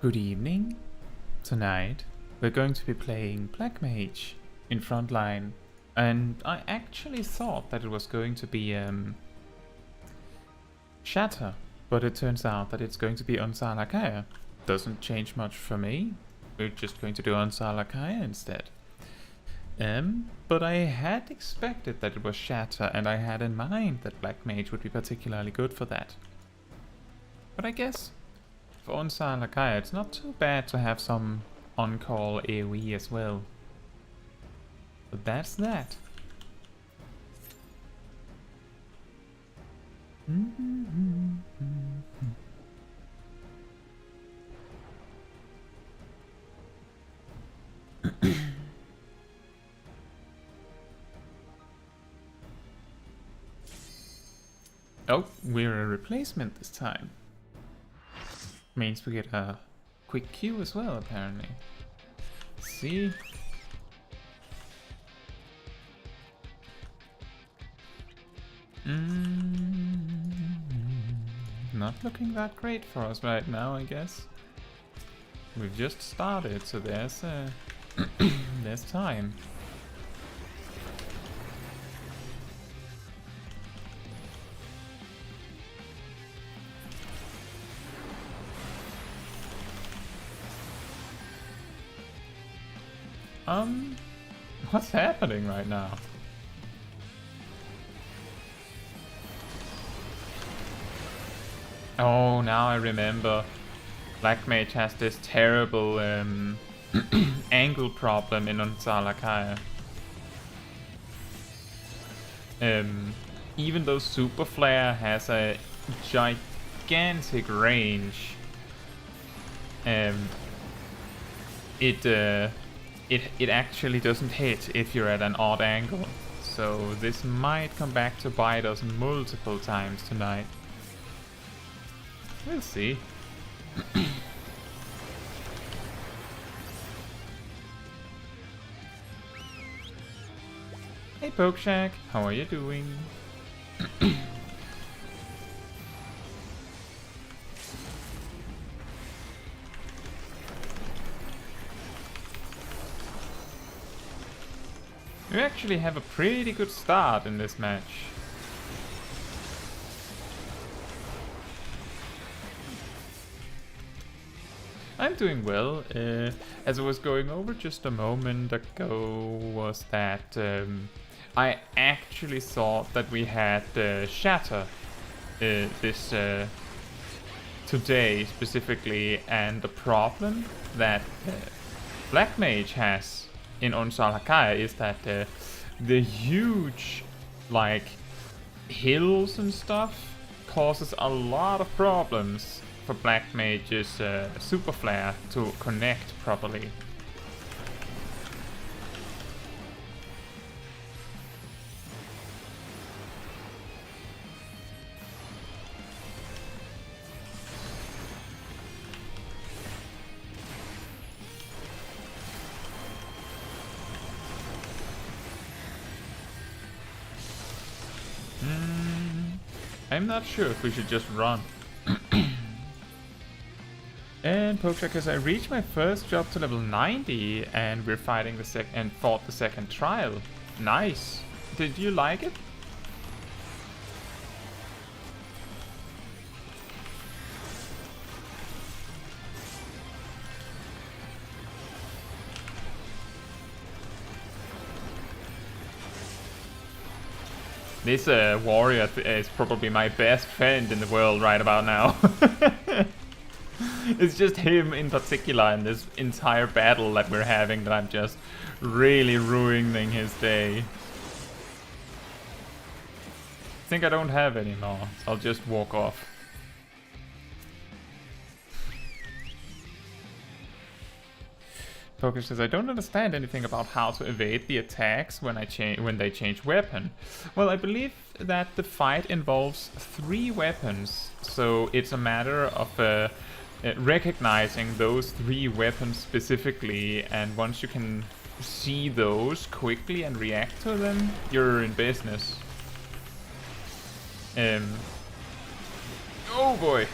Good evening. Tonight we're going to be playing Black Mage in Frontline, and I actually thought that it was going to be Shatter, but it turns out that it's going to be Onsal Hakair. Doesn't change much for me. We're just going to do Onsal Hakair instead. But I had expected that it was Shatter, and I had in mind that Black Mage would be particularly good for that. But I guess for Onsal Hakair, it's not too bad to have some on-call AoE as well. But that's that. Oh, we're a replacement this time. Means we get a quick queue as well, apparently. See? Not looking that great for us right now, I guess. We've just started, so there's there's time. What's happening right now? Oh, now I remember. Black Mage has this terrible angle problem in Onsal Hakair. Even though Super Flare has a gigantic range, it actually doesn't hit if you're at an odd angle. So this might come back to bite us multiple times tonight. We'll see. Hey Pokeshack, how are you doing? We actually have a pretty good start in this match. I'm doing well. As I was going over just a moment ago, was that I actually thought that we had Shatter this today specifically, and the problem that Black Mage has in Onsal Hakair is that the huge hills and stuff causes a lot of problems for Black Mage's Super Flare to connect properly. I'm not sure if we should just run. And Pokeshack, as I reached my first job to level 90, and we're fighting fought the second trial. Nice. Did you like it? This warrior is probably my best friend in the world right about now. It's just him in particular in this entire battle that we're having that I'm just really ruining his day. I think I don't have any more, so I'll just walk off. Poker says, I don't understand anything about how to evade the attacks when they change weapon. Well, I believe that the fight involves 3 weapons, so it's a matter of recognizing those 3 weapons specifically, and once you can see those quickly and react to them, you're in business. Oh boy!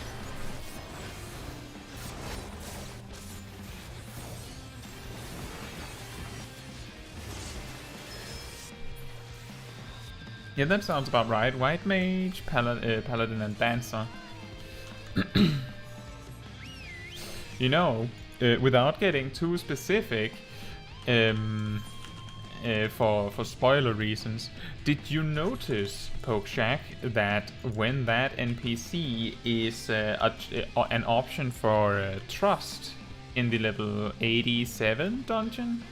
Yeah, that sounds about right. White Mage, Paladin and Dancer. You know, without getting too specific, for spoiler reasons, did you notice, Pokeshack, that when that NPC is an option for Trust in the level 87 dungeon?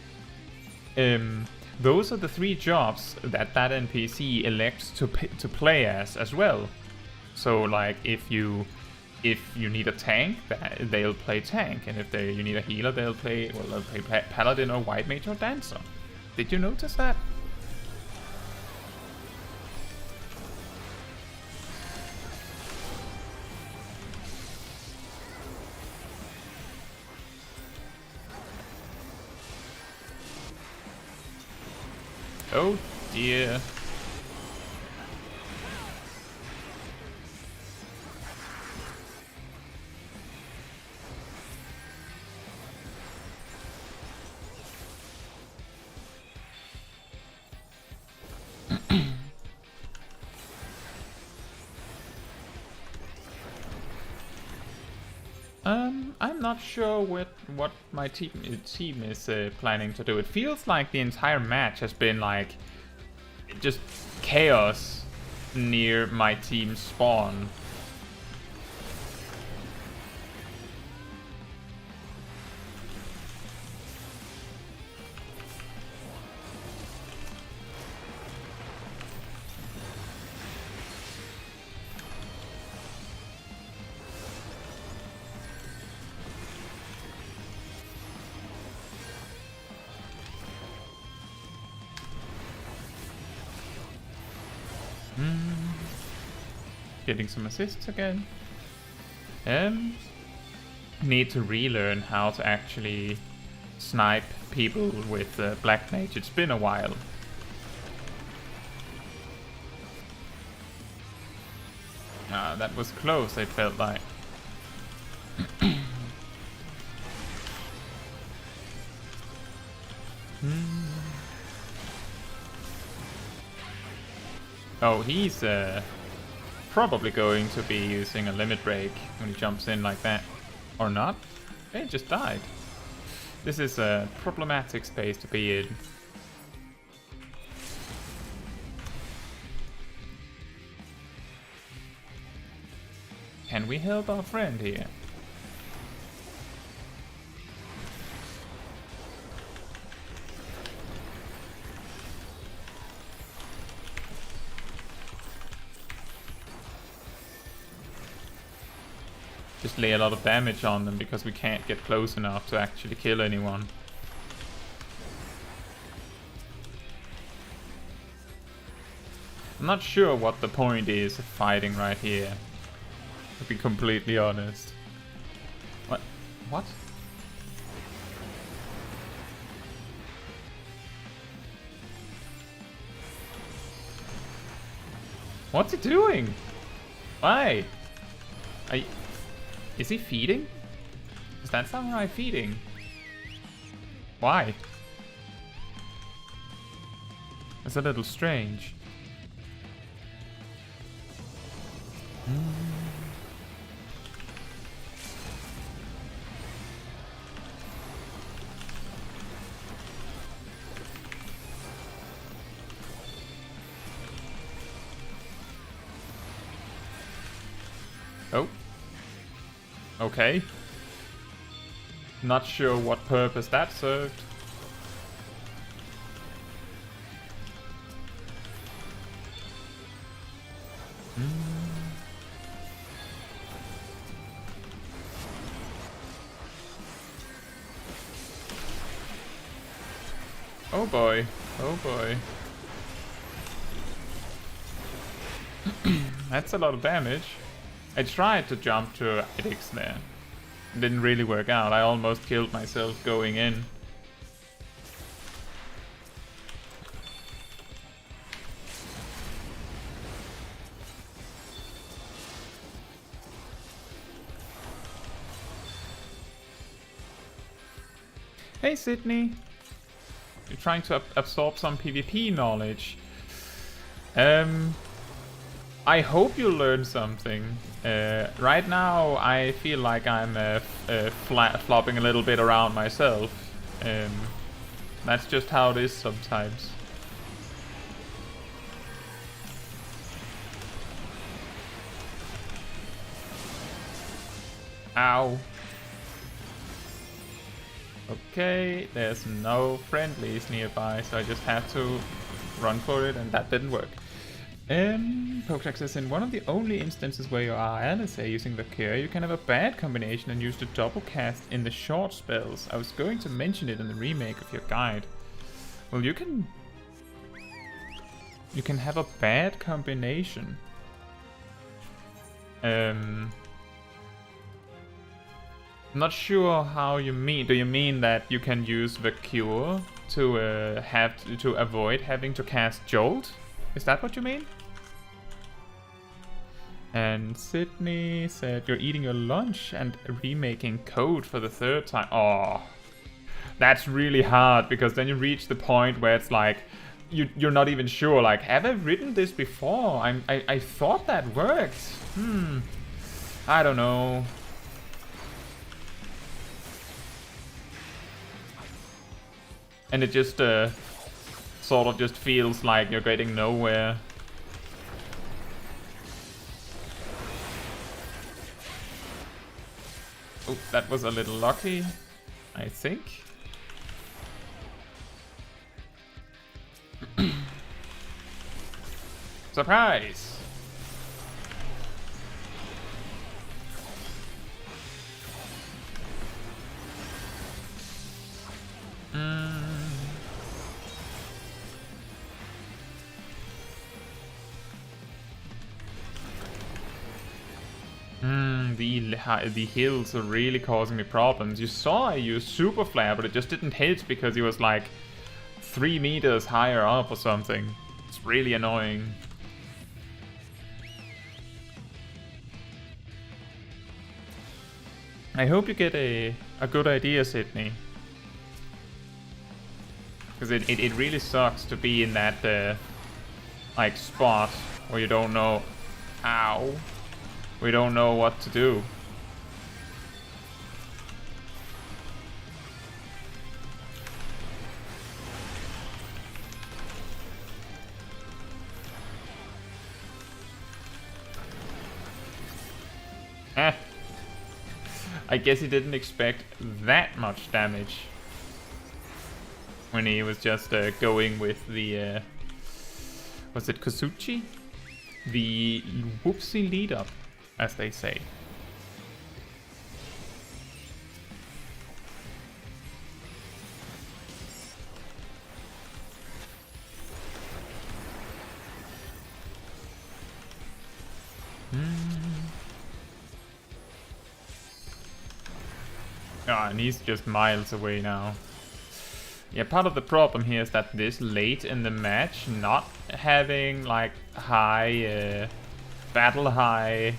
Those are the 3 jobs that NPC elects to play as well. So like if you need a tank, they'll play tank, and if you need a healer, they'll play Paladin or White Mage or Dancer. Did you notice that? Oh dear. I'm not sure what my team is planning to do. It feels like the entire match has been like just chaos near my team's spawn. Getting some assists again. Need to relearn how to actually snipe people with Black Mage. It's been a while. That was close, it felt like. Oh, he's probably going to be using a limit break when he jumps in like that. Or not. They just died. This is a problematic space to be in. Can we help our friend here? Just lay a lot of damage on them because we can't get close enough to actually kill anyone. I'm not sure what the point is of fighting right here, to be completely honest. What? What? What's he doing? Why? Is he feeding? Is that samurai feeding? Why? It's a little strange. Oh. Okay. Not sure what purpose that served. Oh boy. Oh boy. That's a lot of damage. I tried to jump to Edix there. It didn't really work out. I almost killed myself going in. Hey Sydney! You're trying to absorb some PvP knowledge. I hope you learned something. Right now, I feel like I'm flopping a little bit around myself. That's just how it is sometimes. Ow. Okay, there's no friendlies nearby, so I just had to run for it, and that didn't work. Poketrack says, in one of the only instances where you are LSA using the cure, you can have a bad combination and use the double cast in the short spells. I was going to mention it in the remake of your guide. Well, you can have a bad combination. I'm not sure how you mean. Do you mean that you can use the cure to avoid having to cast Jolt? Is that what you mean? And Sydney said you're eating your lunch and remaking code for the 3rd time. Oh, that's really hard, because then you reach the point where it's like you're not even sure. Like, have I written this before? I thought that worked. I don't know. And it just sort of just feels like you're getting nowhere. Oh, that was a little lucky, I think. Surprise! The hills are really causing me problems. You saw I used Super Flare, but it just didn't hit because he was like 3 meters higher up or something. It's really annoying. I hope you get a good idea, Sydney. Because it really sucks to be in that like spot where you don't know. Ow. We don't know what to do. I guess he didn't expect that much damage when he was just going with the was it Kosuchi? The whoopsie lead up, as they say. And he's just miles away now. Yeah, part of the problem here is that this late in the match, not having like high battle high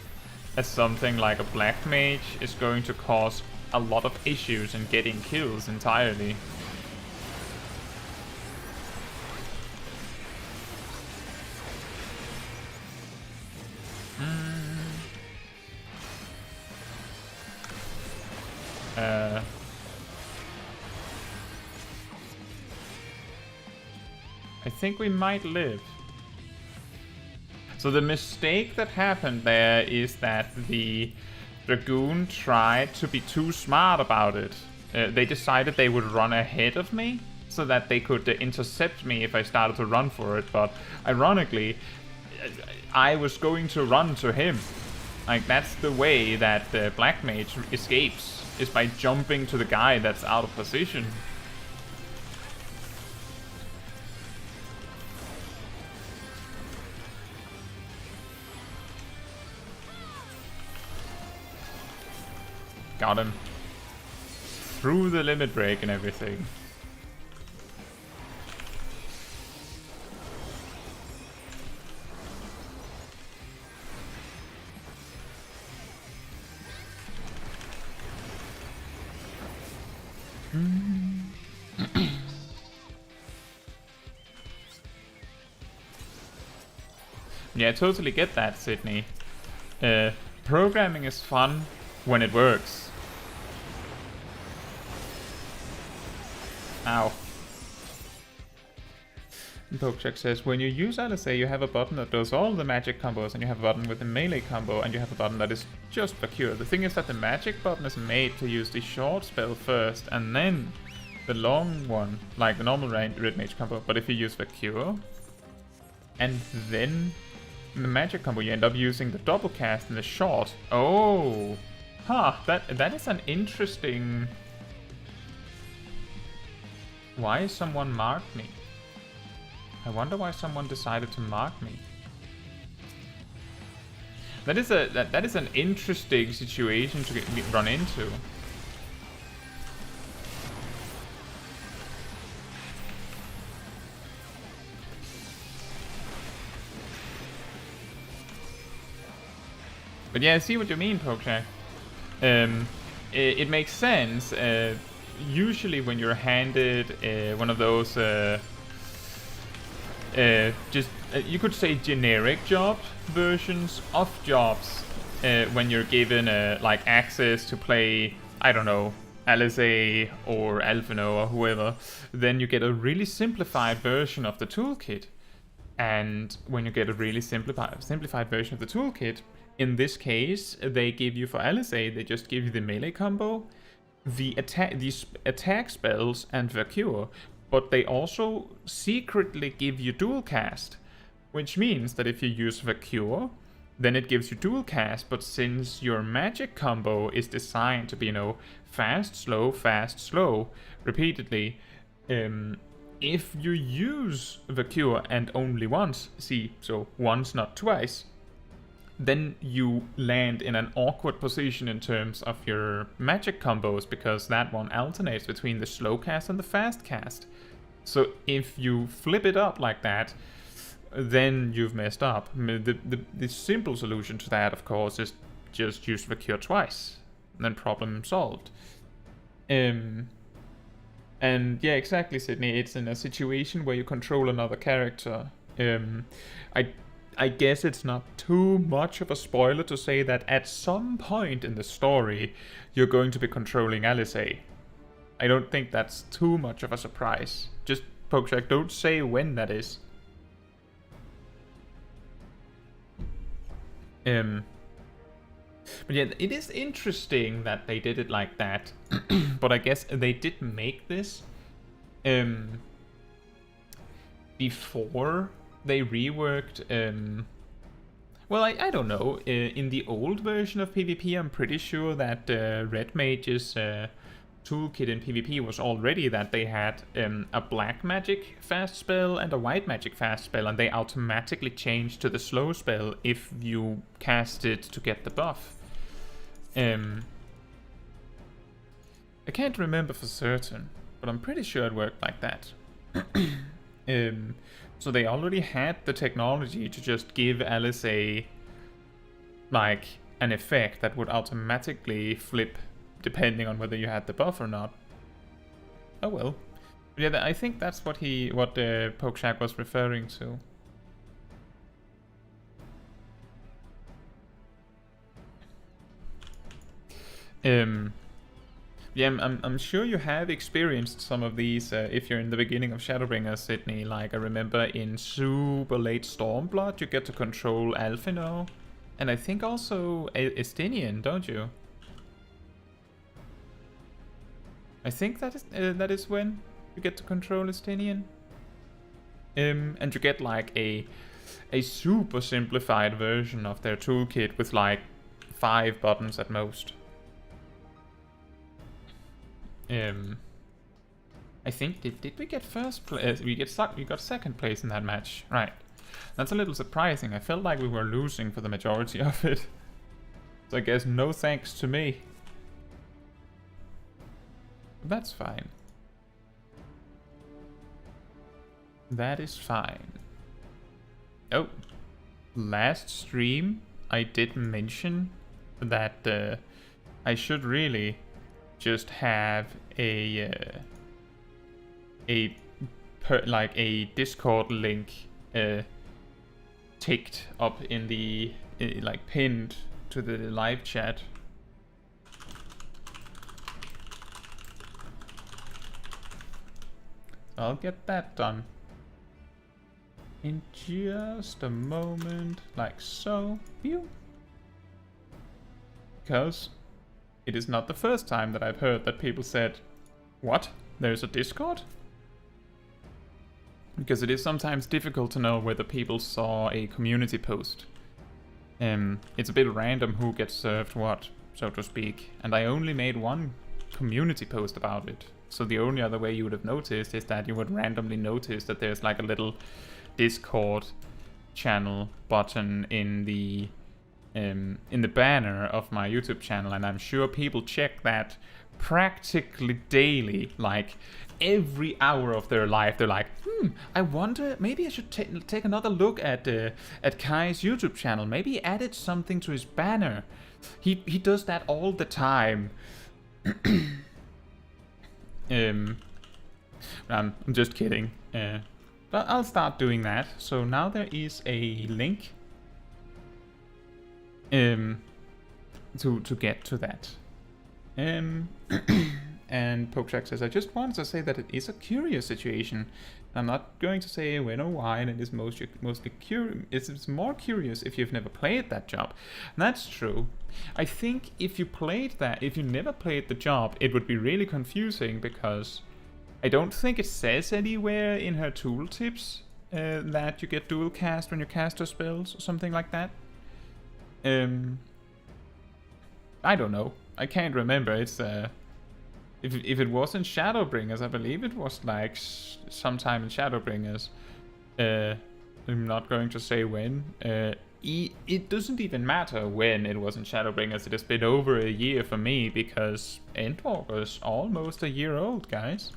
as something like a Black Mage is going to cause a lot of issues in getting kills entirely. I think we might live. So the mistake that happened there is that the Dragoon tried to be too smart about it. They decided they would run ahead of me so that they could intercept me if I started to run for it, but ironically I was going to run to him. Like, that's the way that the Black Mage escapes, is by jumping to the guy that's out of position. Got him. Through the limit break and everything. Yeah, I totally get that, Sydney. Programming is fun when it works. Ow. Pokecheck says, when you use LSA, you have a button that does all the magic combos, and you have a button with a melee combo, and you have a button that is just for cure. The thing is that the magic button is made to use the short spell first, and then the long one, like the normal red mage combo. But if you use the cure, and then the magic combo, you end up using the double cast in the short. Oh! Huh, that is an interesting... Why someone marked me? I wonder why someone decided to mark me. That is an interesting situation to run into. But yeah, I see what you mean, Pokecheck. It makes sense. Usually when you're handed one of those you could say generic job versions of jobs, when you're given like access to play, I don't know, LSA or Alphino or whoever, then you get a really simplified version of the toolkit. And when you get a really simplified version of the toolkit, in this case, they give you for LSA, they just give you the melee combo, the attack spells, and the cure. But they also secretly give you dual cast, which means that if you use the cure, then it gives you dual cast. But since your magic combo is designed to be, you know, fast, slow, repeatedly, if you use the cure and only once, so once, not twice, then you land in an awkward position in terms of your magic combos, because that one alternates between the slow cast and the fast cast. So if you flip it up like that, then you've messed up. The simple solution to that, of course, is just use the cure twice, and then problem solved. And yeah, exactly, Sydney. It's in a situation where you control another character. I guess it's not too much of a spoiler to say that at some point in the story, you're going to be controlling LSA. I don't think that's too much of a surprise. Just, Pokecheck, don't say when that is. But yeah, it is interesting that they did it like that. But I guess they did make this before they reworked. Well, I don't know. In the old version of PvP, I'm pretty sure that Red Mage's toolkit in PvP was already that they had a black magic fast spell and a white magic fast spell, and they automatically changed to the slow spell if you cast it to get the buff. I can't remember for certain, but I'm pretty sure it worked like that. So they already had the technology to just give LSA like an effect that would automatically flip depending on whether you had the buff or not. Oh well. Yeah, I think that's what Pokecheck was referring to. Yeah, I'm sure you have experienced some of these if you're in the beginning of Shadowbringers, Sydney. Like, I remember in super late Stormblood, you get to control Alphino. And I think also Estinian, don't you? I think that is when you get to control Estinian. And you get like a super simplified version of their toolkit with like 5 buttons at most. I think did we get first place? We got second place in that match, right? That's a little surprising. I felt like we were losing for the majority of it. So I guess no thanks to me. That's fine. That is fine. Oh, last stream I did mention that I should really just have a Discord link ticked up in the like pinned to the live chat. I'll get that done in just a moment, like so. Pew. Because it is not the first time that I've heard that people said, "What? There's a Discord?" Because it is sometimes difficult to know whether people saw a community post. It's a bit random who gets served what, so to speak, and I only made one community post about it. So the only other way you would have noticed is that you would randomly notice that there's like a little Discord channel button in the banner of my YouTube channel, and I'm sure people check that practically daily, like every hour of their life. They're like, I wonder, maybe I should take another look at Kai's YouTube channel. Maybe he added something to his banner. He does that all the time. I'm just kidding. But I'll start doing that. So now there is a link to get to that. And Pokeshack says, I just wanted to say that it is a curious situation. I'm not going to say when or why, and it is mostly curious. It's more curious if you've never played that job. And that's true. I think if you never played the job, it would be really confusing, because I don't think it says anywhere in her tooltips that you get dual cast when you cast her spells or something like that. I don't know. I can't remember. It's if it was in Shadowbringers, I believe it was like sometime in Shadowbringers. I'm not going to say when. It doesn't even matter when it was in Shadowbringers. It has been over a year for me, because Endwalker is almost a year old, guys.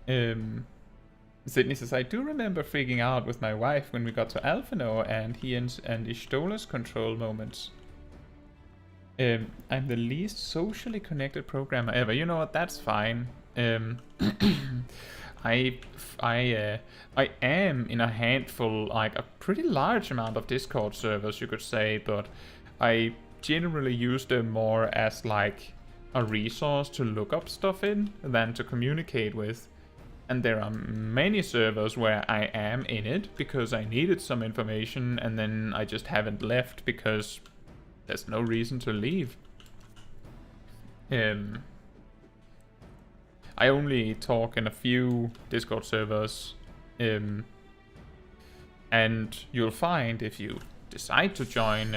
Sydney says, I do remember freaking out with my wife when we got to Alphino and he and Ishtola's control moments. I'm the least socially connected programmer ever. You know what? That's fine. I am in a handful, like a pretty large amount of Discord servers, you could say, but I generally use them more as like a resource to look up stuff in than to communicate with. And there are many servers where I am in it because I needed some information, and then I just haven't left because there's no reason to leave. I only talk in a few Discord servers, and you'll find if you decide to join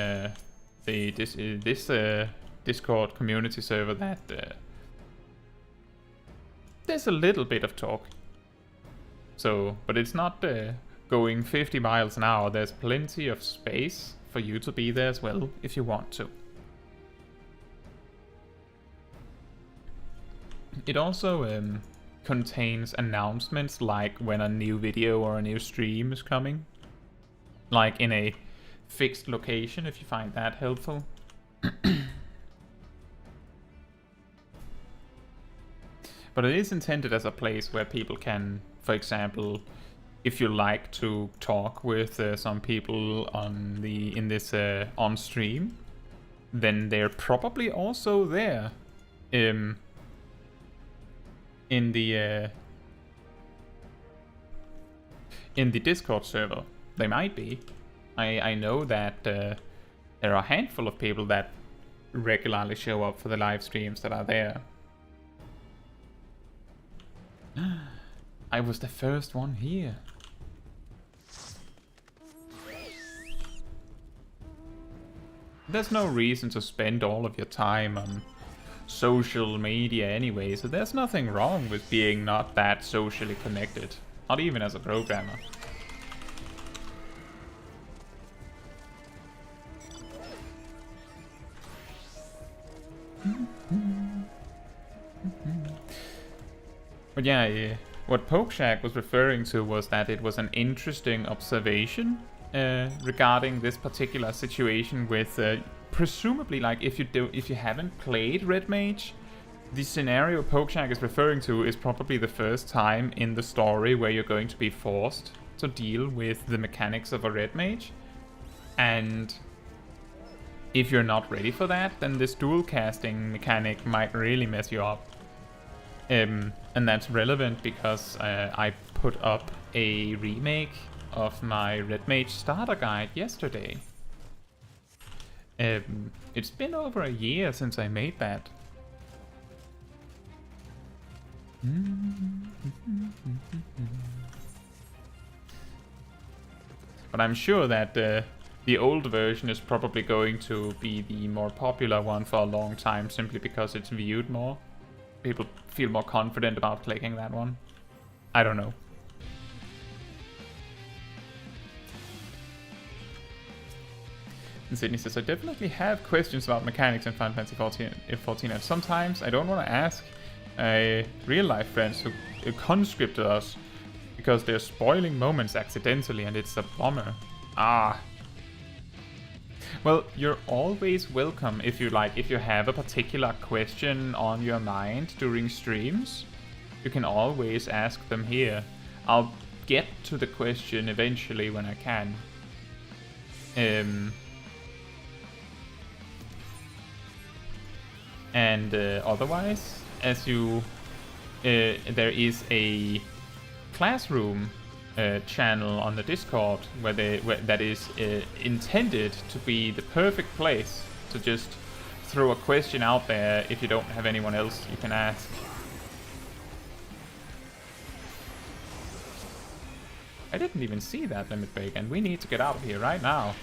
this Discord community server that there's a little bit of talk. So, but it's not going 50 miles an hour. There's plenty of space for you to be there as well if you want to. It also contains announcements like when a new video or a new stream is coming, like in a fixed location, if you find that helpful. But it is intended as a place where people can, for example, if you like to talk with some people on on stream, then they're probably also there in the Discord server. They might be. I know that there are a handful of people that regularly show up for the live streams that are there. I was the first one here. There's no reason to spend all of your time on social media anyway, so there's nothing wrong with being not that socially connected. Not even as a programmer. But yeah, what Pokeshack was referring to was that it was an interesting observation regarding this particular situation with presumably, like, if you haven't played Red Mage, the scenario Pokeshack is referring to is probably the first time in the story where you're going to be forced to deal with the mechanics of a red mage. And if you're not ready for that, then this dual casting mechanic might really mess you up. And that's relevant because I put up a remake of my red mage starter guide yesterday. It's been over a year since I made that. But I'm sure that the old version is probably going to be the more popular one for a long time, simply because it's viewed more. People feel more confident about clicking that one. I don't know. And Sydney says, I definitely have questions about mechanics in Final Fantasy 14, and sometimes I don't want to ask real-life friends who conscripted us because they're spoiling moments accidentally, and it's a bummer. Ah. Well, you're always welcome if you have a particular question on your mind during streams. You can always ask them here. I'll get to the question eventually when I can. And otherwise, as you, there is a classroom channel on the Discord where that is intended to be the perfect place to just throw a question out there if you don't have anyone else you can ask. I didn't even see that limit break, and we need to get out of here right now.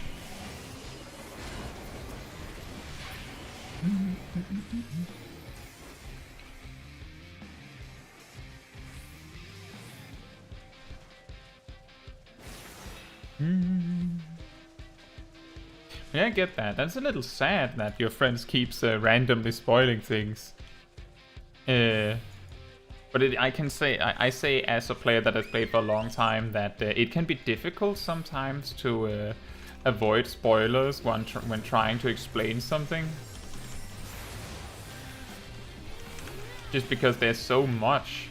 Yeah, I get that. That's a little sad that your friends keeps randomly spoiling things. But I can say, I say as a player that has played for a long time that it can be difficult sometimes to avoid spoilers when trying to explain something. Just because there's so much.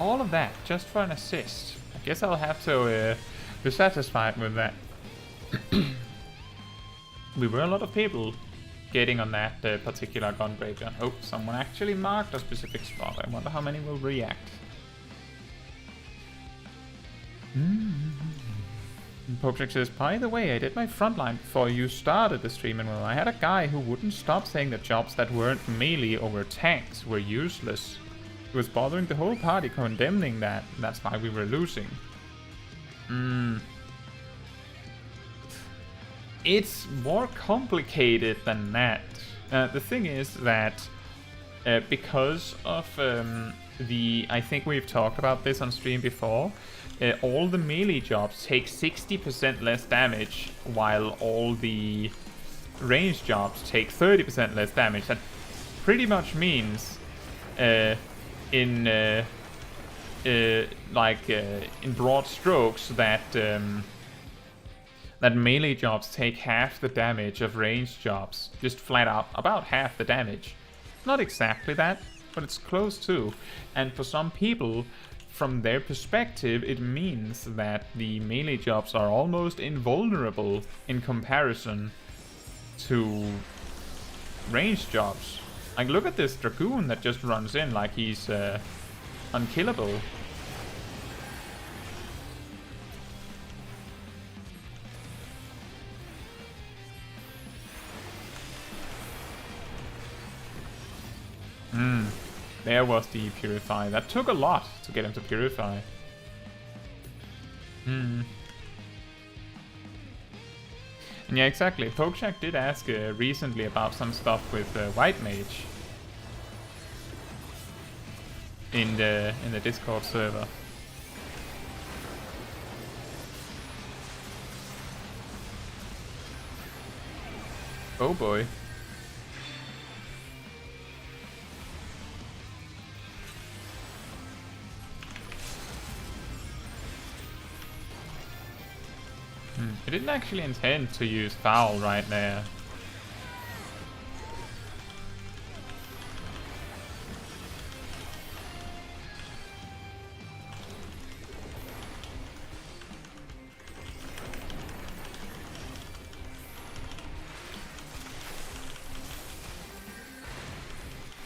All of that just for an assist. I guess I'll have to be satisfied with that. We were a lot of people getting on that particular gunbreaker. Oh, someone actually marked a specific spot. I wonder how many will react. Popchek says, by the way, I did my frontline before you started the stream, and well, I had a guy who wouldn't stop saying that jobs that weren't melee or were tanks were useless. He was bothering the whole party, condemning that. That's why we were losing. It's more complicated than that. The thing is that because of I think we've talked about this on stream before, all the melee jobs take 60% less damage, while all the ranged jobs take 30% less damage. That pretty much means in broad strokes that that melee jobs take half the damage of ranged jobs, just flat out, about half the damage. Not exactly that, but it's close to. And for some people, from their perspective, it means that the melee jobs are almost invulnerable in comparison to ranged jobs. Like, look at this Dragoon that just runs in like he's unkillable. There was the Purify. That took a lot to get him to Purify. And yeah, exactly. Pokeshak did ask recently about some stuff with White Mage in the Discord server. Oh boy. I didn't actually intend to use foul right there.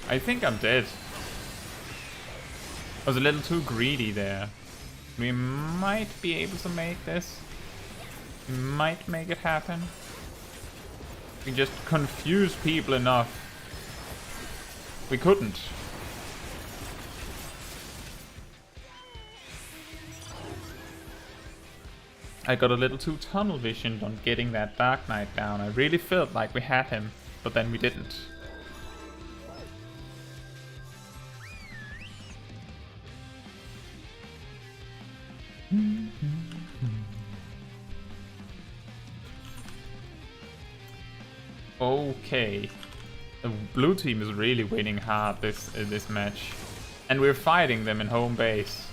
I think I'm dead. I was a little too greedy there. We might be able to make this. We might make it happen. We just confuse people enough. We couldn't. I got a little too tunnel visioned on getting that Dark Knight down. I really felt like we had him, but then we didn't. Okay, the blue team is really winning hard this match, and we're fighting them in home base.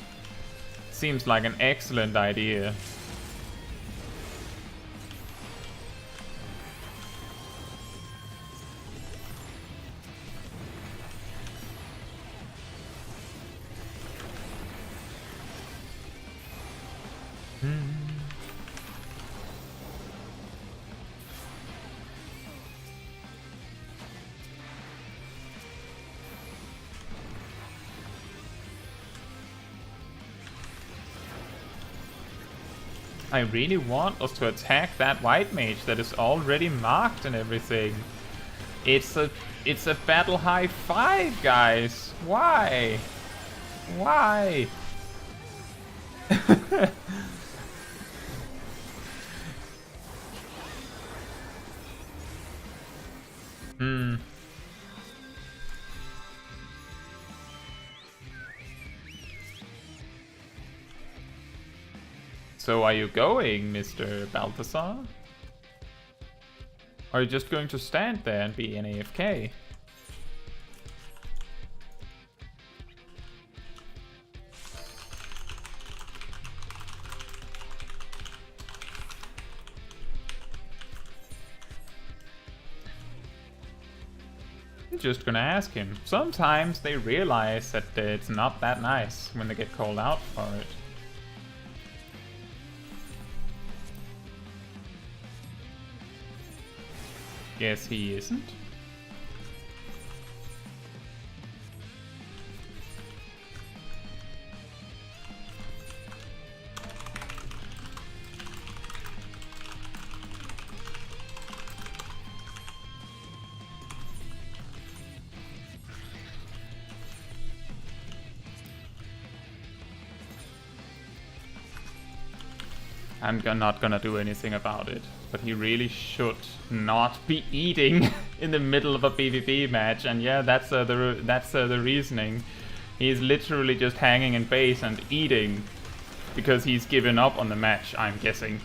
Seems like an excellent idea. I really want us to attack that white mage that is already marked and everything. It's a battle high 5, guys. Why? Why? So are you going, Mr. Balthazar? Are you just going to stand there and be an AFK? I'm just gonna ask him. Sometimes they realize that it's not that nice when they get called out for it. Guess he isn't. I'm not gonna do anything about it, but he really should not be eating in the middle of a PvP match. And yeah, that's the reasoning. He's literally just hanging in base and eating because he's given up on the match, I'm guessing.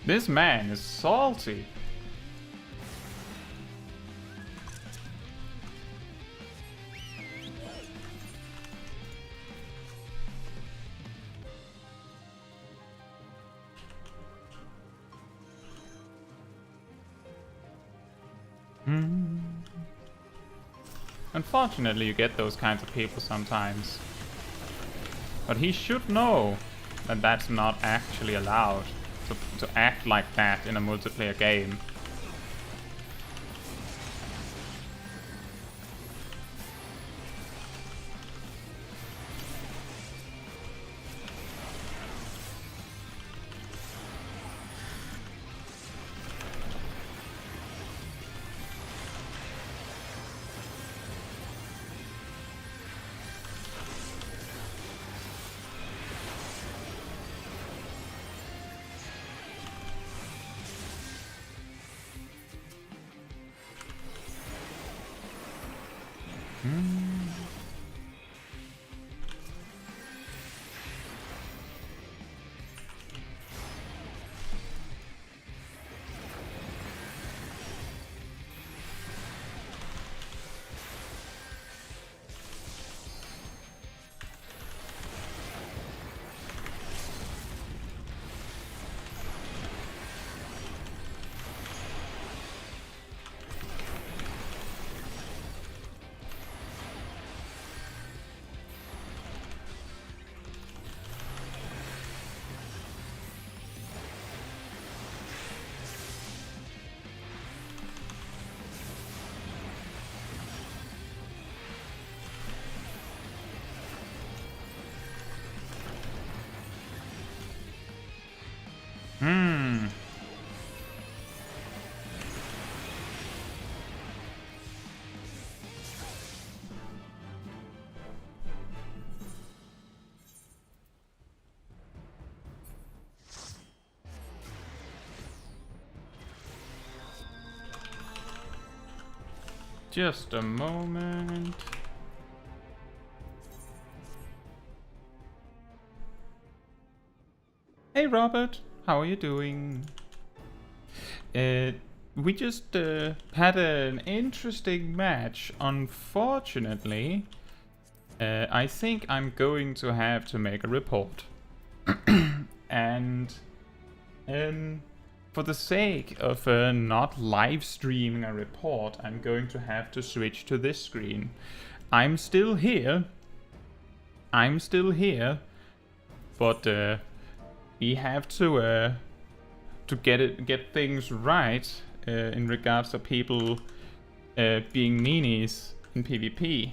This man is salty. Unfortunately, you get those kinds of people sometimes. But he should know that that's not actually allowed. To act like that in a multiplayer game. Hmm. Just a moment. Hey Robert, how are you doing? We just had an interesting match. Unfortunately, I think I'm going to have to make a report. And for the sake of not live streaming a report, I'm going to have to switch to this screen. I'm still here, but we have to get things right in regards to people being meanies in PvP.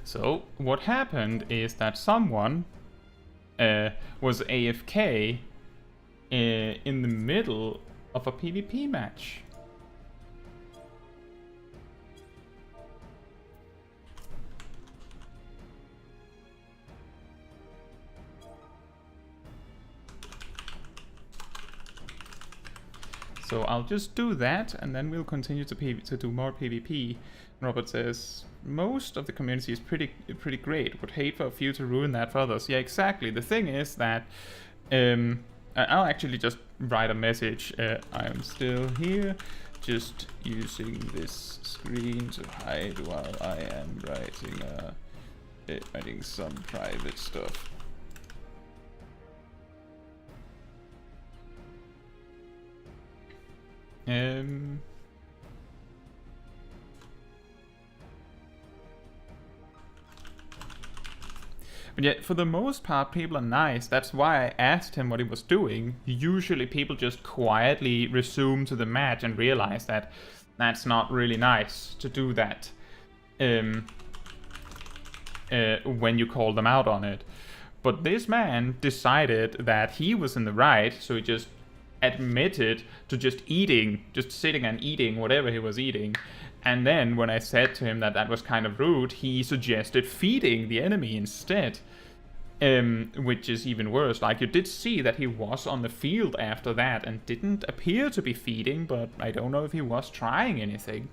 So what happened is that someone was AFK in the middle of a PvP match. So I'll just do that, and then we'll continue to do more PvP. Robert says, most of the community is pretty great. Would hate for a few to ruin that for others. Yeah, exactly. The thing is that I'll actually just write a message. I'm still here, just using this screen to hide while I am writing some private stuff. But yet, for the most part, people are nice. That's why I asked him what he was doing. Usually people just quietly resume to the match and realize that that's not really nice to do that when you call them out on it. But this man decided that he was in the right, so he just admitted to just sitting and eating whatever he was eating. And then when I said to him that that was kind of rude, he suggested feeding the enemy instead. Which is even worse. Like, you did see that he was on the field after that and didn't appear to be feeding, but I don't know if he was trying anything.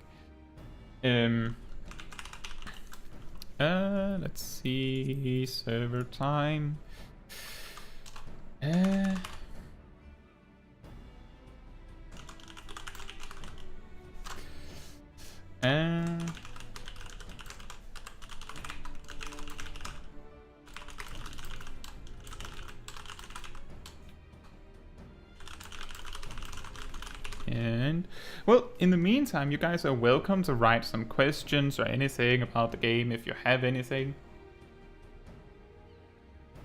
Let's see, server time. And, well, in the meantime, you guys are welcome to write some questions or anything about the game if you have anything.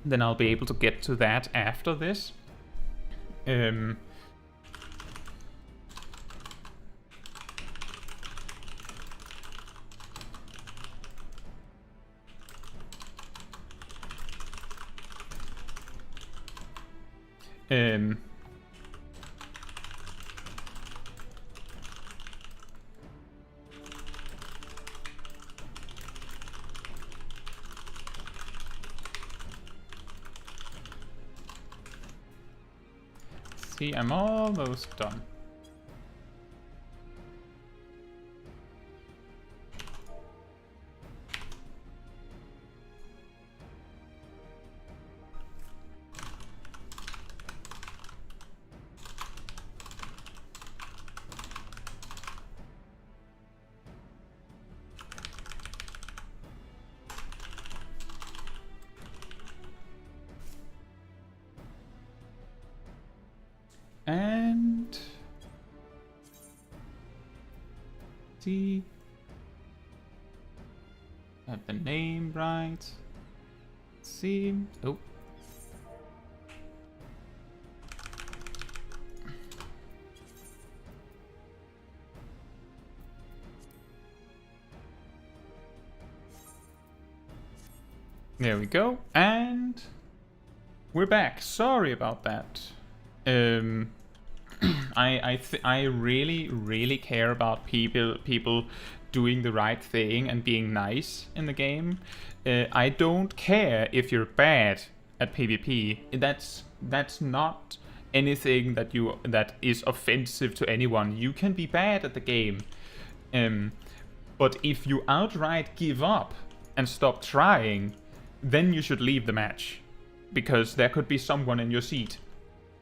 Then I'll be able to get to that after this. See, I'm almost done. And see. Have the name right. Let's see. Oh. There we go, and we're back. Sorry about that. I really care about people doing the right thing and being nice in the game. I don't care if you're bad at PvP. That's not anything that is offensive to anyone. You can be bad at the game, but if you outright give up and stop trying, then you should leave the match, because there could be someone in your seat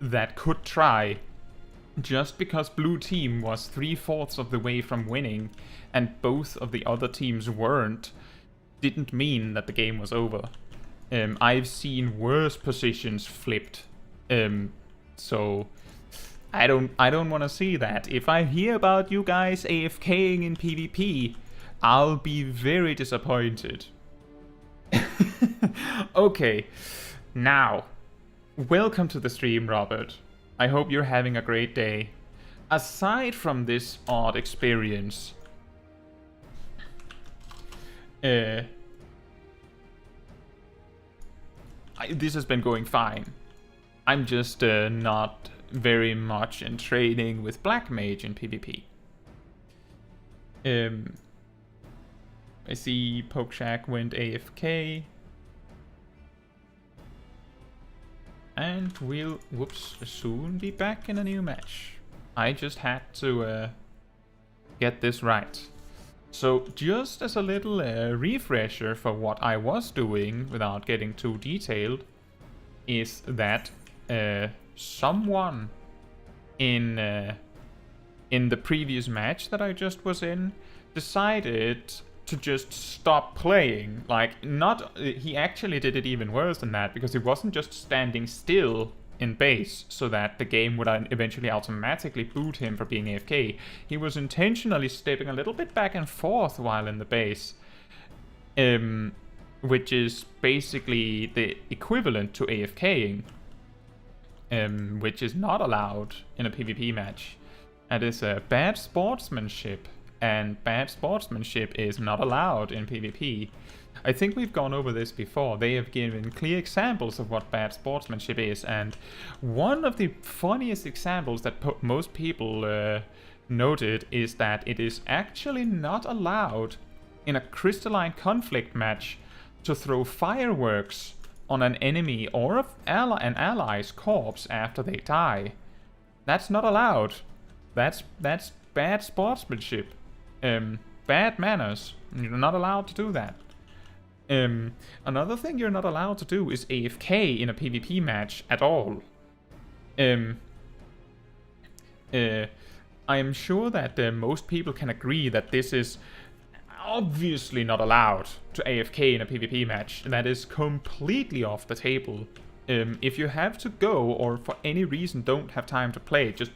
that could try. Just because blue team was 3/4 of the way from winning and both of the other teams weren't, didn't mean that the game was over. I've seen worse positions flipped, so I don't want to see that. If I hear about you guys AFKing in PvP, I'll be very disappointed. Okay, now, welcome to the stream, Robert. I hope you're having a great day. Aside from this odd experience, this has been going fine. I'm just not very much in training with Black Mage in PvP. I see Pokeshack went AFK. And we'll, soon be back in a new match. I just had to get this right. So just as a little refresher for what I was doing without getting too detailed, is that someone in the previous match that I just was in decided to just stop playing. Like, not, he actually did it even worse than that, because he wasn't just standing still in base so that the game would eventually automatically boot him for being AFK. He was intentionally stepping a little bit back and forth while in the base, which is basically the equivalent to AFKing, which is not allowed in a PvP match. That is a bad sportsmanship. And bad sportsmanship is not allowed in PvP. I think we've gone over this before. They have given clear examples of what bad sportsmanship is, and one of the funniest examples that most people noted is that it is actually not allowed in a crystalline conflict match to throw fireworks on an enemy or an ally's corpse after they die. That's not allowed. That's bad sportsmanship. Bad manners. You're not allowed to do that. Another thing you're not allowed to do is AFK in a PvP match at all. I am sure that most people can agree that this is obviously not allowed to AFK in a PvP match. That is completely off the table. If you have to go, or for any reason don't have time to play, just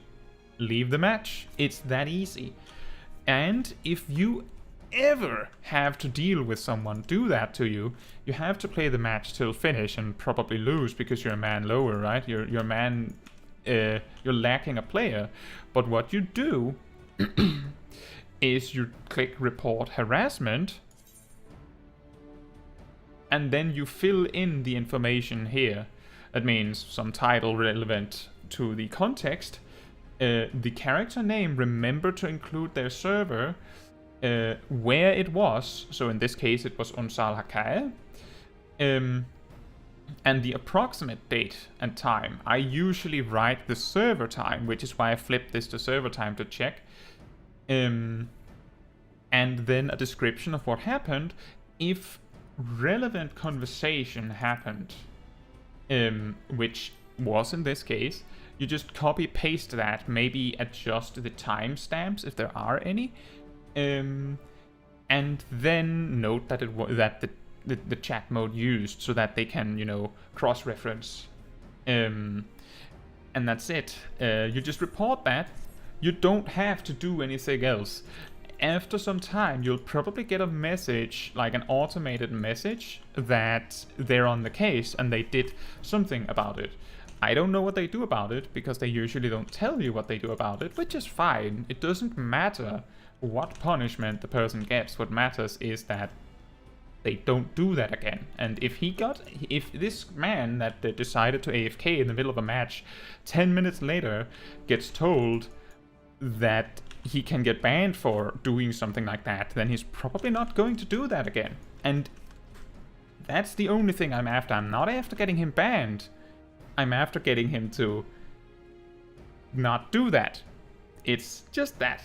leave the match. It's that easy. And if you ever have to deal with someone do that to you, you have to play the match till finish and probably lose because you're a man lower, right? You're lacking a player. But what you do is you click report harassment, and then you fill in the information here. That means some title relevant to the context. The character name, remember to include their server, where it was, so in this case it was Onsal Hakair, and the approximate date and time. I usually write the server time, which is why I flipped this to server time to check, and then a description of what happened. If relevant conversation happened, which was in this case, you just copy paste that, maybe adjust the timestamps if there are any, and then note that the chat mode used, so that they can, you know, cross-reference, and that's it. You just report that. You don't have to do anything else. after some time, you'll probably get a message, like an automated message, that they're on the case and they did something about it. I don't know what they do about it, because they usually don't tell you what they do about it, which is fine. It doesn't matter what punishment the person gets. What matters is that they don't do that again. And if this man that decided to AFK in the middle of a match 10 minutes later gets told that he can get banned for doing something like that, then he's probably not going to do that again. And that's the only thing I'm after. I'm not after getting him banned. I'm after getting him to not do that. It's just that.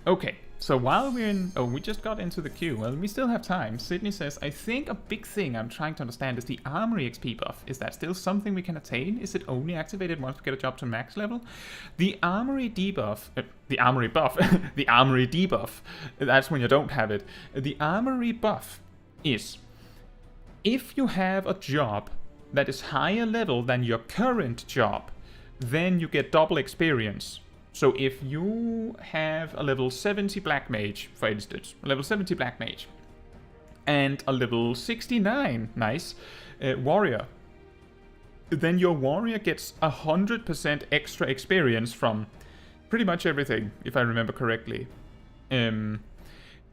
Okay, so while we're in... Oh, we just got into the queue. Well, we still have time. Sydney says, I think a big thing I'm trying to understand is the armory XP buff. Is that still something we can attain? Is it only activated once we get a job to max level? The armory debuff... the armory buff. The armory debuff. That's when you don't have it. The armory buff is... if you have a job that is higher level than your current job, then you get double experience. So if you have a level 70 Black Mage, for instance, a level 70 Black Mage, and a level 69, nice, Warrior, then your Warrior gets 100% extra experience from pretty much everything, if I remember correctly.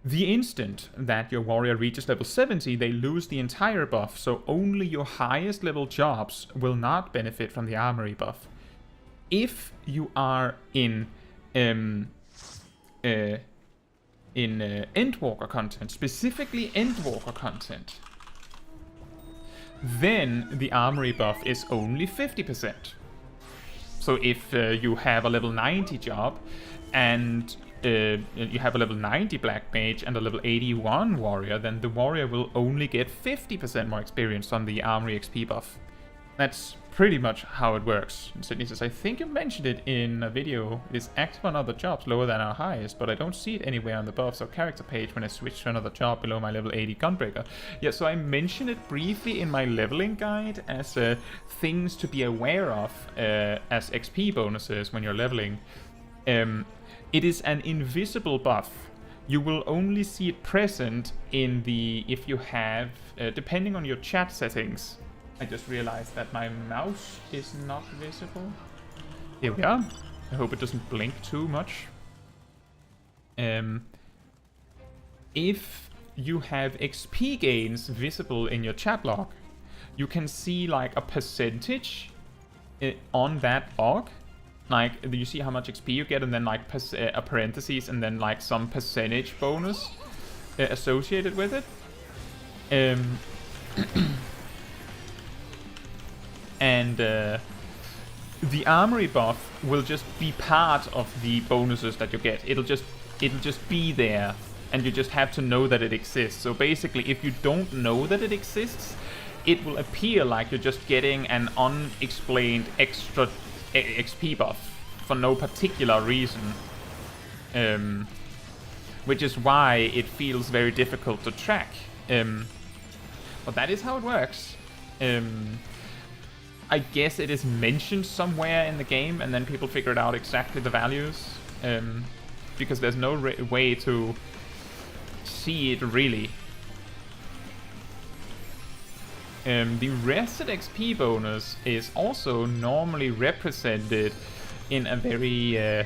The instant that your Warrior reaches level 70, they lose the entire buff, so only your highest level jobs will not benefit from the armory buff. If you are in Endwalker content, specifically Endwalker content, then the armory buff is only 50%. So if you have a level 90 job and you have a level 90 Black Mage and a level 81 Warrior, then the Warrior will only get 50% more experience on the armory XP buff. That's pretty much how it works. And Sydney says, I think you mentioned it in a video. It is active on other jobs lower than our highest, but I don't see it anywhere on the buffs or character page when I switch to another job below my level 80 Gunbreaker. Yeah, so I mentioned it briefly in my leveling guide as things to be aware of as XP bonuses when you're leveling. It is an invisible buff. You will only see it present in the... if you have... depending on your chat settings. I just realized that my mouse is not visible. Here we are. I hope it doesn't blink too much. If you have XP gains visible in your chat log, you can see like a percentage on that log. Like, you see how much XP you get, and then like a parentheses, and then like some percentage bonus associated with it. And the armory buff will just be part of the bonuses that you get. It'll just be there, and you just have to know that it exists. So basically, if you don't know that it exists, it will appear like you're just getting an unexplained extra XP buff for no particular reason. Which is why it feels very difficult to track. But that is how it works. I guess it is mentioned somewhere in the game, and then people figured out exactly the values. Because there's no way to see it really. The rested XP bonus is also normally represented in a very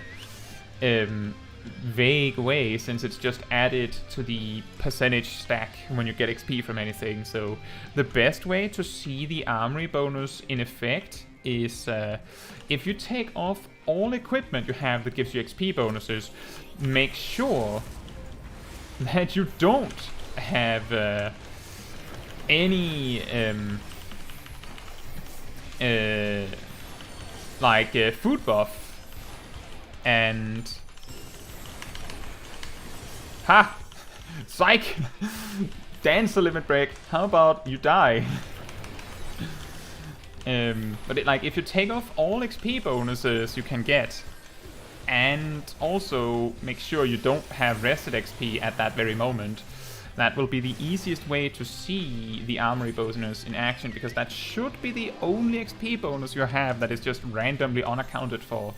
vague way, since it's just added to the percentage stack when you get XP from anything. So the best way to see the armory bonus in effect is if you take off all equipment you have that gives you XP bonuses, make sure that you don't have any food buff and ha! Psych! Dance a limit break. How about you die? But if you take off all XP bonuses you can get, and also make sure you don't have rested XP at that very moment, that will be the easiest way to see the armory bonus in action, because that should be the only XP bonus you have that is just randomly unaccounted for.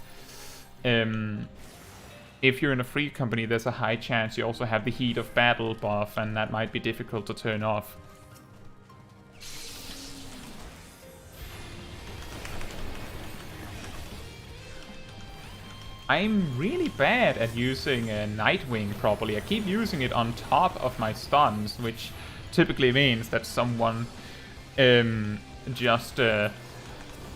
if you're in a free company, there's a high chance you also have the heat of battle buff, and that might be difficult to turn off. I'm really bad at using Nightwing properly. I keep using it on top of my stuns, which typically means that someone just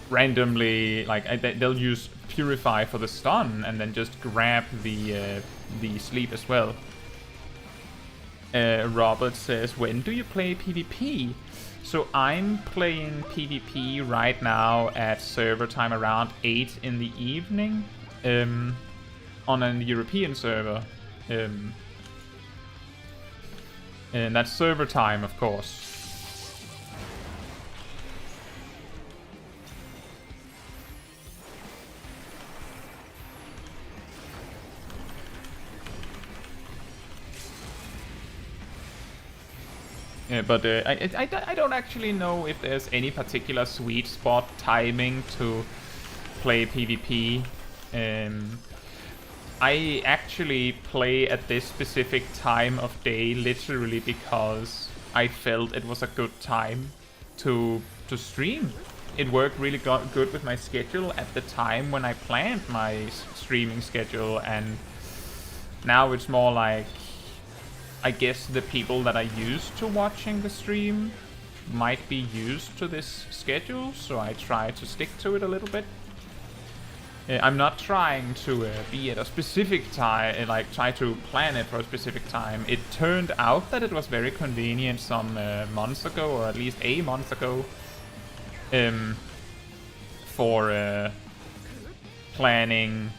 randomly, like, they'll use Purify for the stun and then just grab the sleep as well. Robert says, when do you play PvP? So I'm playing PvP right now at server time around 8 in the evening. On a European server, and that's server time, of course. Yeah, but I don't actually know if there's any particular sweet spot timing to play PvP. I actually play at this specific time of day literally because I felt it was a good time to stream. It worked really good with my schedule at the time when I planned my streaming schedule, and now it's more like, I guess the people that are used to watching the stream might be used to this schedule, so I try to stick to it a little bit. I'm not trying to be at a specific time, like try to plan it for a specific time. It turned out that it was very convenient some months ago, or at least a month ago, for planning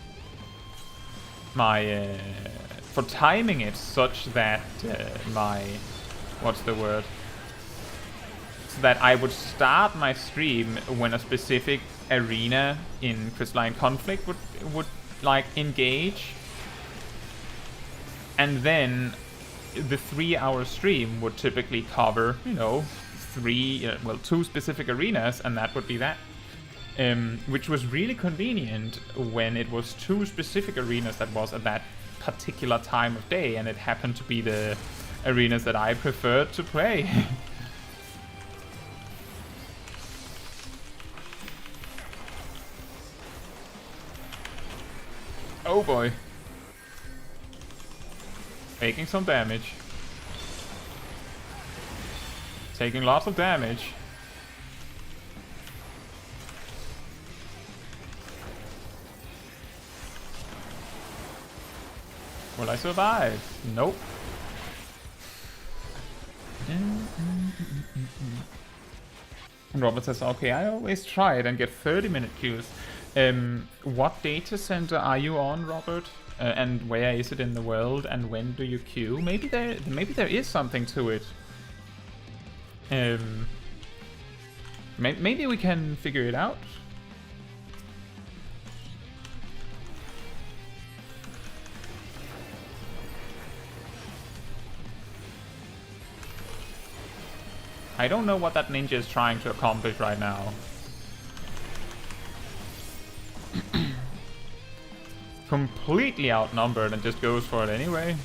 my, for timing it such that my, what's the word? So that I would start my stream when a specific arena in Crystalline Conflict would like engage, and then the 3-hour stream would typically cover, you know, 2 specific arenas, and that would be that. Which was really convenient when it was 2 specific arenas that was at that particular time of day, and it happened to be the arenas that I preferred to play. Oh boy. Taking some damage. Taking lots of damage. Will I survive? Nope. And Robert says, okay, I always try it and get 30-minute queues. What data center are you on, Robert? And where is it in the world? And when do you queue? Maybe there is something to it. Maybe we can figure it out. I don't know what that ninja is trying to accomplish right now. Completely outnumbered and just goes for it anyway.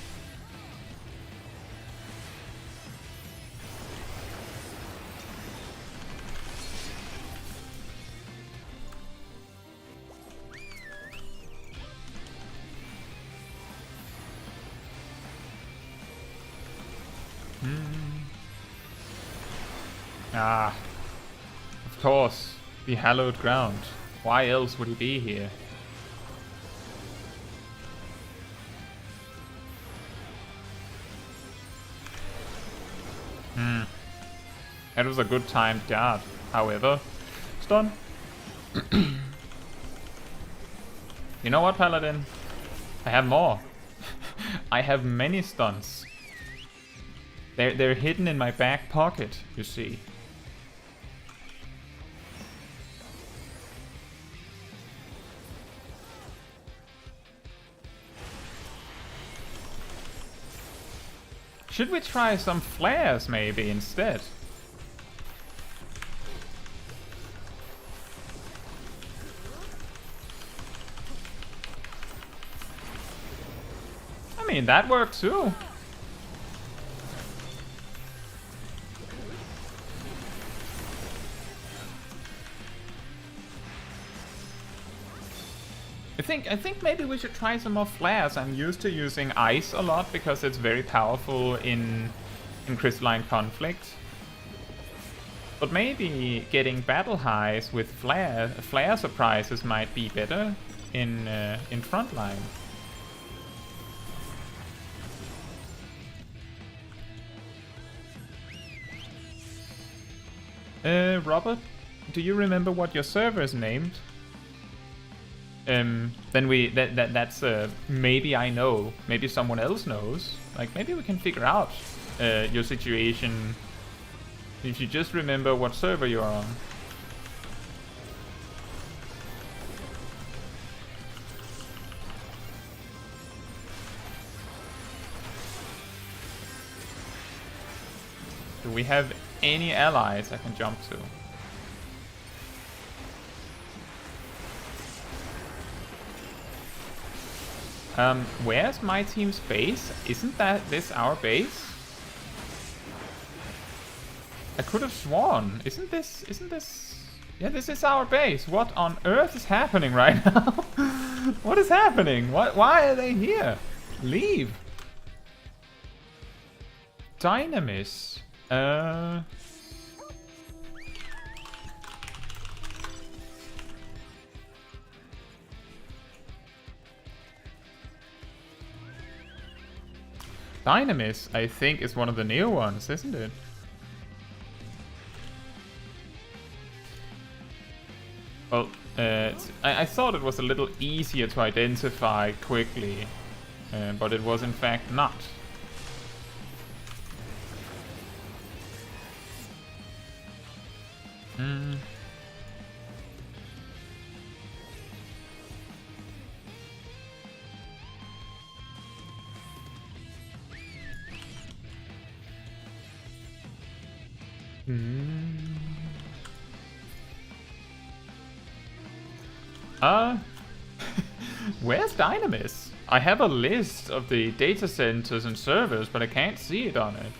Ah, of course, the hallowed ground. Why else would he be here? That was a good timed dart, however. Stun. You know what, Paladin? I have more. I have many stuns. They're hidden in my back pocket, you see. Should we try some flares maybe instead? mean, that worked too. I think maybe we should try some more flares. I'm used to using ice a lot because it's very powerful in crystalline conflict. But maybe getting battle highs with flare surprises might be better in Frontline. Robert, do you remember what your server is named? Then that's maybe I know, maybe someone else knows. Like maybe we can figure out your situation if you just remember what server you're on. Do we have any allies I can jump to? Where's my team's base? Isn't this our base? I could have sworn. Isn't this... Yeah, this is our base. What on earth is happening right now? What is happening? Why are they here? Leave. Dynamis. Dynamis, I think, is one of the new ones, isn't it? Well, I thought it was a little easier to identify quickly, but it was in fact not. Where's Dynamis? I have a list of the data centers and servers, but I can't see it on it.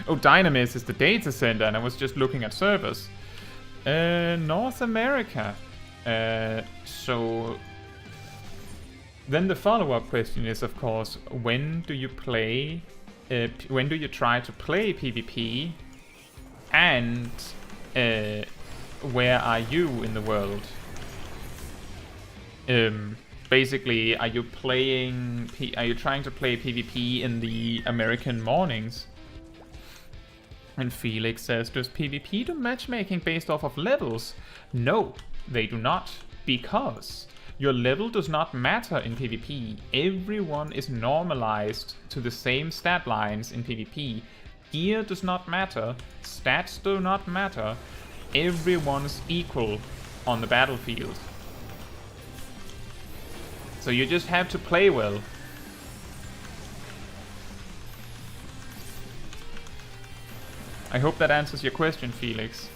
Oh, Dynamis is the data center, and I was just looking at servers. North America. So then the follow-up question is, of course, when do you play? When do you try to play PvP? And where are you in the world? Basically, are you trying to play PvP in the American mornings? And Felix says, does PvP do matchmaking based off of levels? No, they do not, because your level does not matter in PvP. Everyone is normalized to the same stat lines in PvP. Gear does not matter, stats do not matter. Everyone's equal on the battlefield. So you just have to play well. I hope that answers your question, Felix.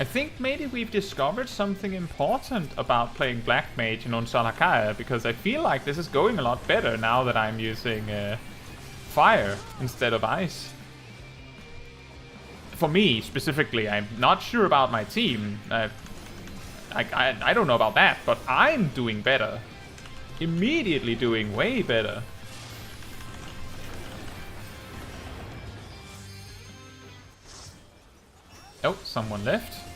I think maybe we've discovered something important about playing Black Mage in Onsal Hakair, because I feel like this is going a lot better now that I'm using fire instead of ice. For me, specifically, I'm not sure about my team. I don't know about that, but I'm doing better. Immediately doing way better. Oh, someone left.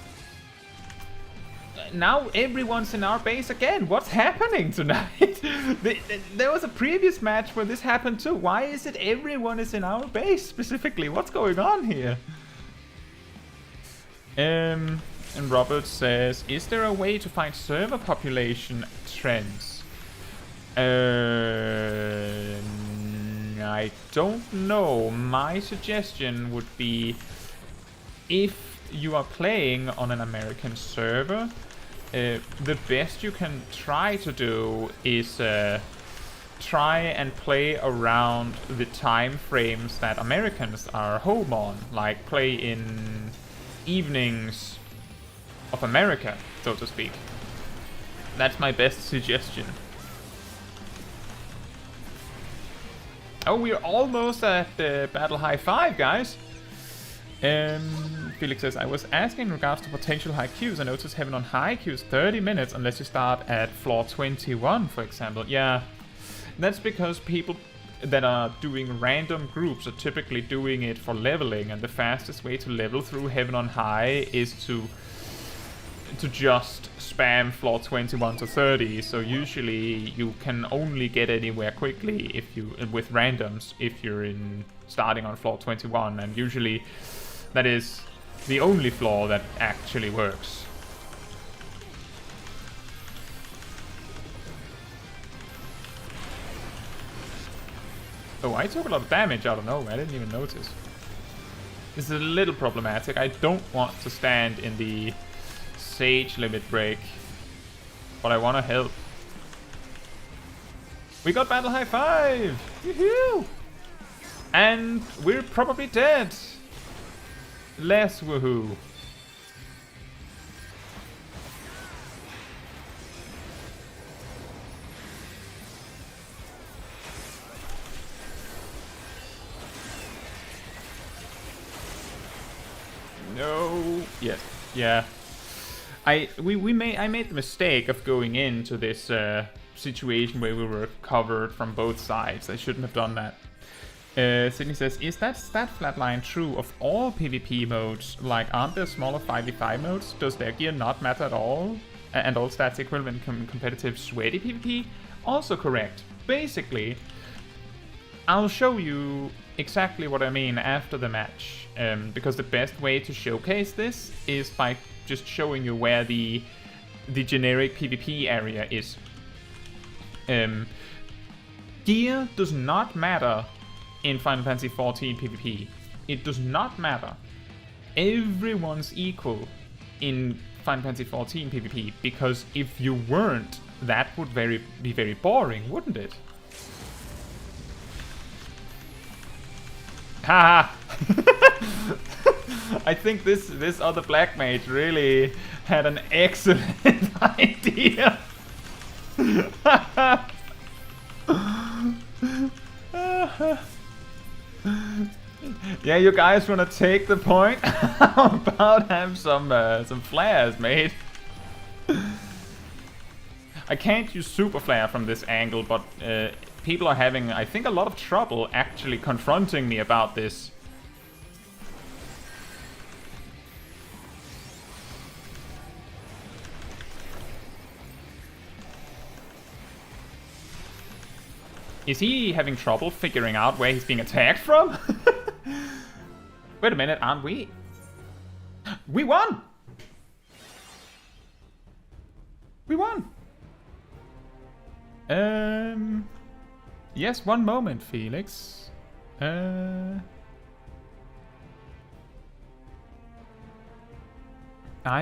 Now everyone's in our base again. What's happening tonight? There was a previous match where this happened too. Why is it everyone is in our base specifically? What's going on here? And Robert says, is there a way to find server population trends? I I don't know. My suggestion would be, if you are playing on an American server, the best you can try to do is try and play around the time frames that Americans are home on. Like, play in evenings of America, so to speak. That's my best suggestion. Oh, we're almost at Battle High 5, guys. Felix says, I was asking in regards to potential high queues. I noticed Heaven on High queues 30 minutes unless you start at floor 21, for example. Yeah, that's because people that are doing random groups are typically doing it for leveling, and the fastest way to level through Heaven on High is to just spam floor 21 to 30. So usually you can only get anywhere quickly if you with randoms if you're in starting on floor 21, and usually that is the only floor that actually works. Oh, I took a lot of damage out of nowhere. I didn't even notice. This is a little problematic. I don't want to stand in the Sage limit break, but I want to help. We got Battle High 5! Woohoo! And we're probably dead. Less woohoo. No. Yes. Yeah. I made the mistake of going into this situation where we were covered from both sides. I shouldn't have done that. Sydney says, is that stat flatline true of all PvP modes? Like, aren't there smaller 5v5 modes? Does their gear not matter at all? And all stats equivalent competitive sweaty PvP? Also correct. Basically, I'll show you exactly what I mean after the match. Because the best way to showcase this is by just showing you where the generic PvP area is. Gear does not matter in Final Fantasy XIV PvP. It does not matter. Everyone's equal in Final Fantasy XIV PvP, because if you weren't, that would be very boring, wouldn't it? Haha! I think this other Black Mage really had an excellent idea. Yeah, you guys wanna take the point? How about have some flares made? I can't use super flare from this angle, but people are having, I think, a lot of trouble actually confronting me about this. Is he having trouble figuring out where he's being attacked from? Wait a minute, aren't we? We won! We won! Yes, one moment, Felix. I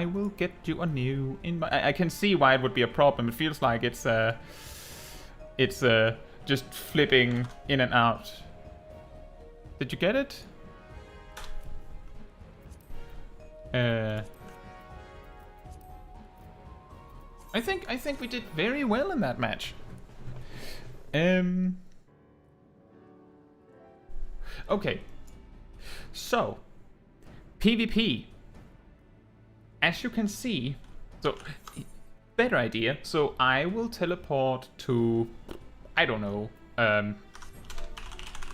will get you a new invite. I can see why it would be a problem. It feels like it's just flipping in and out. Did you get it? I think we did very well in that match. Okay. So, PvP. As you can see, so better idea. So I will teleport to, I don't know,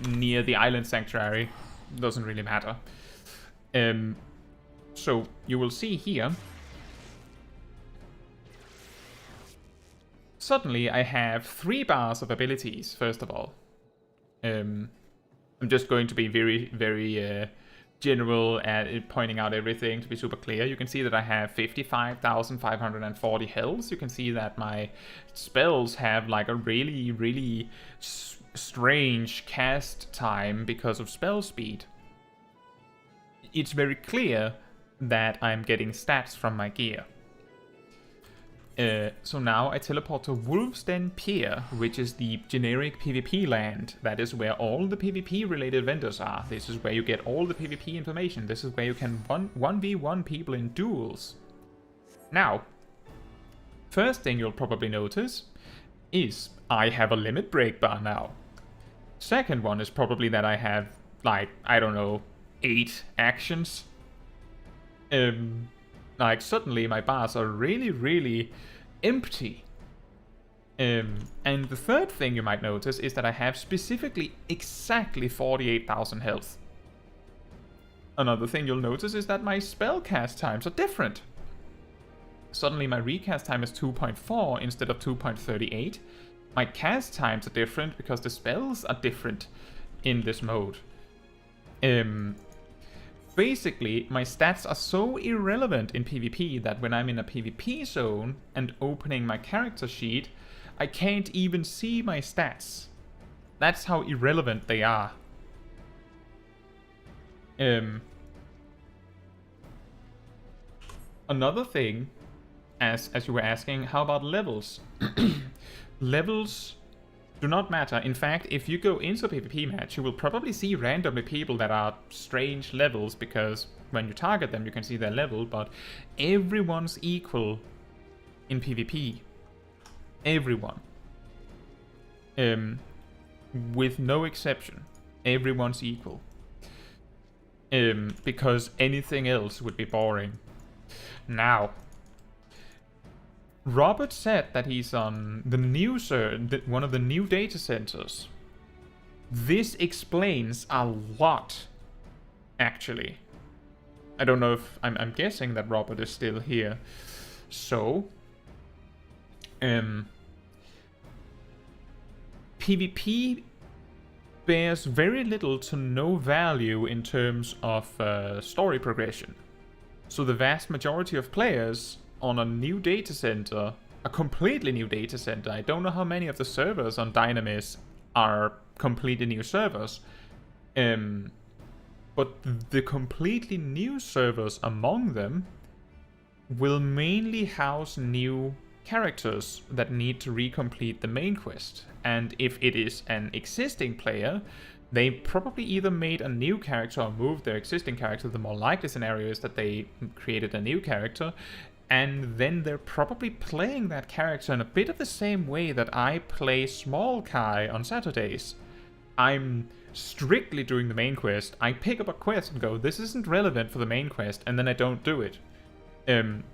near the island sanctuary. Doesn't really matter. So you will see here. Suddenly I have 3 bars of abilities, first of all. I'm just going to be very general pointing out everything to be super clear. You can see that I have 55,540 health. You can see that my spells have like a really, really strange cast time because of spell speed. It's very clear that I'm getting stats from my gear. So now I teleport to Wolf's Den Pier, which is the generic PvP land. That is where all the PvP related vendors are. This is where you get all the PvP information. This is where you can 1v1 people in duels. Now, first thing you'll probably notice is I have a limit break bar now. Second one is probably that I have, like, I don't know, 8 actions. Like, suddenly my bars are really, really empty. And the third thing you might notice is that I have specifically exactly 48,000 health. Another thing you'll notice is that my spell cast times are different. Suddenly my recast time is 2.4 instead of 2.38. My cast times are different because the spells are different in this mode. Basically, my stats are so irrelevant in PvP that when I'm in a PvP zone and opening my character sheet, I can't even see my stats. That's how irrelevant they are. Another thing, as you were asking, how about levels? Levels do not matter. In fact, if you go into a PvP match, you will probably see randomly people that are strange levels, because when you target them, you can see their level, but everyone's equal in PvP. Everyone. With no exception. Everyone's equal. Because anything else would be boring. Now, Robert said that he's on the new one of the new data centers. This explains a lot, actually. I don't know if I'm guessing that Robert is still here. So, PvP bears very little to no value in terms of story progression. So the vast majority of players on a new data center, a completely new data center. I don't know how many of the servers on Dynamis are completely new servers. But the completely new servers among them will mainly house new characters that need to recomplete the main quest. And if it is an existing player, they probably either made a new character or moved their existing character. The more likely scenario is that they created a new character, and then they're probably playing that character in a bit of the same way that I play Small Kai on Saturdays. I'm strictly doing the main quest. I pick up a quest and go, this isn't relevant for the main quest, and then I don't do it.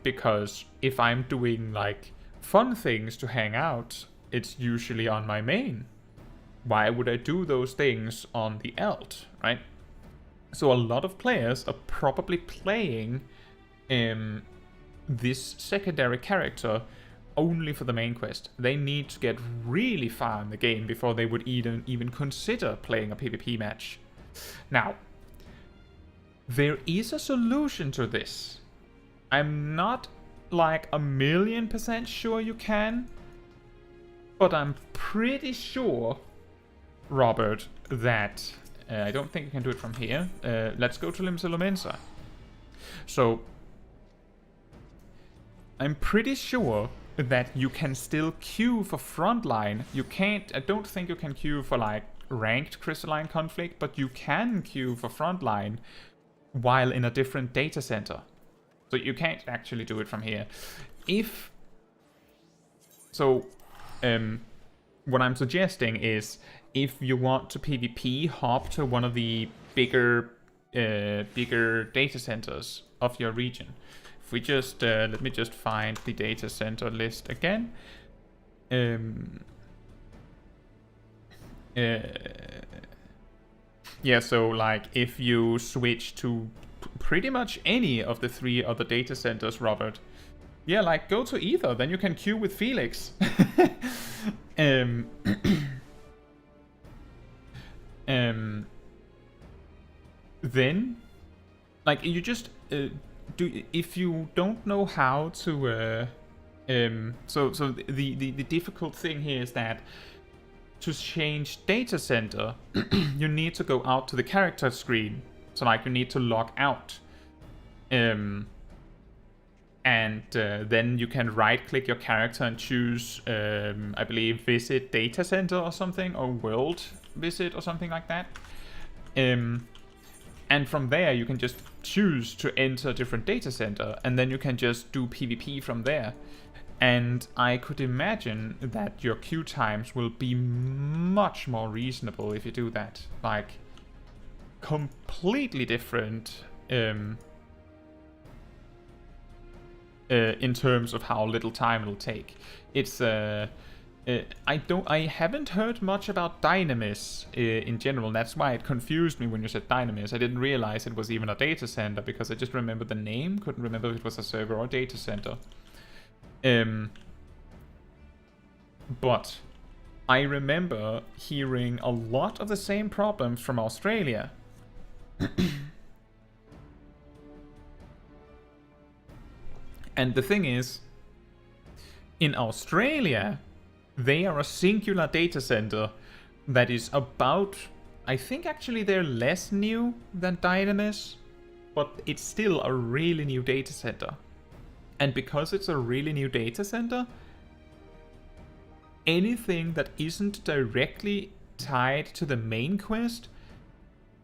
Because if I'm doing, like, fun things to hang out, it's usually on my main. Why would I do those things on the alt, right? So a lot of players are probably playing this secondary character only for the main quest. They need to get really far in the game before they would even consider playing a PvP match. Now, there is a solution to this. I'm not like 1,000,000% sure you can, but I'm pretty sure, Robert, that I don't think you can do it from here. Let's go to Limsa Lumensa. So I'm pretty sure that you can still queue for Frontline. You can't, I don't think you can queue for like ranked Crystalline Conflict, but you can queue for Frontline while in a different data center. So you can't actually do it from here. What I'm suggesting is, if you want to PvP, hop to one of the bigger data centers of your region. If we just let me just find the data center list again. Yeah, so like if you switch to pretty much any of the 3 other data centers, Robert, yeah, like go to either, then you can queue with Felix. Then like you just do, if you don't know how to so the difficult thing here is that to change data center you need to go out to the character screen, so like you need to log out, and then you can right click your character and choose I believe visit data center or something, or world visit or something like that, and from there you can just choose to enter a different data center, and then you can just do PvP from there. And I could imagine that your queue times will be much more reasonable if you do that. Like, completely different in terms of how little time it'll take. It's I haven't heard much about Dynamis in general. That's why it confused me when you said Dynamis. I didn't realize it was even a data center because I just remembered the name, couldn't remember if it was a server or a data center. But I remember hearing a lot of the same problems from Australia. And the thing is, in Australia, they are a singular data center that is about, I think actually they're less new than Dynamis, but it's still a really new data center. And because it's a really new data center, anything that isn't directly tied to the main quest,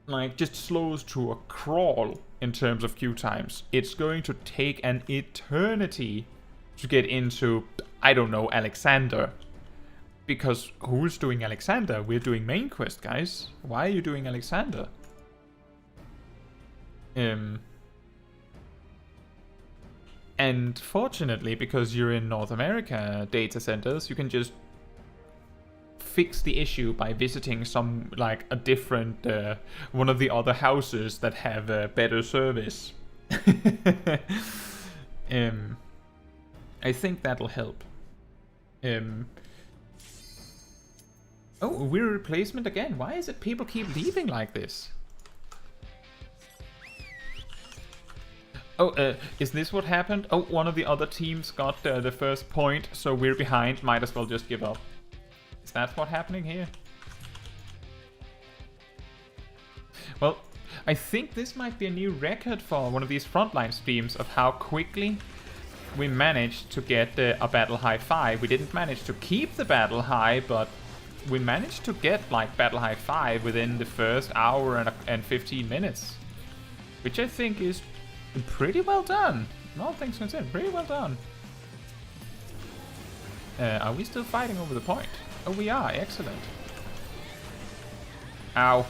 like, just slows to a crawl in terms of queue times. It's going to take an eternity to get into, I don't know, Alexander. Because who's doing Alexander? We're doing main quest, guys. Why are you doing Alexander? And fortunately, because you're in North America data centers, you can just fix the issue by visiting some, like, a different, one of the other houses that have better service. I think that'll help. Oh, we're a replacement again. Why is it people keep leaving like this? Oh, is this what happened? Oh, one of the other teams got the first point, so we're behind. Might as well just give up. Is that what's happening here? Well, I think this might be a new record for one of these Frontline streams of how quickly we managed to get a battle high 5. We didn't manage to keep the battle high, but we managed to get, like, battle high 5 within the first hour and 15 minutes. Which I think is pretty well done. All things considered, pretty well done. Are we still fighting over the point? Oh, we are. Excellent. Ow.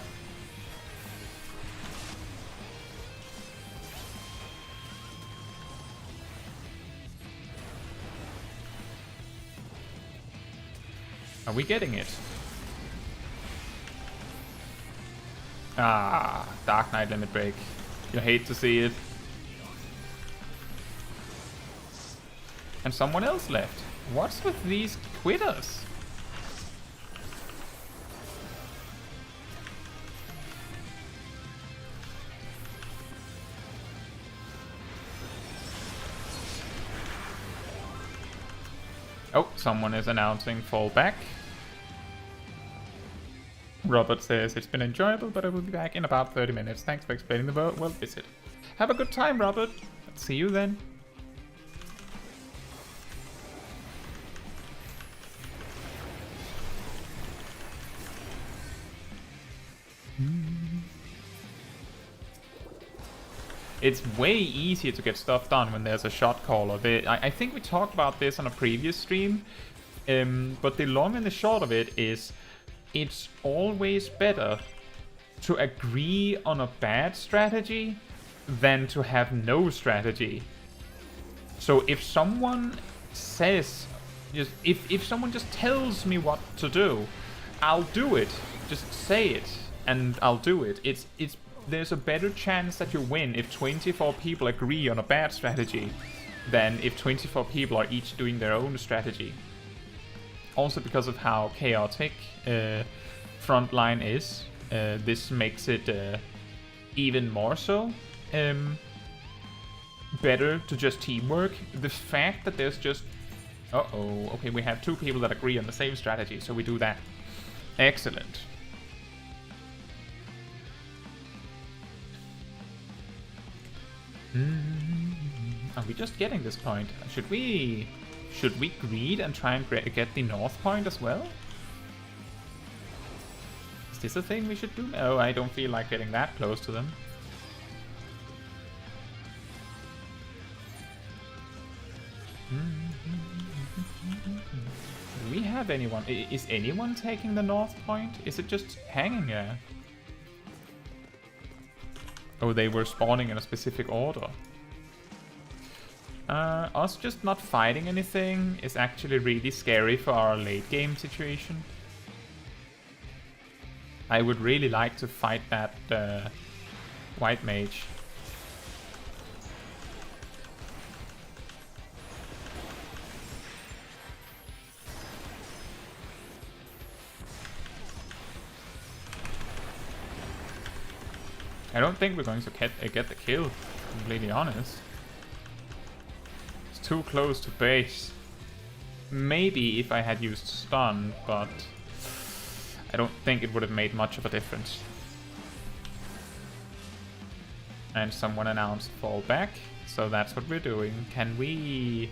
Are we getting it? Ah, Dark Knight limit break. You hate to see it. And someone else left. What's with these quitters? Oh, someone is announcing fallback. Robert says, it's been enjoyable, but I will be back in about 30 minutes. Thanks for explaining the world visit. Have a good time, Robert. See you then. It's way easier to get stuff done when there's a shot caller. I think we talked about this on a previous stream, but the long and the short of it is it's always better to agree on a bad strategy than to have no strategy. So if someone says, if someone just tells me what to do, I'll do it. Just say it and I'll do it. There's a better chance that you win if 24 people agree on a bad strategy than if 24 people are each doing their own strategy. Also because of how chaotic Frontline is, this makes it even more so. better to just teamwork. The fact that there's just... Uh-oh. Okay, we have two people that agree on the same strategy, so we do that. Excellent. Are we just getting this point? Should we greed and try and get the north point as well? Is this a thing we should do? No, I don't feel like getting that close to them. Do we have anyone? Is anyone taking the north point? Is it just hanging there? Oh, they were spawning in a specific order. Us just not fighting anything is actually really scary for our late game situation. I would really like to fight that white mage. I don't think we're going to get the kill, to be completely honest. It's too close to base. Maybe if I had used stun, but I don't think it would have made much of a difference. And someone announced fall back, so that's what we're doing. Can we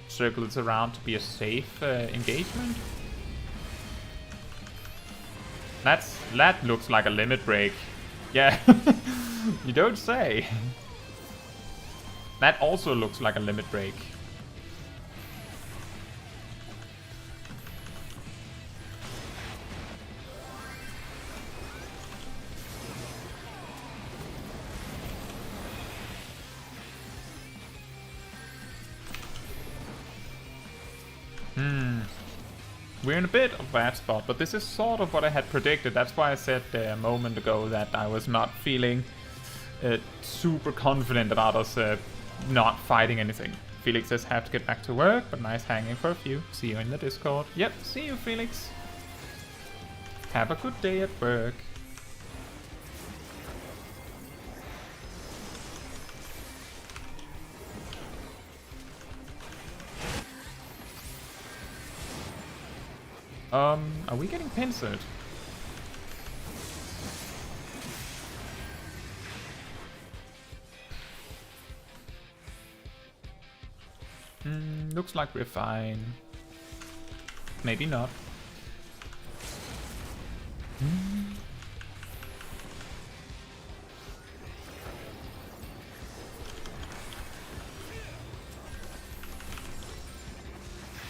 circle this around to be a safe engagement? That looks like a limit break. Yeah, you don't say. That also looks like a limit break. We're in a bit of a bad spot, but this is sort of what I had predicted. That's why I said a moment ago that I was not feeling super confident about us not fighting anything. Felix says have to get back to work, but nice hanging for a few. See you in the Discord. Yep, see you, Felix. Have a good day at work. Are we getting pincered? Looks like we're fine. Maybe not.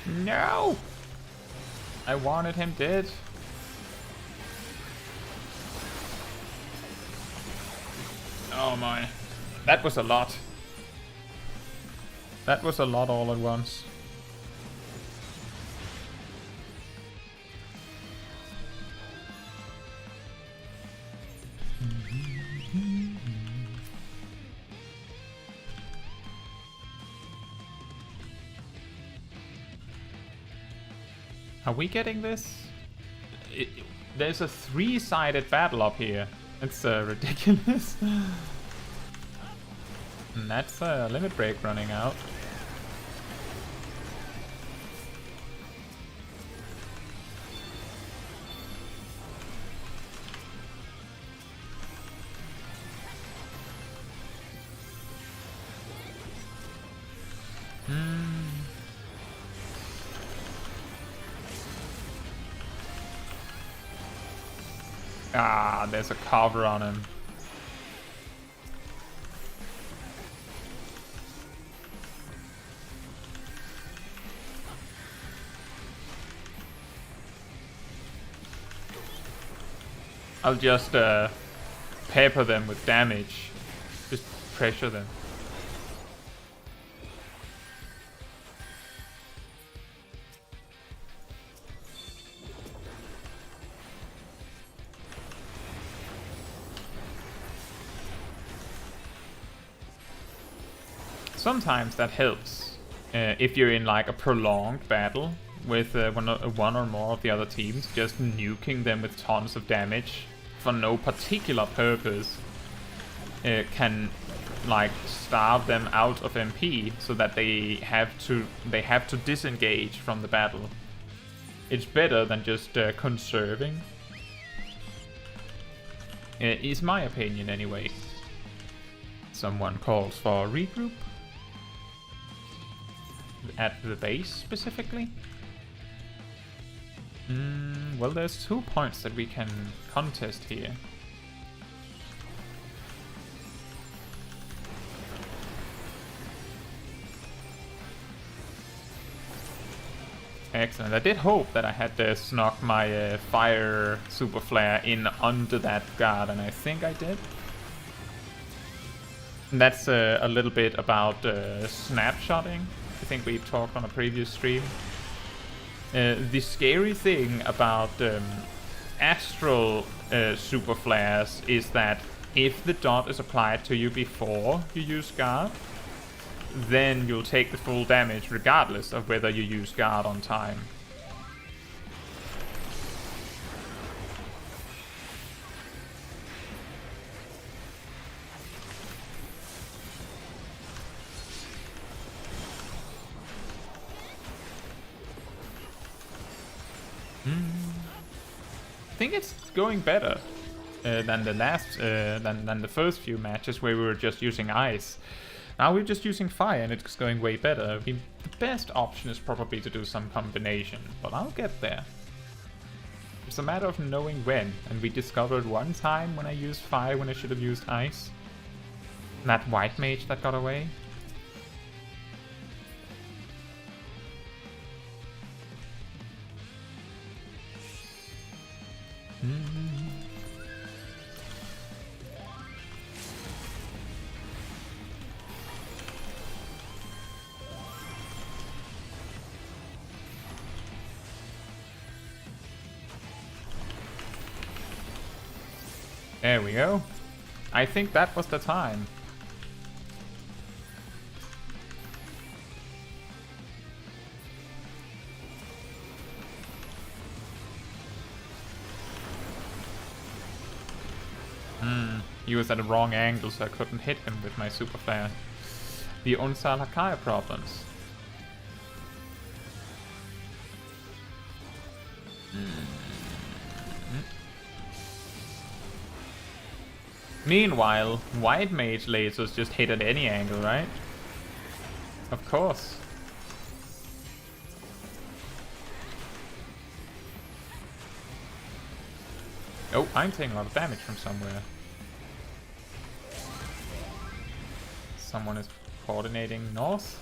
No! I wanted him dead. Oh my. That was a lot. That was a lot all at once. Are we getting this? There's a three-sided battle up here. It's ridiculous. And that's a limit break running out. Ah, there's a cover on him. I'll just pepper them with damage. Just pressure them. Sometimes that helps if you're in like a prolonged battle with one or more of the other teams, just nuking them with tons of damage for no particular purpose can like starve them out of MP so that they have to disengage from the battle. It's better than just conserving. Is my opinion anyway. Someone calls for a regroup. At the base specifically. Well, there's 2 points that we can contest here. Excellent. I did hope that I had snuck my fire super flare in under that guard, and I think I did. And that's a little bit about snapshotting. I think we've talked on a previous stream. The scary thing about astral super flares is that if the dot is applied to you before you use guard, then you'll take the full damage regardless of whether you use guard on time. I think it's going better than the last, than the first few matches where we were just using ice. Now we're just using fire and it's going way better. The best option is probably to do some combination, but I'll get there. It's a matter of knowing when, and we discovered one time when I used fire when I should have used ice. And that white mage that got away. There we go. I think that was the time. He was at a wrong angle, so I couldn't hit him with my super flare. The Onsal Hakair problems. Meanwhile, white mage lasers just hit at any angle, right? Of course. Oh, I'm taking a lot of damage from somewhere. Someone is coordinating north.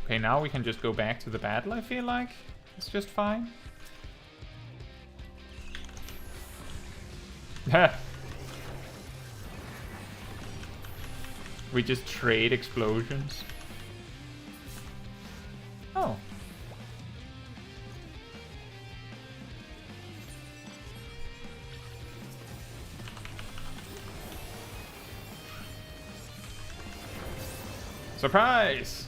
Okay, now we can just go back to the battle, I feel like. It's just fine. We just trade explosions. Oh. Surprise!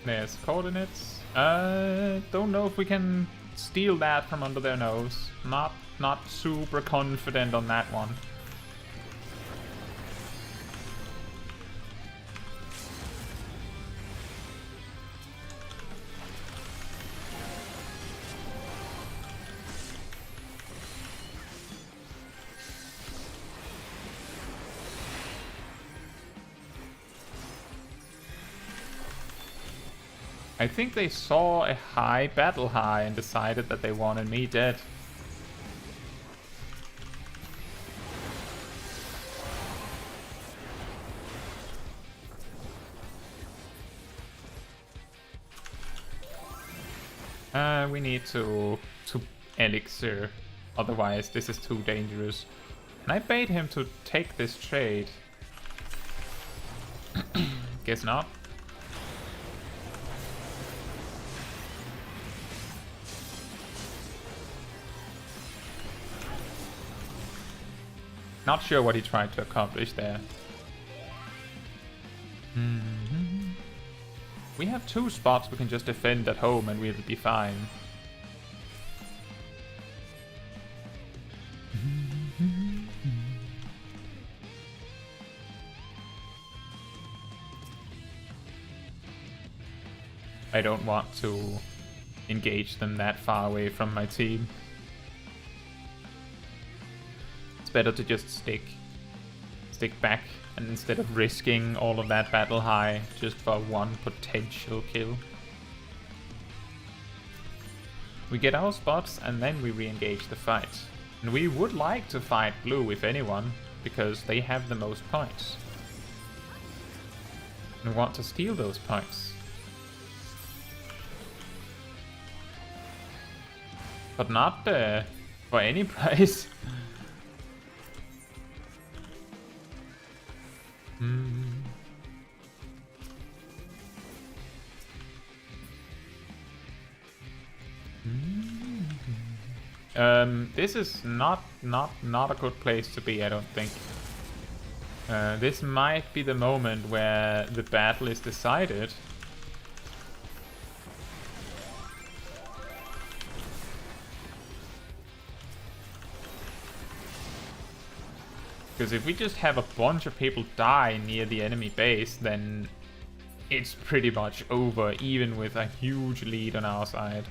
There's coordinates. Don't know if we can steal that from under their nose. Not super confident on that one. I think they saw a high battle high and decided that they wanted me dead. We need to elixir, otherwise this is too dangerous. And I bait him to take this trade. Guess not. Not sure what he tried to accomplish there. We have 2 spots we can just defend at home and we'll be fine. I don't want to engage them that far away from my team. It's better to just stick back, and instead of risking all of that battle high just for one potential kill. We get our spots and then we re-engage the fight. And we would like to fight blue if anyone, because they have the most points. And we want to steal those points. But not for any price. This is not a good place to be, I don't think. This might be the moment where the battle is decided. Because if we just have a bunch of people die near the enemy base, then it's pretty much over, even with a huge lead on our side.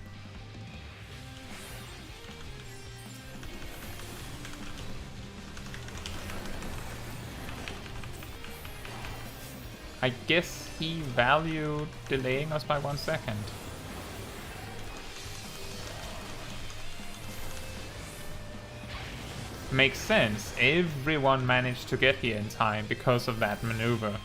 I guess he valued delaying us by 1 second. Makes sense. Everyone managed to get here in time because of that maneuver.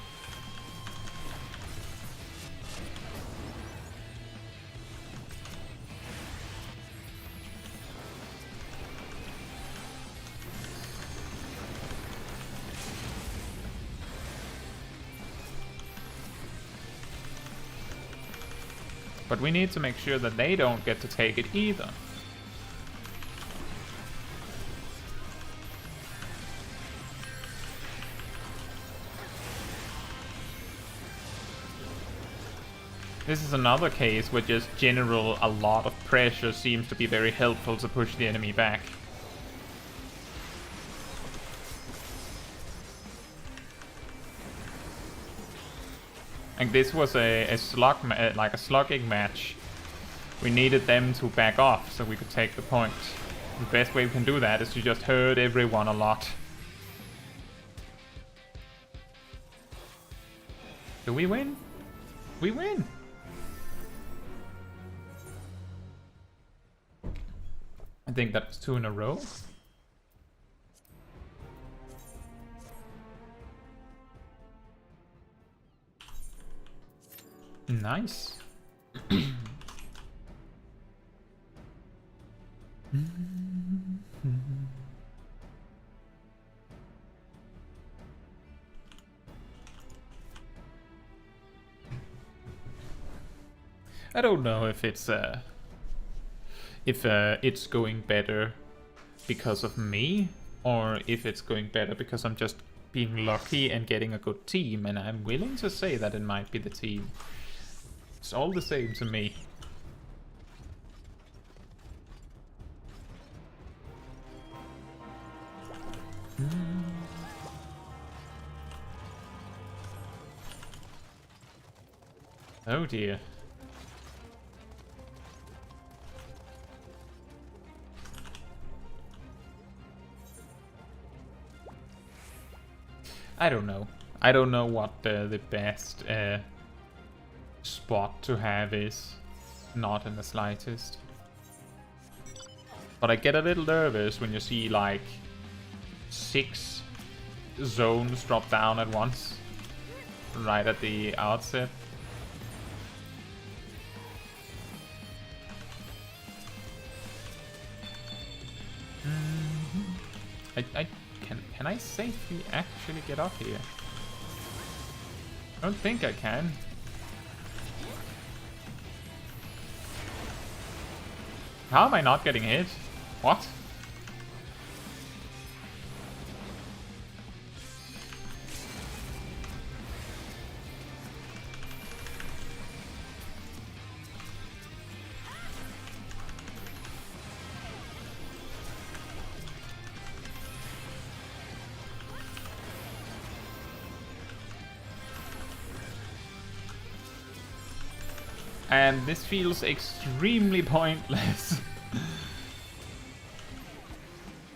But we need to make sure that they don't get to take it either. This is another case where just a lot of pressure seems to be very helpful to push the enemy back. And this was a slugging match. We needed them to back off so we could take the point. The best way we can do that is to just hurt everyone a lot. Do we win? We win! I think that was 2 in a row. Nice. I don't know if it's going better because of me, or if it's going better because I'm just being lucky and getting a good team, and I'm willing to say that it might be the team. It's all the same to me. Oh dear. I don't know. I don't know what the best spot to have is. Not in the slightest. But I get a little nervous when you see like 6 zones drop down at once. Right at the outset. I can Can I safely actually get up here? I don't think I can. How am I not getting hit? What? And this feels extremely pointless.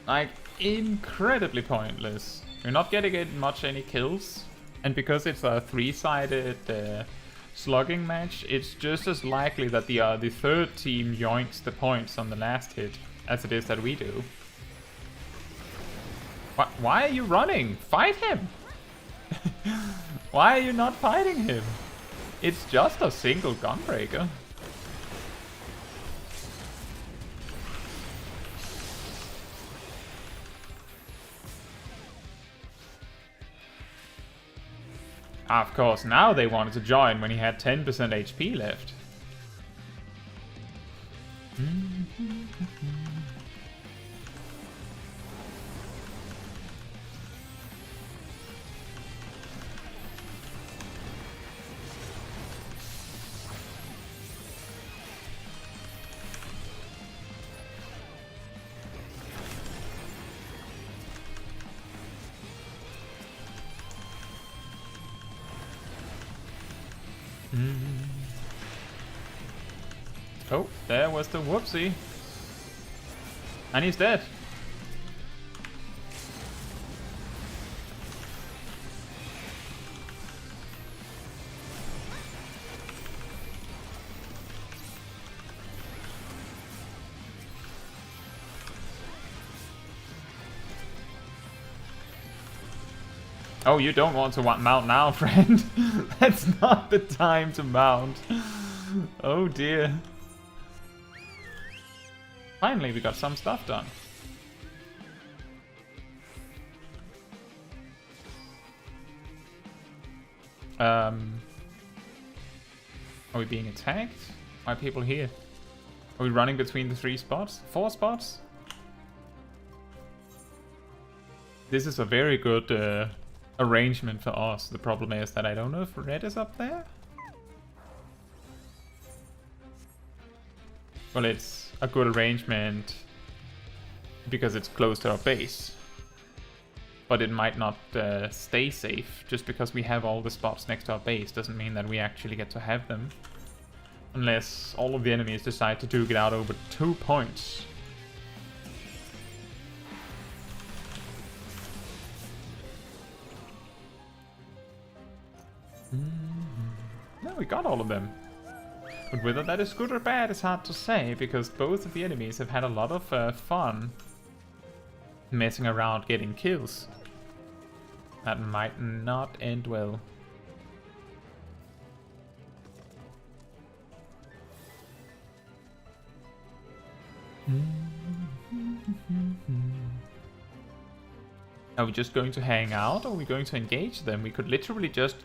Like, incredibly pointless. We're not getting much any kills. And because it's a 3-sided slugging match, it's just as likely that the third team yoinks the points on the last hit as it is that we do. Why are you running? Fight him! Why are you not fighting him? It's just a single gunbreaker. Of course, now they wanted to join when he had 10% HP left. Oh, there was the whoopsie. And he's dead. Oh, you don't want to mount now, friend. That's not the time to mount. Oh dear. Finally, we got some stuff done. Are we being attacked? Why are people here? Are we running between the 3 spots? 4 spots? This is a very good arrangement for us. The problem is that I don't know if red is up there. Well, it's a good arrangement because it's close to our base. But it might not stay safe. Just because we have all the spots next to our base doesn't mean that we actually get to have them. Unless all of the enemies decide to duke it out over 2 points. No, we got all of them. But whether that is good or bad is hard to say, because both of the enemies have had a lot of fun messing around getting kills. That might not end well. Are we just going to hang out, or are we going to engage them? We could literally just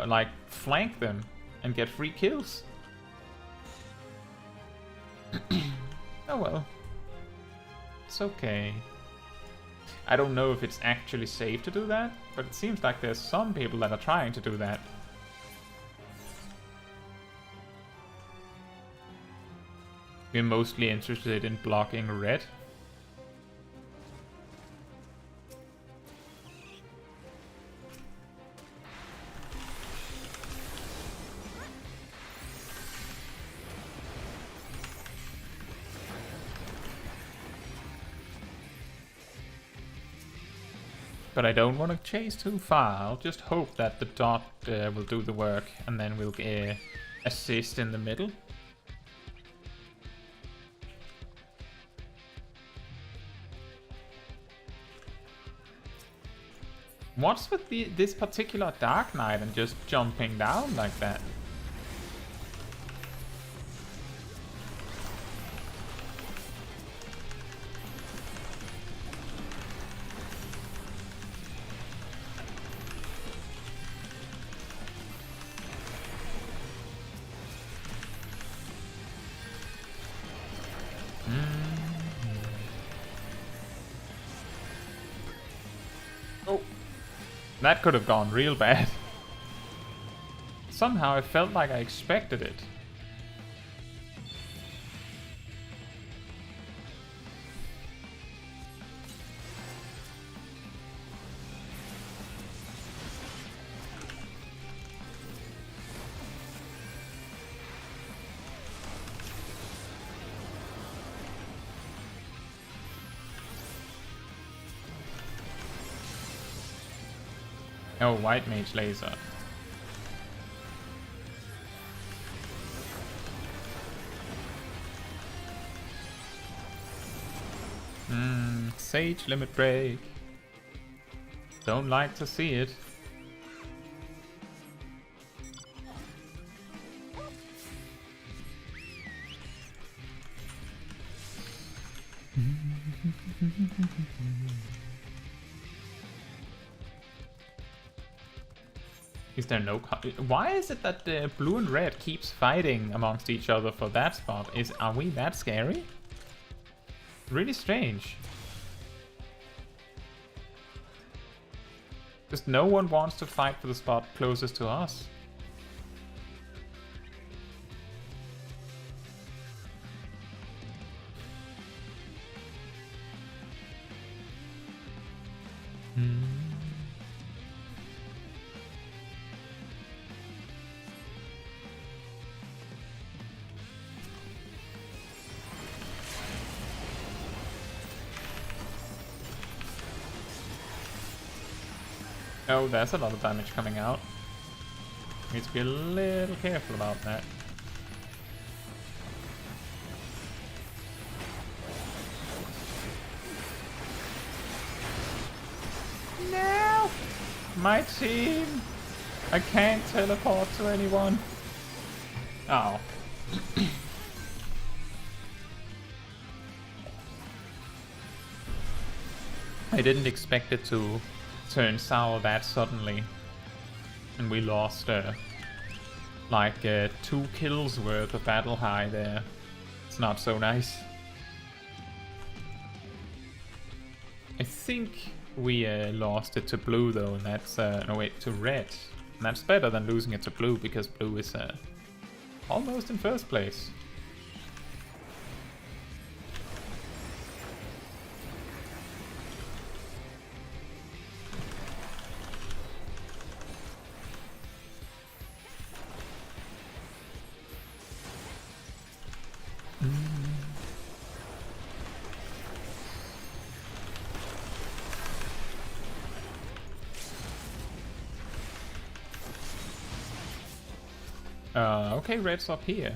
like flank them and get free kills. Oh well. It's okay. I don't know if it's actually safe to do that, but it seems like there's some people that are trying to do that. We're mostly interested in blocking red. But I don't want to chase too far. I'll just hope that the dot will do the work, and then we'll assist in the middle. What's with this particular Dark Knight and just jumping down like that? Oh, that could have gone real bad. Somehow it felt like I expected it. Oh, white mage laser. Sage limit break. Don't like to see it. Is there no... Why is it that the blue and red keeps fighting amongst each other for that spot? Are we that scary? Really strange. Just no one wants to fight for the spot closest to us. Oh, there's a lot of damage coming out. Need to be a little careful about that. No! My team! I can't teleport to anyone. Oh. I didn't expect it to turn sour that suddenly, and we lost like 2 kills worth of battle high there. It's not so nice. I think we lost it to blue though, and that's no wait, to red. And that's better than losing it to blue, because blue is almost in first place. Okay, red's up here.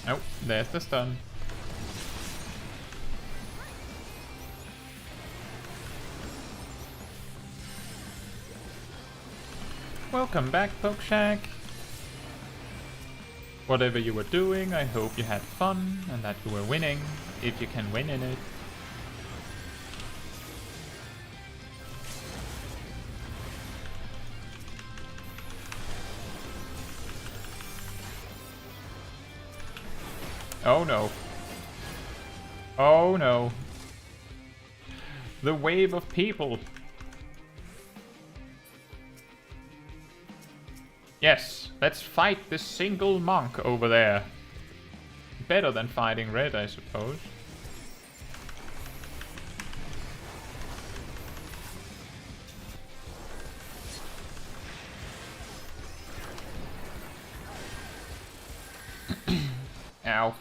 Oh, there's the stun. Welcome back, Pokeshack. Whatever you were doing, I hope you had fun and that you were winning, if you can win in it. Oh no. Oh no. The wave of people. Yes, let's fight this single monk over there. Better than fighting red, I suppose. Ow.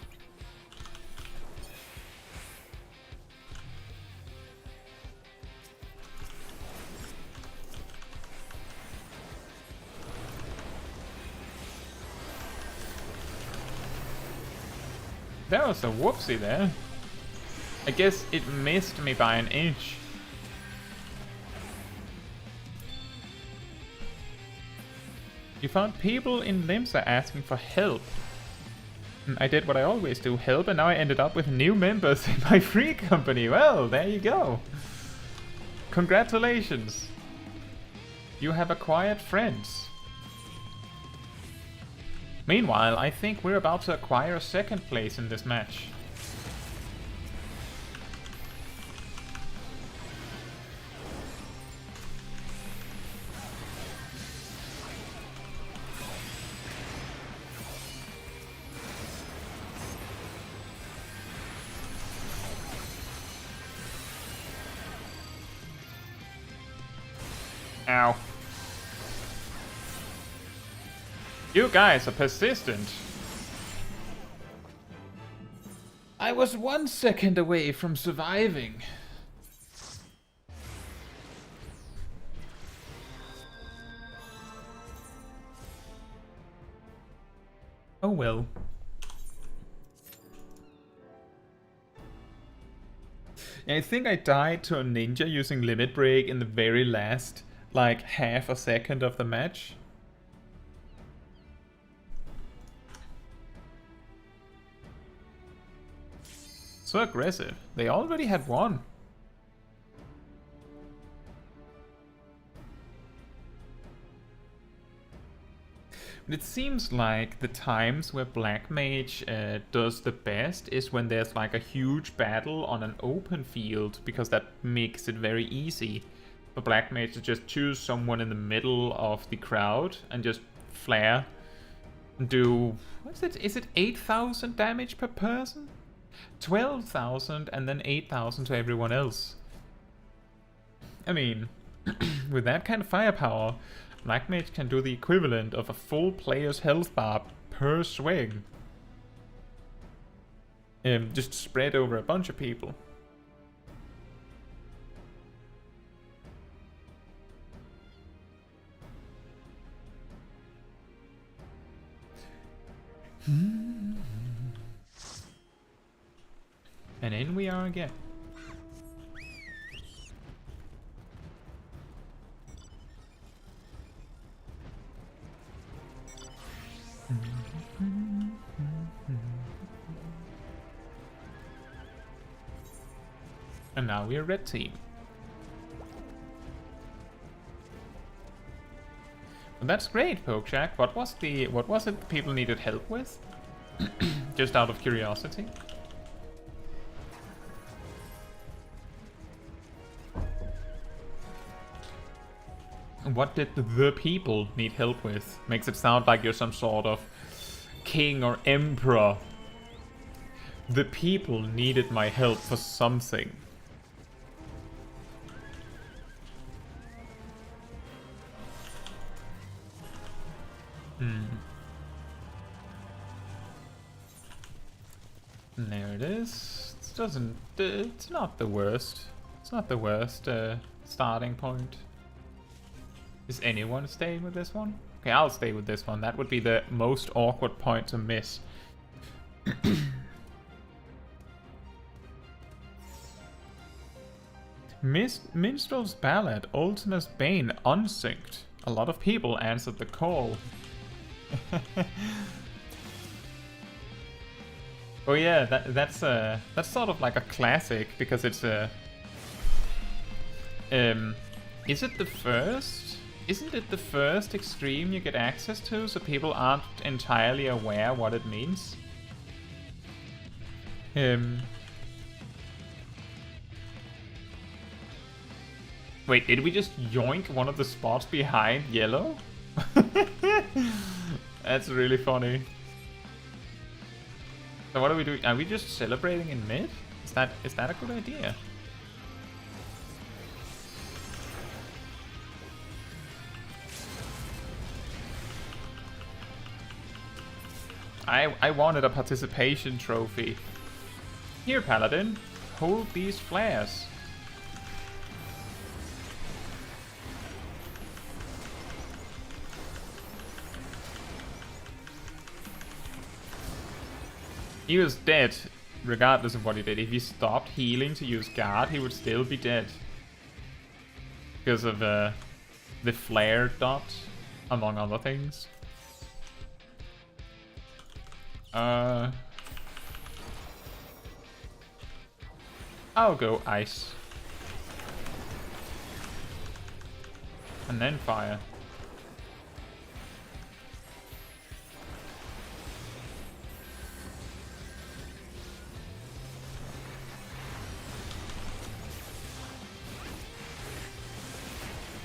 There was a whoopsie there. I guess it missed me by an inch. You found people in Limsa asking for help. I did what I always do, help, and now I ended up with new members in my free company. Well, there you go. Congratulations. You have acquired friends. Meanwhile, I think we're about to acquire a second place in this match. Ow. You guys are persistent. I was 1 second away from surviving. Oh well. I think I died to a ninja using limit break in the very last, like, half a second of the match. So aggressive. They already had won. But it seems like the times where Black Mage does the best is when there's like a huge battle on an open field, because that makes it very easy for Black Mage to just choose someone in the middle of the crowd and just flare and do, what's it? Is it 8,000 damage per person? 12,000 and then 8,000 to everyone else. I mean, with that kind of firepower, Black Mage can do the equivalent of a full player's health bar per swing. Just spread over a bunch of people. And in we are again. And now we're red team. Well, that's great, Pokeshack. What was it people needed help with? Just out of curiosity. What did the people need help with? Makes it sound like you're some sort of king or emperor. The people needed my help for something. There it is. It doesn't. It's not the worst. It's not the worst starting point. Is anyone staying with this one? Okay, I'll stay with this one. That would be the most awkward point to miss. Minstrel's Ballad, Ultima's Bane, unsynced. A lot of people answered the call. Oh yeah, that's sort of like a classic, because it's a... is it the first? Isn't it the first extreme you get access to, so people aren't entirely aware what it means? Wait, did we just yoink one of the spots behind yellow? That's really funny. So what are we doing? Are we just celebrating in mid? Is that a good idea? I wanted a participation trophy. Here, Paladin, hold these flares. He was dead, regardless of what he did. If he stopped healing to use guard, he would still be dead. Because of the flare dot, among other things. I'll go ice. And then fire.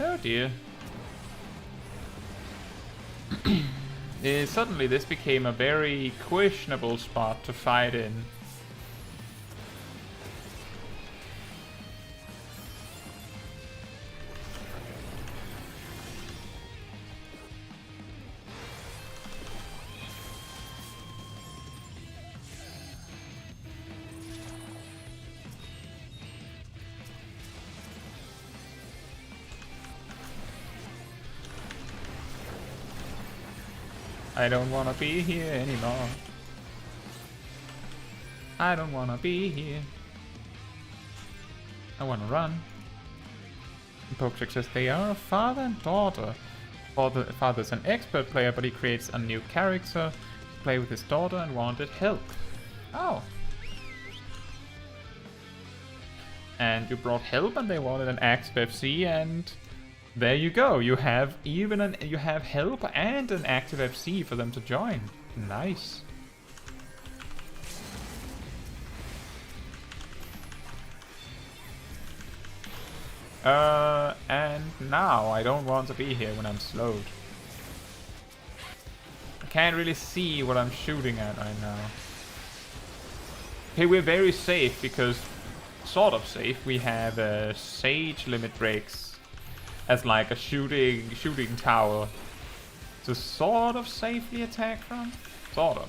Oh dear. Suddenly this became a very questionable spot to fight in. I don't wanna be here anymore. I don't wanna be here. I wanna run. Pokechek says they are a father and daughter. Father's an expert player, but he creates a new character to play with his daughter and wanted help. Oh. And you brought help and they wanted an active FC, and there you go. You have you have help and an active FC for them to join. Nice. And now I don't want to be here when I'm slowed. I can't really see what I'm shooting at right now. Okay, we're very safe because, sort of safe, we have Sage limit breaks as like a shooting tower to sort of safely attack from. Sort of.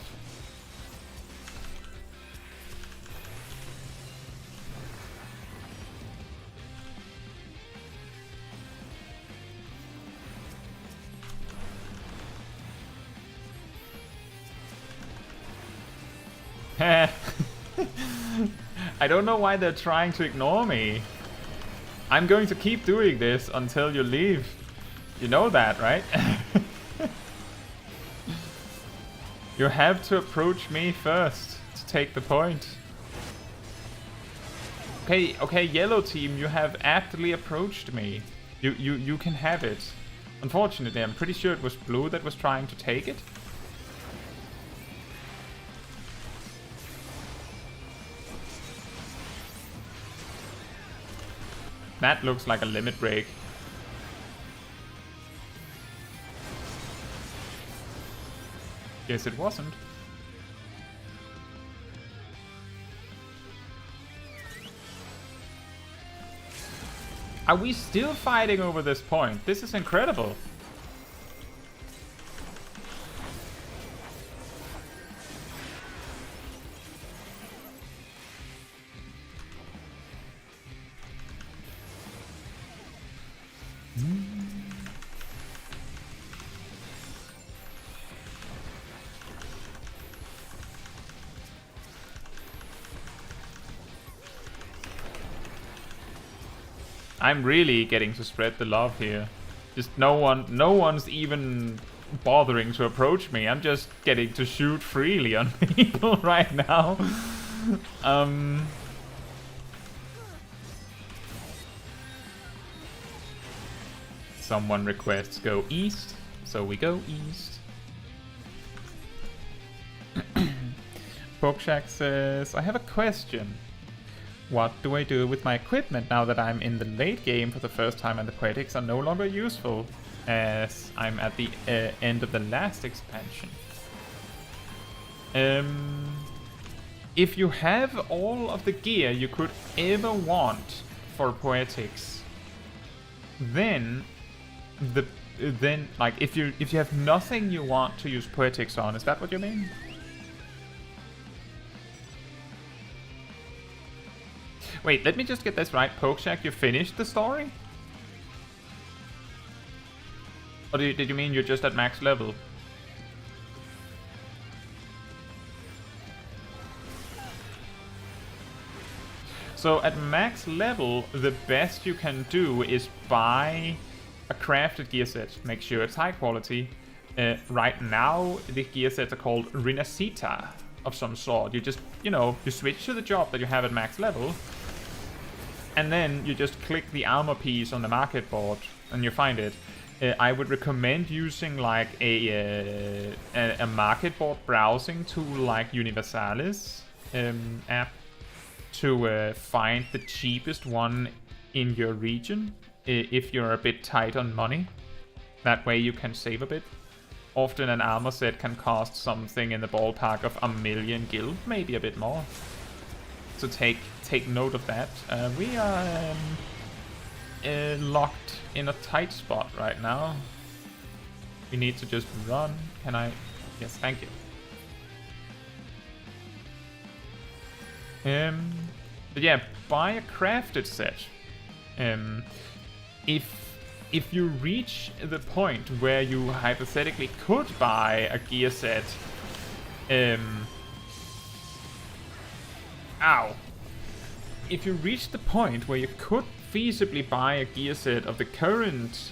I don't know why they're trying to ignore me. I'm going to keep doing this until you leave. You know that, right? You have to approach me first to take the point. Okay, yellow team, you have aptly approached me. You can have it. Unfortunately, I'm pretty sure it was blue that was trying to take it. That looks like a limit break. Guess it wasn't. Are we still fighting over this point? This is incredible. I'm really getting to spread the love here. Just no one's even bothering to approach me. I'm just getting to shoot freely on people right now. Someone requests go east, so we go east. Pokeshak says, I have a question. What do I do with my equipment now that I'm in the late game for the first time and the poetics are no longer useful, as I'm at the end of the last expansion? If you have all of the gear you could ever want for poetics, then like if you have nothing you want to use poetics on, is that what you mean? Wait, let me just get this right. Pokeshak, you finished the story? Or did you mean you're just at max level? So at max level, the best you can do is buy a crafted gear set. Make sure it's high quality. Right now, the gear sets are called Rinascita of some sort. You just, you know, you switch to the job that you have at max level, and then you just click the armor piece on the market board, and you find it. I would recommend using like a market board browsing tool like Universalis app to find the cheapest one in your region if you're a bit tight on money. That way you can save a bit. Often an armor set can cost something in the ballpark of 1,000,000 gil, maybe a bit more. So take note of that. We are locked in a tight spot right now. We need to just run. Can I? Yes, thank you. But yeah, buy a crafted set. If you reach the point where you hypothetically could buy a gear set, if you reach the point where you could feasibly buy a gear set of the current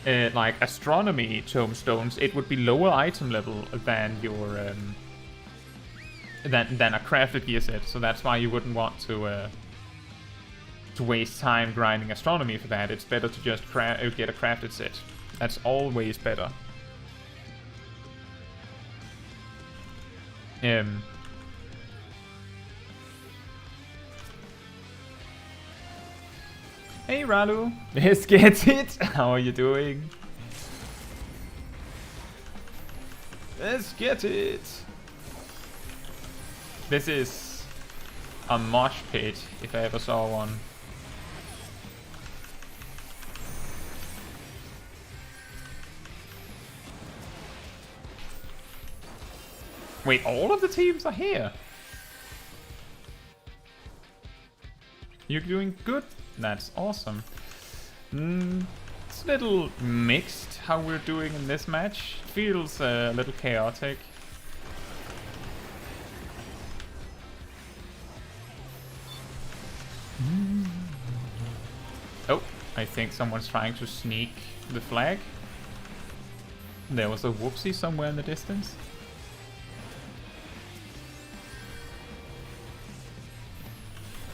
like astronomy tomestones, it would be lower item level than your than a crafted gear set. So that's why you wouldn't want to waste time grinding astronomy for that. It's better to just get a crafted set. That's always better. Hey Ralu, let's get it. How are you doing? Let's get it. This is a mosh pit if I ever saw one. Wait, all of the teams are here? You're doing good? That's awesome. It's a little mixed how we're doing in this match. Feels a little chaotic. Oh, I think someone's trying to sneak the flag. There was a whoopsie somewhere in the distance.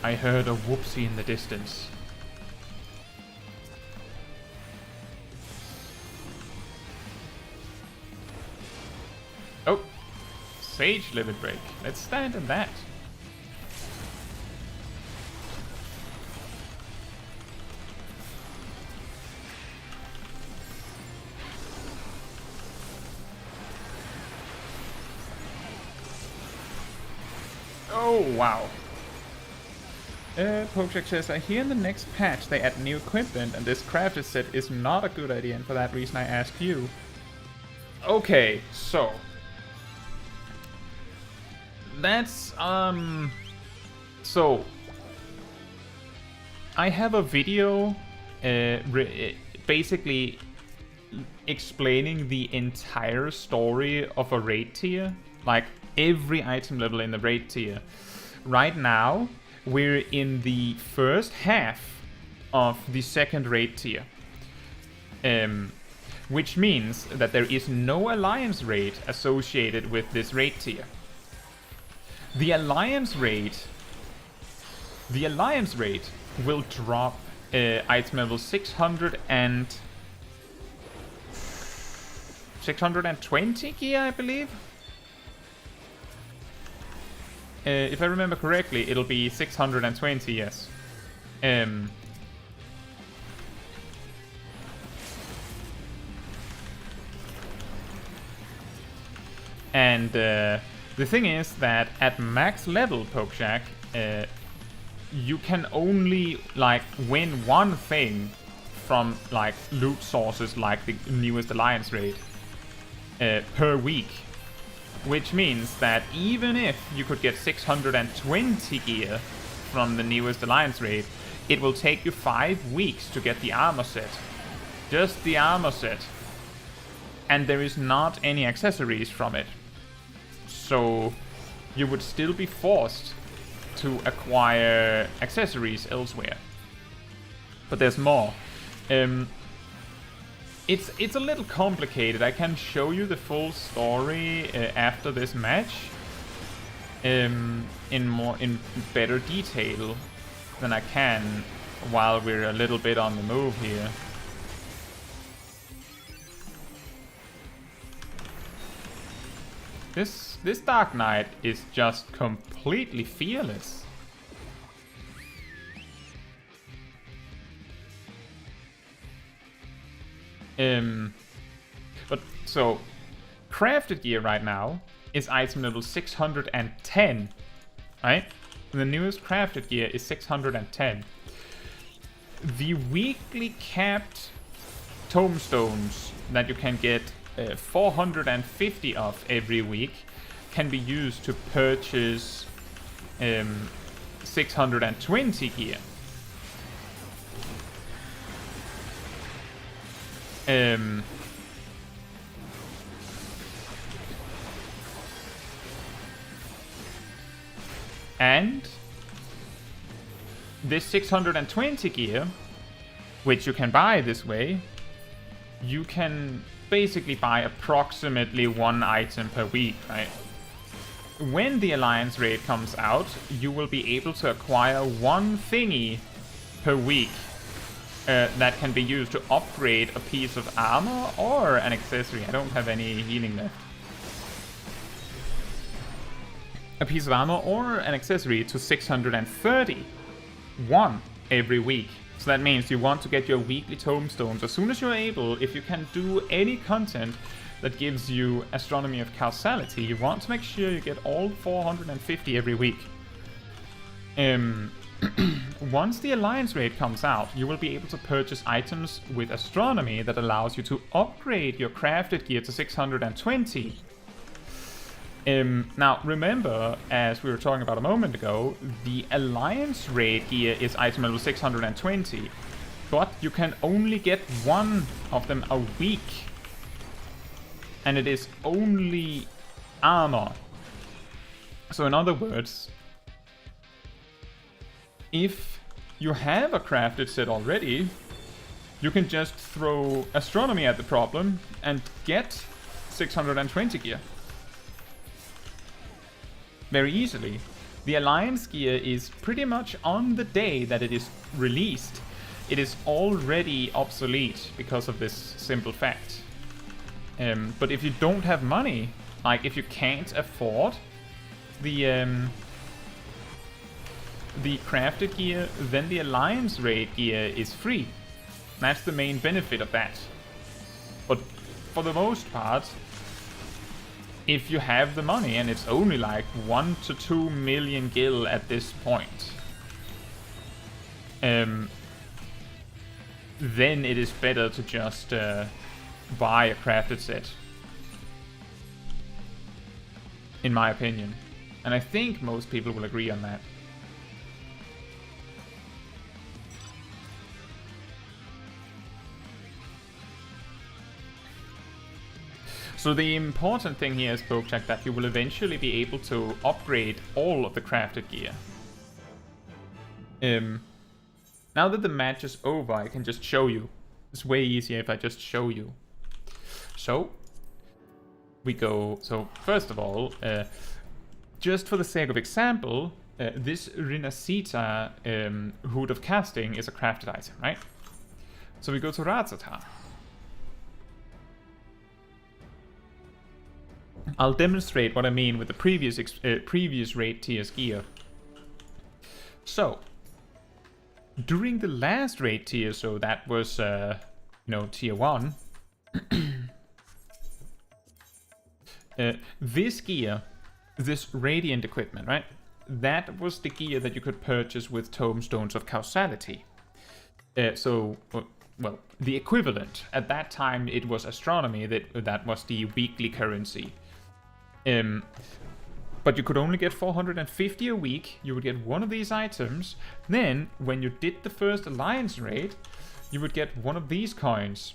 I heard a whoopsie in the distance. Oh, Sage limit break. Let's stand in that. Oh, wow. Pokeshak says, I hear in the next patch they add new equipment and this crafted set is not a good idea, and for that reason I asked you. Okay, so that's so I have a video basically explaining the entire story of a raid tier, like every item level in the raid tier. Right now we're in the first half of the second raid tier, which means that there is no alliance raid associated with this raid tier. The alliance raid will drop item level 620 gear, I believe. If I remember correctly, it'll be 620, yes. And the thing is that at max level, Pokeshak, you can only like win one thing from like loot sources like the newest alliance raid per week. Which means that even if you could get 620 gear from the newest alliance raid, it will take you 5 weeks to get the armor set. Just the armor set. And there is not any accessories from it. So you would still be forced to acquire accessories elsewhere. But there's more. It's a little complicated. I can show you the full story after this match in better detail than I can while we're a little bit on the move here. This Dark Knight is just completely fearless. But so crafted gear right now is item level 610, right? The newest crafted gear is 610. The weekly capped tomestones that you can get 450 of every week can be used to purchase 620 gear. And this 620 gear, which you can buy this way, you can basically buy approximately one item per week, right? When the Alliance raid comes out, you will be able to acquire one thingy per week that can be used to upgrade a piece of armor or an accessory. I don't have any healing left. A piece of armor or an accessory to 630. One every week. So that means you want to get your weekly tomestones as soon as you're able. If you can do any content that gives you Astronomy of Causality, you want to make sure you get all 450 every week. Once the Alliance raid comes out, you will be able to purchase items with Astronomy that allows you to upgrade your crafted gear to 620. Now, remember, as we were talking about a moment ago, the Alliance raid gear is item level 620, but you can only get one of them a week, and it is only armor. So in other words, if you have a crafted set already, you can just throw Astronomy at the problem and get 620 gear. Very easily. The Alliance gear is pretty much on the day that it is released. It is already obsolete because of this simple fact. But if you don't have money, like if you can't afford the crafted gear, then the Alliance raid gear is free. That's the main benefit of that. But for the most part, if you have the money, and it's only like 1 to 2 million gil at this point, then it is better to just buy a crafted set, in my opinion. And I think most people will agree on that. So the important thing here is, Pokejack, that you will eventually be able to upgrade all of the crafted gear. Now that the match is over, I can just show you. It's way easier if I just show you. So, we go... So, first of all, just for the sake of example, this Rinasita Hood of Casting is a crafted item, right? So we go to Razata. I'll demonstrate what I mean with the previous raid tiers gear. So, during the last raid tier, so that was, tier 1, this gear, this radiant equipment, right? That was the gear that you could purchase with Tomestones of Causality. Well, the equivalent. At that time, it was Astronomy, that was the weekly currency. But you could only get 450 a week. You would get one of these items. Then, when you did the first Alliance raid, you would get one of these coins.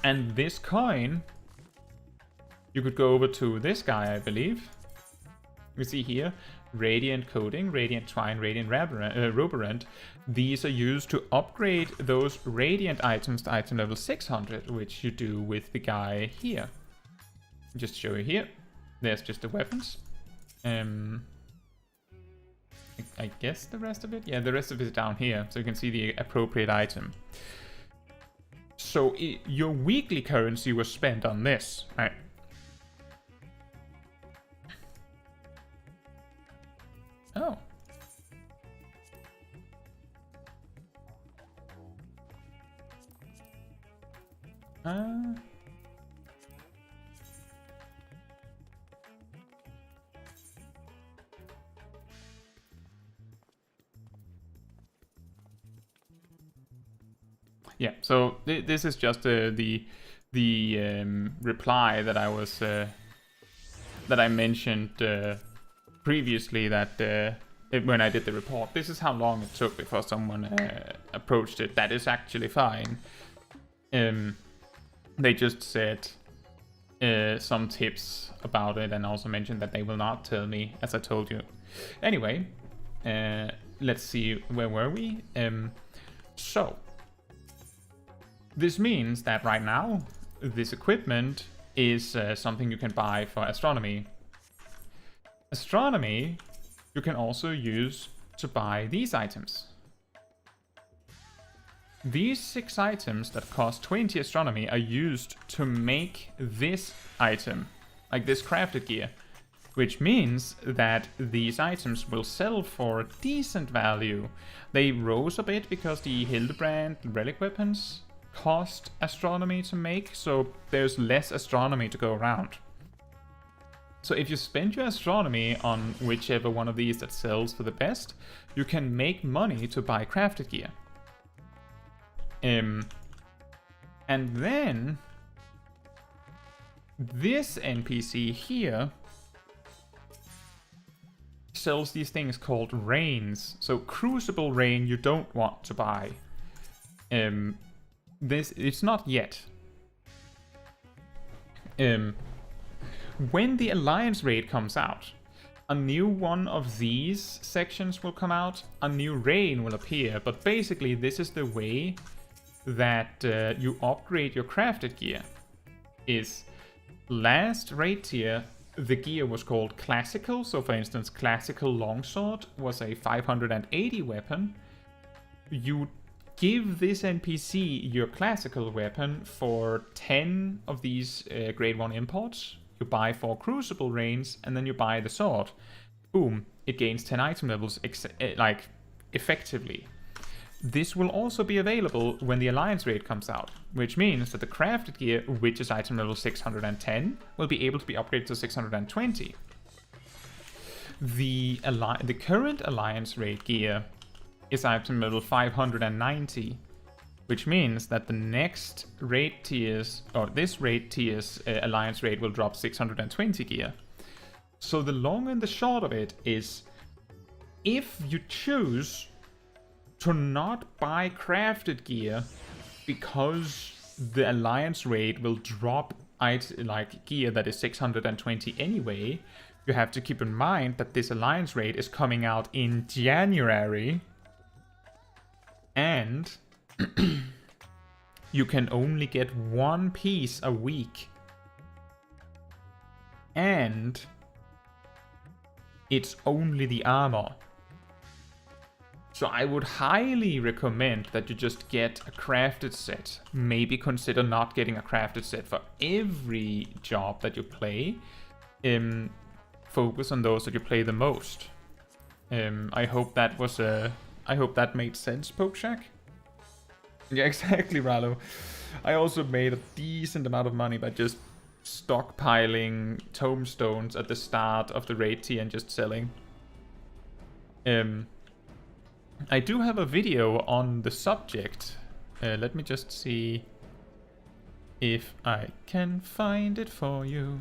And this coin, you could go over to this guy, I believe. You see here, Radiant Coating, Radiant Twine, Radiant Ruberant. These are used to upgrade those Radiant items to item level 600, which you do with the guy here. Just show you here. There's just the weapons. I guess the rest of it? Yeah, the rest of it is down here, so you can see the appropriate item. So your weekly currency was spent on this, right? Oh. Yeah, so this is just the reply that I was that I mentioned previously, that when I did the report. This is how long it took before someone approached it. That is actually fine. They just said some tips about it, and also mentioned that they will not tell me, as I told you. Anyway, let's see, where were we? So this means that right now, this equipment is something you can buy for astronomy. Astronomy, you can also use to buy these items. These 6 items that cost 20 astronomy are used to make this item, like this crafted gear, which means that these items will sell for a decent value. They rose a bit because the Hildebrand relic weapons cost astronomy to make, so there's less astronomy to go around. So if you spend your astronomy on whichever one of these that sells for the best, you can make money to buy crafted gear. And then this NPC here sells these things called rains. So Crucible Rain you don't want to buy. It's not yet. When the Alliance raid comes out, a new one of these sections will come out, a new rain will appear, but basically this is the way that you upgrade your crafted gear. Is last raid tier, the gear was called Classical, so for instance Classical Longsword was a 580 weapon. You give this NPC your classical weapon for 10 of these grade 1 imports. You buy 4 Crucible Rains, and then you buy the sword. Boom, it gains 10 item levels effectively. This will also be available when the Alliance raid comes out, which means that the crafted gear, which is item level 610, will be able to be upgraded to 620. The current Alliance raid gear is item level 590, which means that the next raid tiers, or this raid tier's Alliance raid, will drop 620 gear. So the long and the short of it is, if you choose to not buy crafted gear because the Alliance raid will drop gear that is 620 anyway, you have to keep in mind that this Alliance raid is coming out in January, and you can only get 1 piece a week. And it's only the armor. So I would highly recommend that you just get a crafted set. Maybe consider not getting a crafted set for every job that you play. Focus on those that you play the most. I hope that was I hope that made sense, Pokeshack. Yeah, exactly, Rallo. I also made a decent amount of money by just stockpiling tomestones at the start of the raid tier and just selling. I do have a video on the subject. Let me just see if I can find it for you.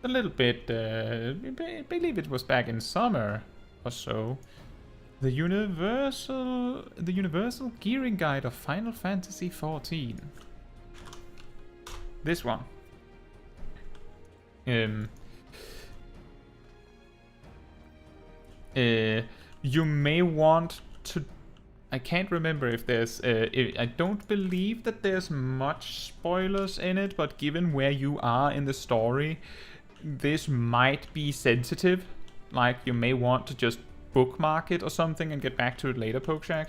A little bit, I believe it was back in summer or so. The universal gearing guide of Final Fantasy XIV. This one. You may want to. I can't remember if there's. I don't believe that there's much spoilers in it, but given where you are in the story, this might be sensitive. Like, you may want to just bookmark it or something and get back to it later, Pokeshack.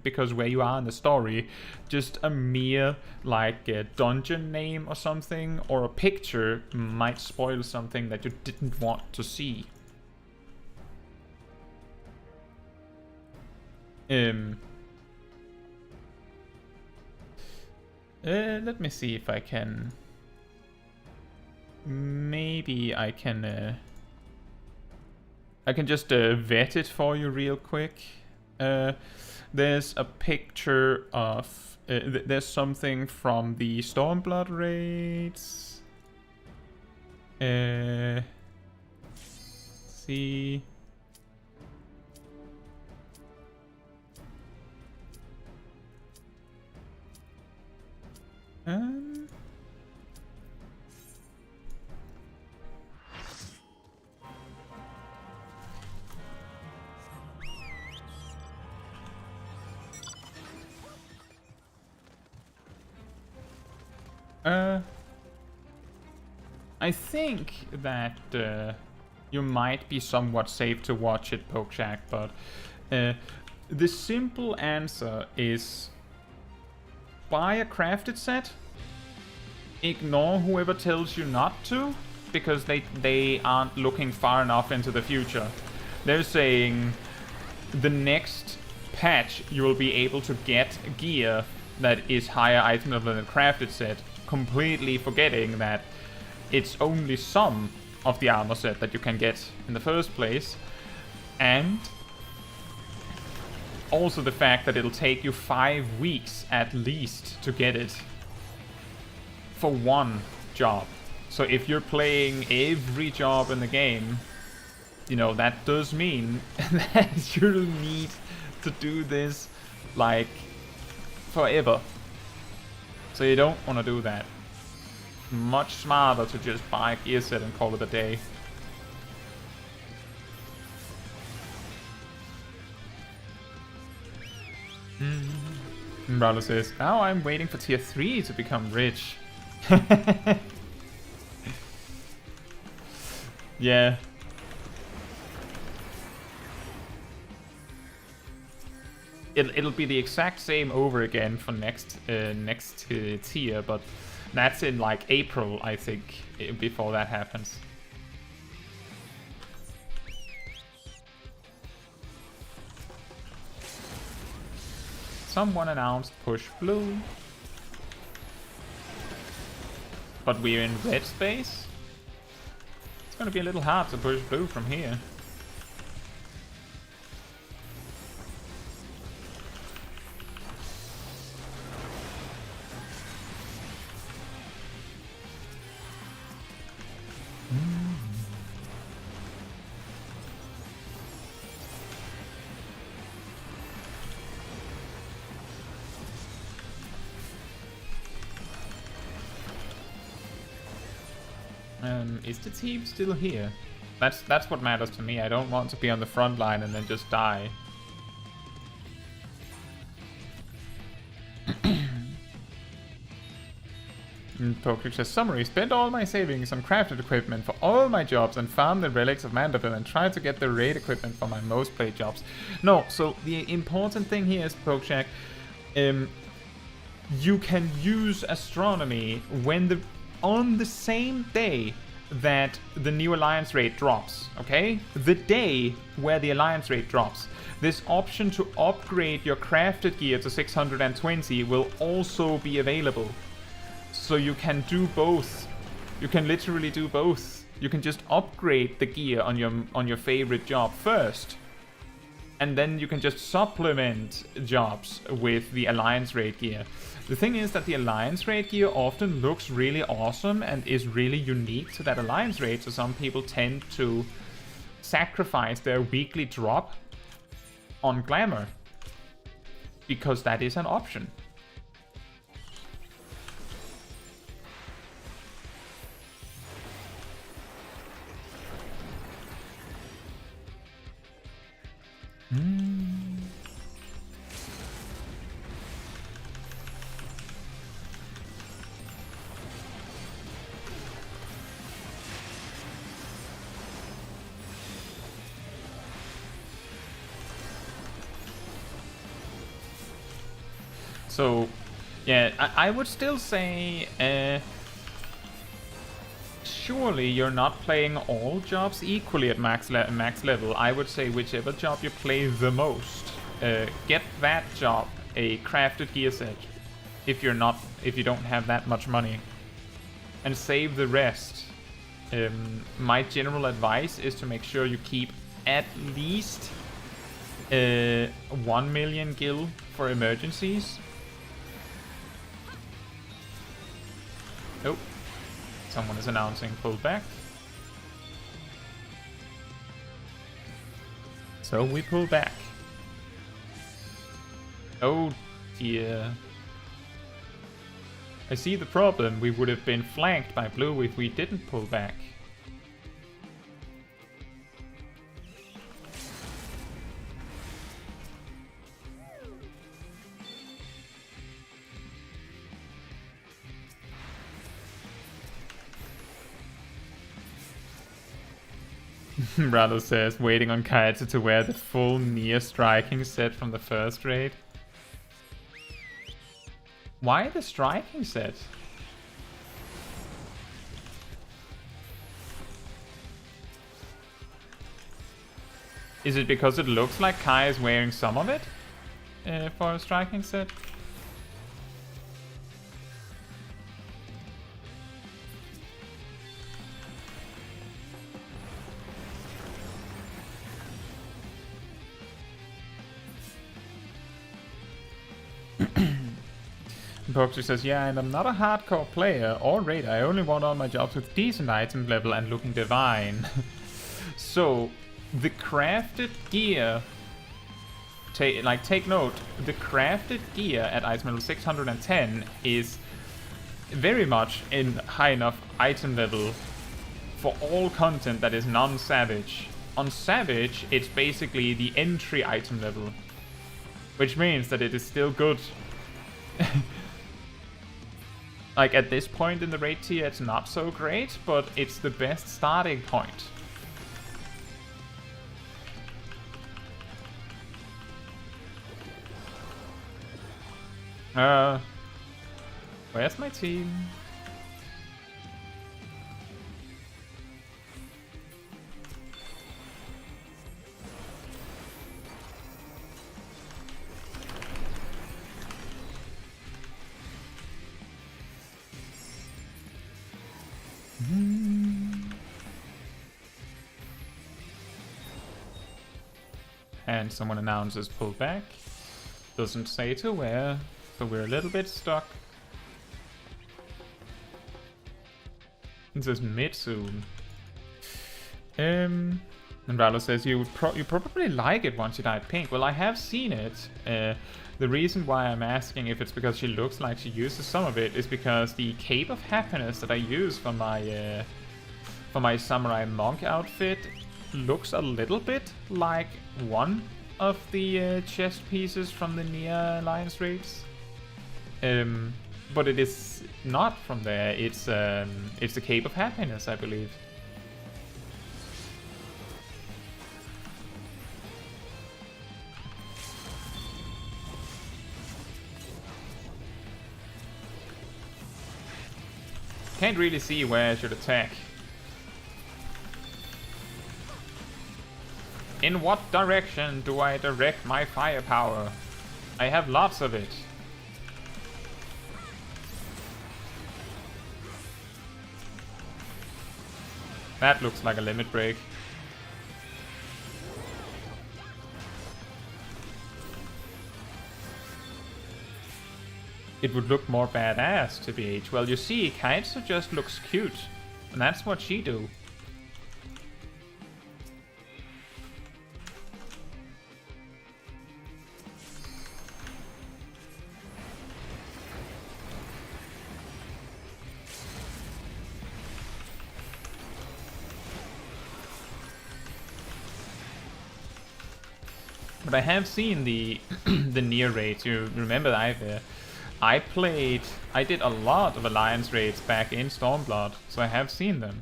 Because where you are in the story, just a mere, like, a dungeon name or something, or a picture might spoil something that you didn't want to see. Let me see if I can... Maybe I can just vet it for you real quick. There's a picture of... there's something from the Stormblood raids. See... I think that you might be somewhat safe to watch it, Pokeshack, but the simple answer is buy a crafted set, ignore whoever tells you not to, because they aren't looking far enough into the future. They're saying the next patch you will be able to get gear that is higher item level than a crafted set, completely forgetting that it's only some of the armor set that you can get in the first place, and also the fact that it'll take you 5 weeks at least to get it for one job. So if you're playing every job in the game, you know, that does mean that you'll need to do this like forever. So you don't want to do that. Much smarter to just buy a gear set and call it a day. Brother says, now I'm waiting for tier 3 to become rich. Yeah. It'll be the exact same over again for next tier, but that's in like April, I think, before that happens. Someone announced push blue. But we're in red space. It's gonna be a little hard to push blue from here. Is the team still here? That's what matters to me. I don't want to be on the front line and then just die. Poker says, summary, spend all my savings on crafted equipment for all my jobs and farm the relics of Mandeville and try to get the raid equipment for my most played jobs. No, so the important thing here is, Pokeshack, you can use astronomy when on the same day that the new alliance raid drops, okay? The day where the alliance raid drops. This option to upgrade your crafted gear to 620 will also be available. So you can do both. You can literally do both. You can just upgrade the gear on your favorite job first, and then you can just supplement jobs with the alliance raid gear. The thing is that the alliance raid gear often looks really awesome and is really unique to that alliance raid, so some people tend to sacrifice their weekly drop on Glamour. Because that is an option. So, yeah, I would still say, surely you're not playing all jobs equally at max level. I would say whichever job you play the most, get that job a crafted gear set. If you don't have that much money, and save the rest. My general advice is to make sure you keep at least 1 million gil for emergencies. Oh, someone is announcing pullback. So we pull back. Oh dear. I see the problem. We would have been flanked by blue if we didn't pull back. Rado says, waiting on Kaito to wear the full near striking set from the first raid. Why the striking set? Is it because it looks like Kai is wearing some of it for a striking set? Boxer says, yeah, and I'm not a hardcore player or raider. I only want all my jobs with decent item level and looking divine. So, the crafted gear... Take note, the crafted gear at item level 610 is very much in high enough item level for all content that is non-savage. On Savage, it's basically the entry item level, which means that it is still good. Like, at this point in the raid tier, it's not so great, but it's the best starting point. Where's my team? And someone announces pullback. Doesn't say to where, so we're a little bit stuck. It says mid soon. And Ralo says you probably like it once you dye pink. Well, I have seen it. The reason why I'm asking if it's because she looks like she uses some of it is because the Cape of Happiness that I use for my Samurai Monk outfit looks a little bit like one of the chest pieces from the Nia Alliance raids. But it is not from there. It's the Cape of Happiness, I believe. Can't really see where I should attack. In what direction do I direct my firepower? I have lots of it. That looks like a limit break. It would look more badass, TBH. Well, you see, Kaitsu just looks cute. And that's what she do. But I have seen the the near raids. You remember that I did a lot of alliance raids back in Stormblood, so I have seen them.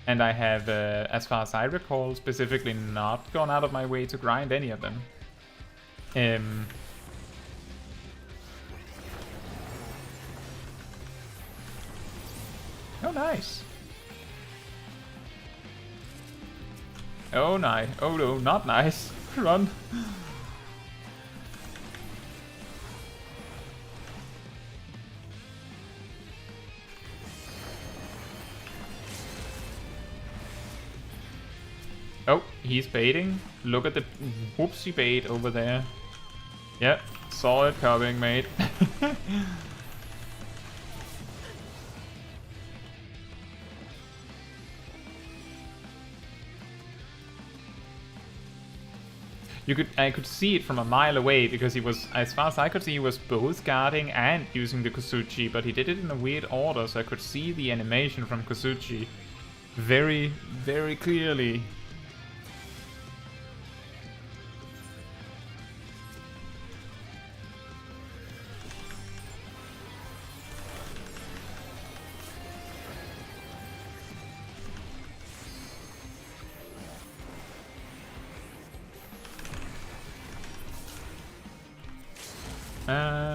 And I have, as far as I recall, specifically not gone out of my way to grind any of them. Oh, nice. Oh, nice. Oh, no, not nice. Run. Oh, he's baiting. Look at the whoopsie bait over there. Yep, saw it coming, mate. I could see it from a mile away because he was, as far as I could see, he was both guarding and using the Kosuchi, but he did it in a weird order, so I could see the animation from Kosuchi very, very clearly.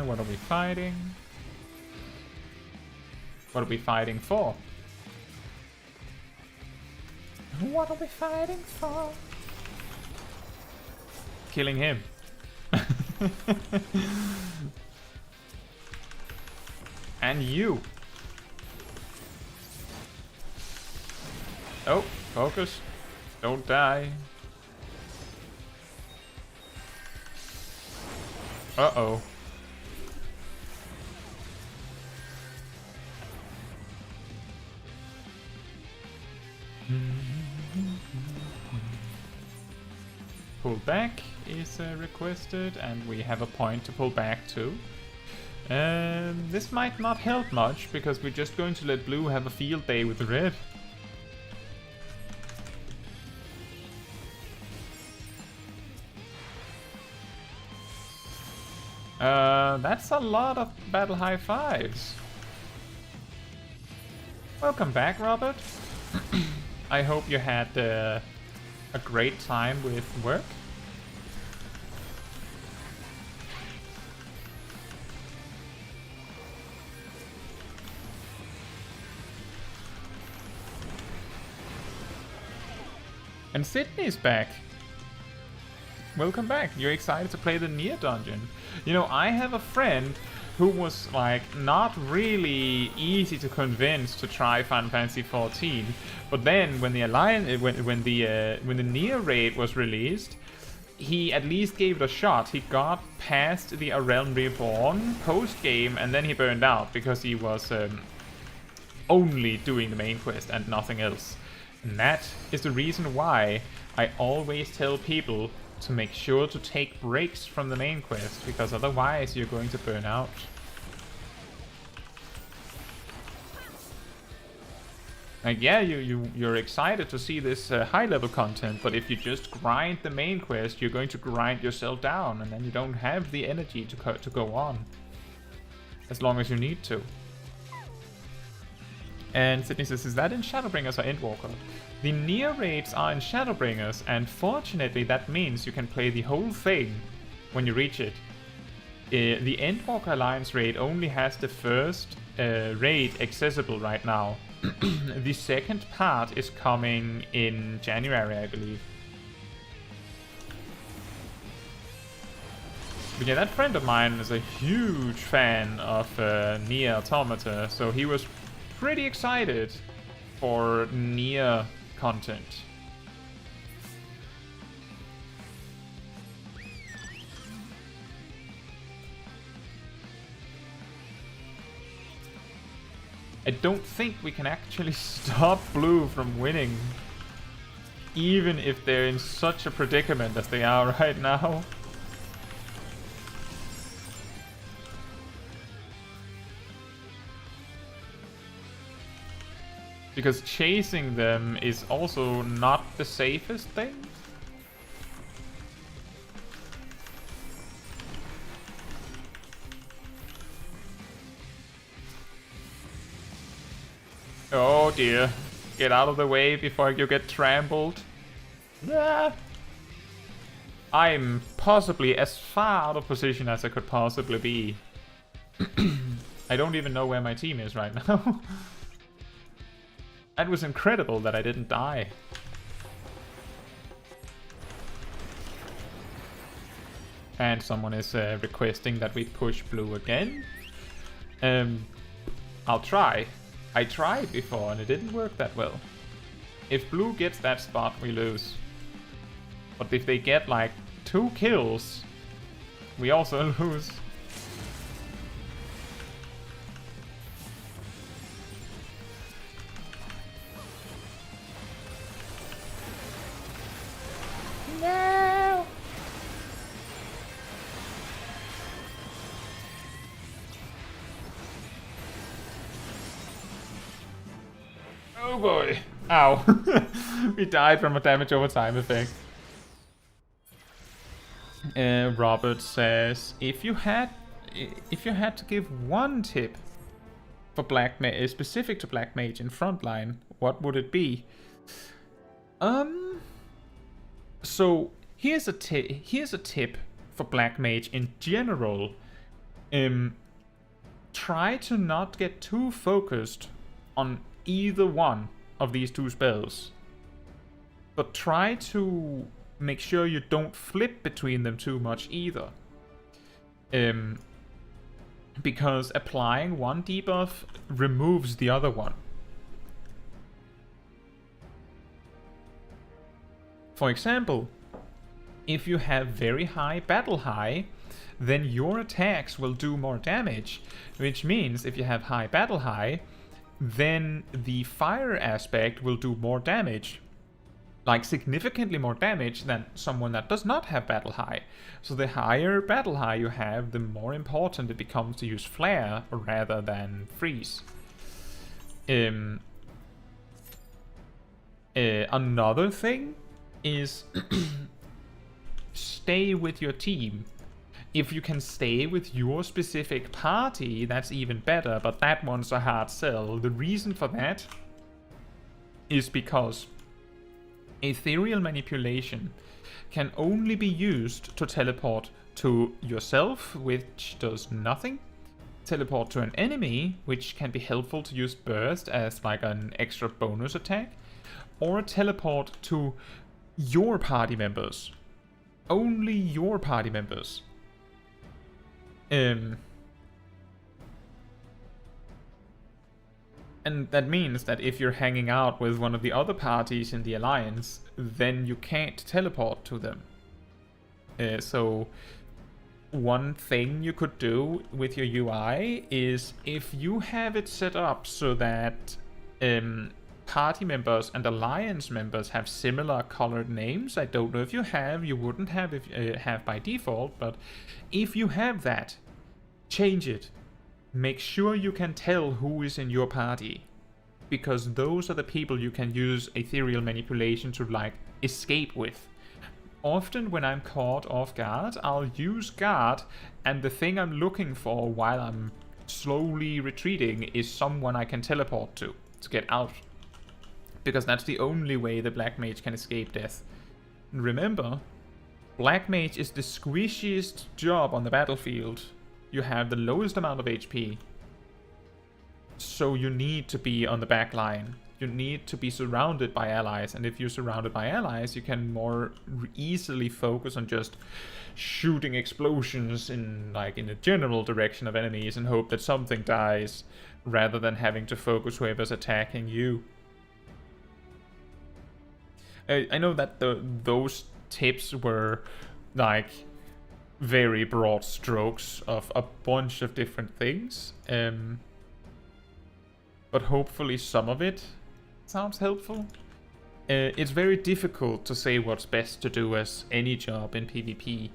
What are we fighting? What are we fighting for? What are we fighting for? Killing him. And you. Oh, focus. Don't die. Uh-oh. Pull back is requested, and we have a point to pull back to. This might not help much, because we're just going to let blue have a field day with red. That's a lot of battle high fives. Welcome back, Robert. I hope you had a great time with work. And Sydney's back. Welcome back. You're excited to play the Nier dungeon. You know, I have a friend who was like not really easy to convince to try Final Fantasy XIV, but then when the alliance, when the Nier raid was released, he at least gave it a shot. He got past the A Realm Reborn post game, and then he burned out because he was only doing the main quest and nothing else. And that is the reason why I always tell people to make sure to take breaks from the main quest, because otherwise you're going to burn out. Like, yeah, you're excited to see this high level content, but if you just grind the main quest, you're going to grind yourself down, and then you don't have the energy to go on as long as you need to. And Sydney says, is that in Shadowbringers or Endwalker? The Nier raids are in Shadowbringers, and fortunately that means you can play the whole thing when you reach it. The Endwalker Alliance raid only has the first raid accessible right now. The second part is coming in January, I believe. But yeah, that friend of mine is a huge fan of Nier Automata, so he was pretty excited for Nier content. I don't think we can actually stop blue from winning, even if they're in such a predicament as they are right now. Because chasing them is also not the safest thing. Oh dear. Get out of the way before you get trampled. Ah. I'm possibly as far out of position as I could possibly be. I don't even know where my team is right now. That was incredible that I didn't die. And someone is requesting that we push blue again. I'll try. I tried before and it didn't work that well. If blue gets that spot, we lose. But if they get like 2 kills, we also lose. No! Oh boy. Ow. We died from a damage over time effect. Robert says, if you had to give one tip for Black Mage, specific to Black Mage in Frontline, what would it be? So here's a tip for Black Mage in general. Try to not get too focused on either one of these 2 spells, but try to make sure you don't flip between them too much either. Because applying one debuff removes the other one. For example, if you have very high battle high, then your attacks will do more damage, which means if you have high battle high, then the fire aspect will do more damage. Like significantly more damage than someone that does not have battle high. So the higher battle high you have, the more important it becomes to use flare rather than freeze. Another thing is stay with your team. If you can stay with your specific party, that's even better, but that one's a hard sell. The reason for that is because ethereal manipulation can only be used to teleport to yourself, which does nothing, teleport to an enemy, which can be helpful to use burst as like an extra bonus attack, or teleport to your party members. Only your party members. And that means that if you're hanging out with one of the other parties in the alliance, then you can't teleport to them. So one thing you could do with your UI is, if you have it set up so that party members and alliance members have similar colored names. I don't know if you have, you wouldn't have if have by default, but if you have that, change it. Make sure you can tell who is in your party, because those are the people you can use ethereal manipulation to like escape with. Often when I'm caught off guard, I'll use guard, and the thing I'm looking for while I'm slowly retreating is someone I can teleport to get out. Because that's the only way the Black Mage can escape death. Remember, Black Mage is the squishiest job on the battlefield. You have the lowest amount of HP. So you need to be on the back line. You need to be surrounded by allies, and if you're surrounded by allies, you can more easily focus on just shooting explosions in a general direction of enemies and hope that something dies, rather than having to focus whoever's attacking you. I know that those tips were like very broad strokes of a bunch of different things, but hopefully some of it sounds helpful. It's very difficult to say what's best to do as any job in PvP,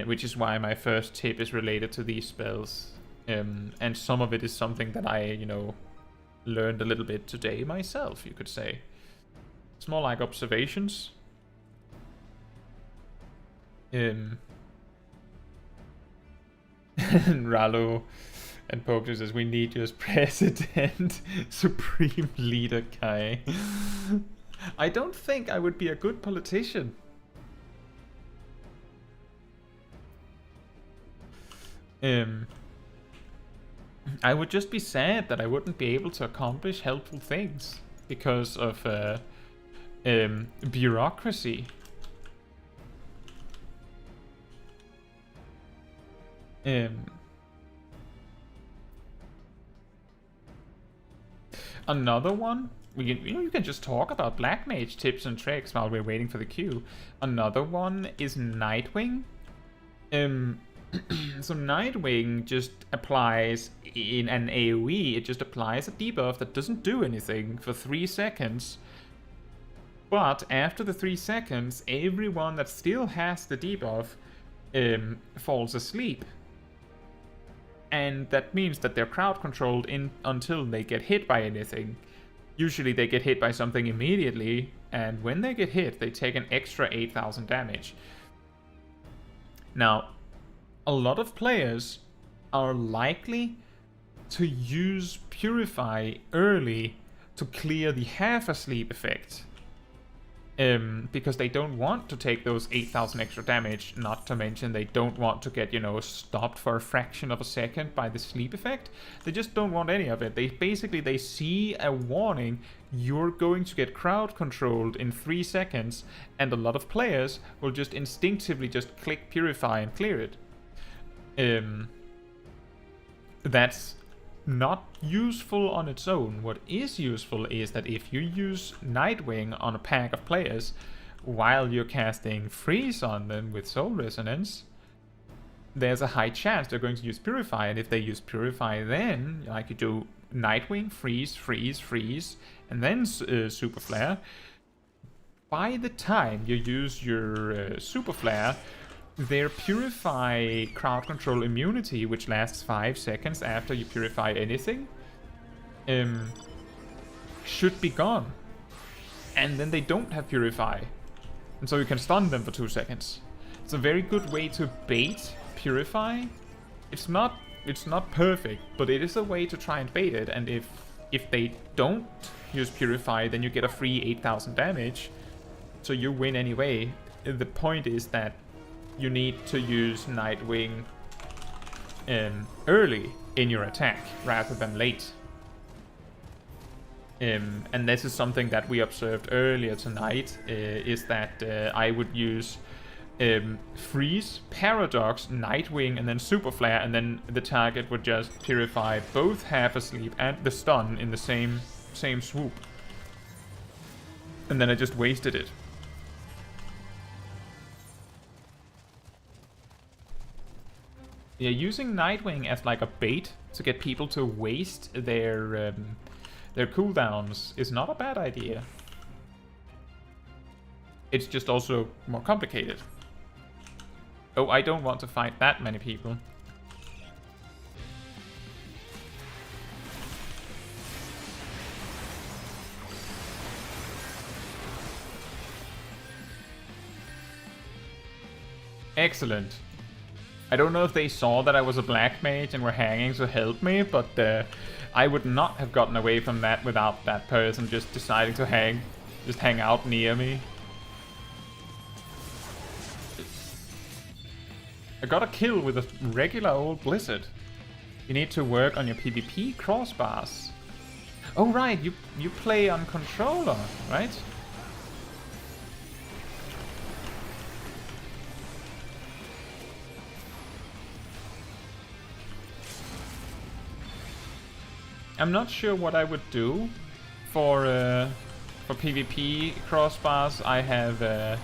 which is why my first tip is related to these spells, and some of it is something that I, learned a little bit today myself, you could say. It's more like observations. Rallo And Poker says, we need you as president, supreme leader Kai. I don't think I would be a good politician. I would just be sad that I wouldn't be able to accomplish helpful things because of bureaucracy. Another one, you can just talk about Black Mage tips and tricks while we're waiting for the queue. Another one is Nightwing. So Nightwing just applies in an AoE, it just applies a debuff that doesn't do anything for 3 seconds. But after the 3 seconds, everyone that still has the debuff falls asleep. And that means that they're crowd controlled until they get hit by anything. Usually they get hit by something immediately, and when they get hit, they take an extra 8,000 damage. Now, a lot of players are likely to use Purify early to clear the half-asleep effect. Because they don't want to take those 8,000 extra damage, not to mention they don't want to get, stopped for a fraction of a second by the sleep effect. They just don't want any of it. They see a warning, you're going to get crowd controlled in 3 seconds, and a lot of players will just instinctively just click Purify and clear it. That's not useful on its own. What is useful is that if you use Nightwing on a pack of players while you're casting Freeze on them with Soul Resonance, there's a high chance they're going to use Purify, and if they use Purify then, like you do Nightwing, Freeze, Freeze, Freeze, and then Super Flare, by the time you use your Super Flare, their Purify crowd control immunity, which lasts 5 seconds after you purify anything, should be gone. And then they don't have Purify. And so you can stun them for 2 seconds. It's a very good way to bait Purify. It's not perfect, but it is a way to try and bait it. And if they don't use Purify, then you get a free 8,000 damage. So you win anyway. The point is that you need to use Nightwing early in your attack rather than late. And this is something that we observed earlier tonight, is that I would use Freeze, Paradox, Nightwing, and then Super Flare, and then the target would just purify both half asleep and the stun in the same swoop. And then I just wasted it. Yeah, using Nightwing as like a bait to get people to waste their cooldowns is not a bad idea. It's just also more complicated. Oh, I don't want to fight that many people. Excellent. I don't know if they saw that I was a Black Mage and were hanging to help me, but I would not have gotten away from that without that person just deciding to hang out near me. I got a kill with a regular old Blizzard. You need to work on your PvP crossbars. Oh right, you play on controller, right? I'm not sure what I would do for PvP crossbars. I have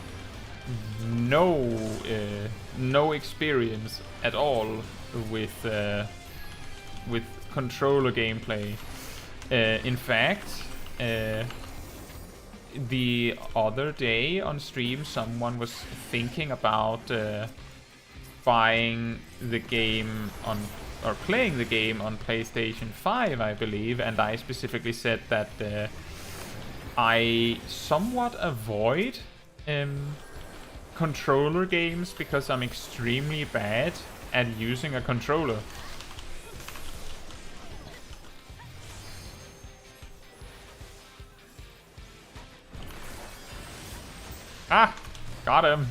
no experience at all with controller gameplay. In fact, the other day on stream, someone was thinking about buying the game on, or playing the game on PlayStation 5, I believe, and I specifically said that I somewhat avoid controller games because I'm extremely bad at using a controller. Ah! Got him!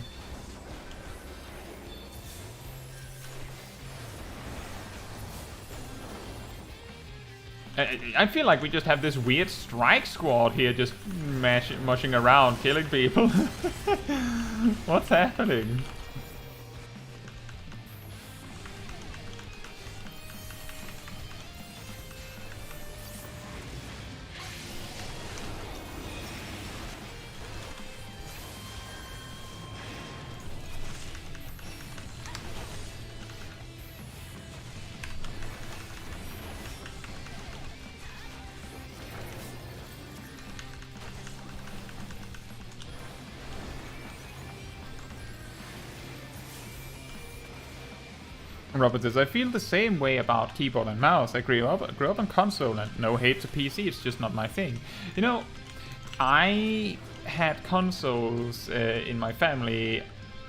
I feel like we just have this weird strike squad here just mushing around, killing people. What's happening? Robert says, I feel the same way about keyboard and mouse. I grew up on console, and no hate to PC, it's just not my thing. You know, I had consoles in my family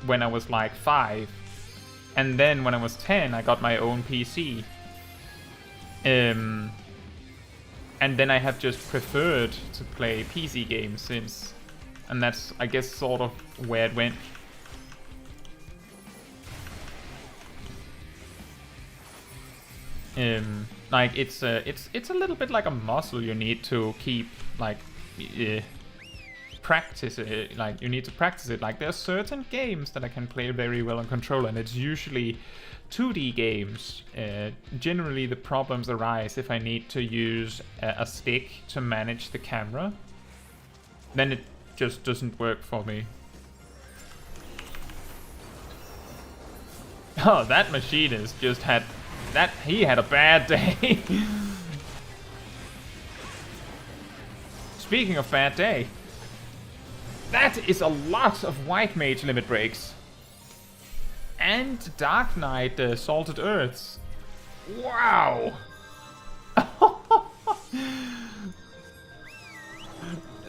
when I was like 5. And then when I was 10, I got my own PC. And then I have just preferred to play PC games since. And that's, I guess, sort of where it went. Like it's a little bit like a muscle you need to keep like practice it. Like you need to practice it. Like there's certain games that I can play very well on controller, and it's usually 2D games. Generally, the problems arise if I need to use a stick to manage the camera. Then it just doesn't work for me. Oh, that machinist just had. He had a bad day. Speaking of bad day, that is a lot of White Mage limit breaks. And Dark Knight Salted Earths. Wow.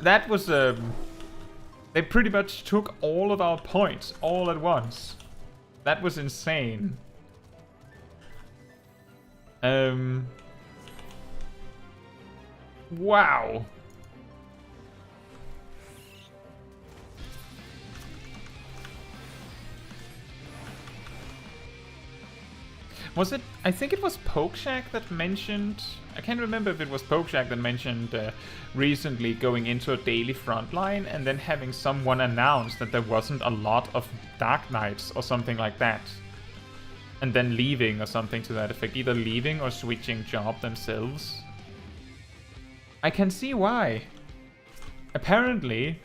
That was they pretty much took all of our points all at once. That was insane. Wow. Was it? I think it was Pokeshack that mentioned. I can't remember if it was Pokeshack that mentioned recently going into a daily frontline and then having someone announce that there wasn't a lot of Dark Knights or something like that. And then leaving or something to that effect. Either leaving or switching job themselves. I can see why. Apparently,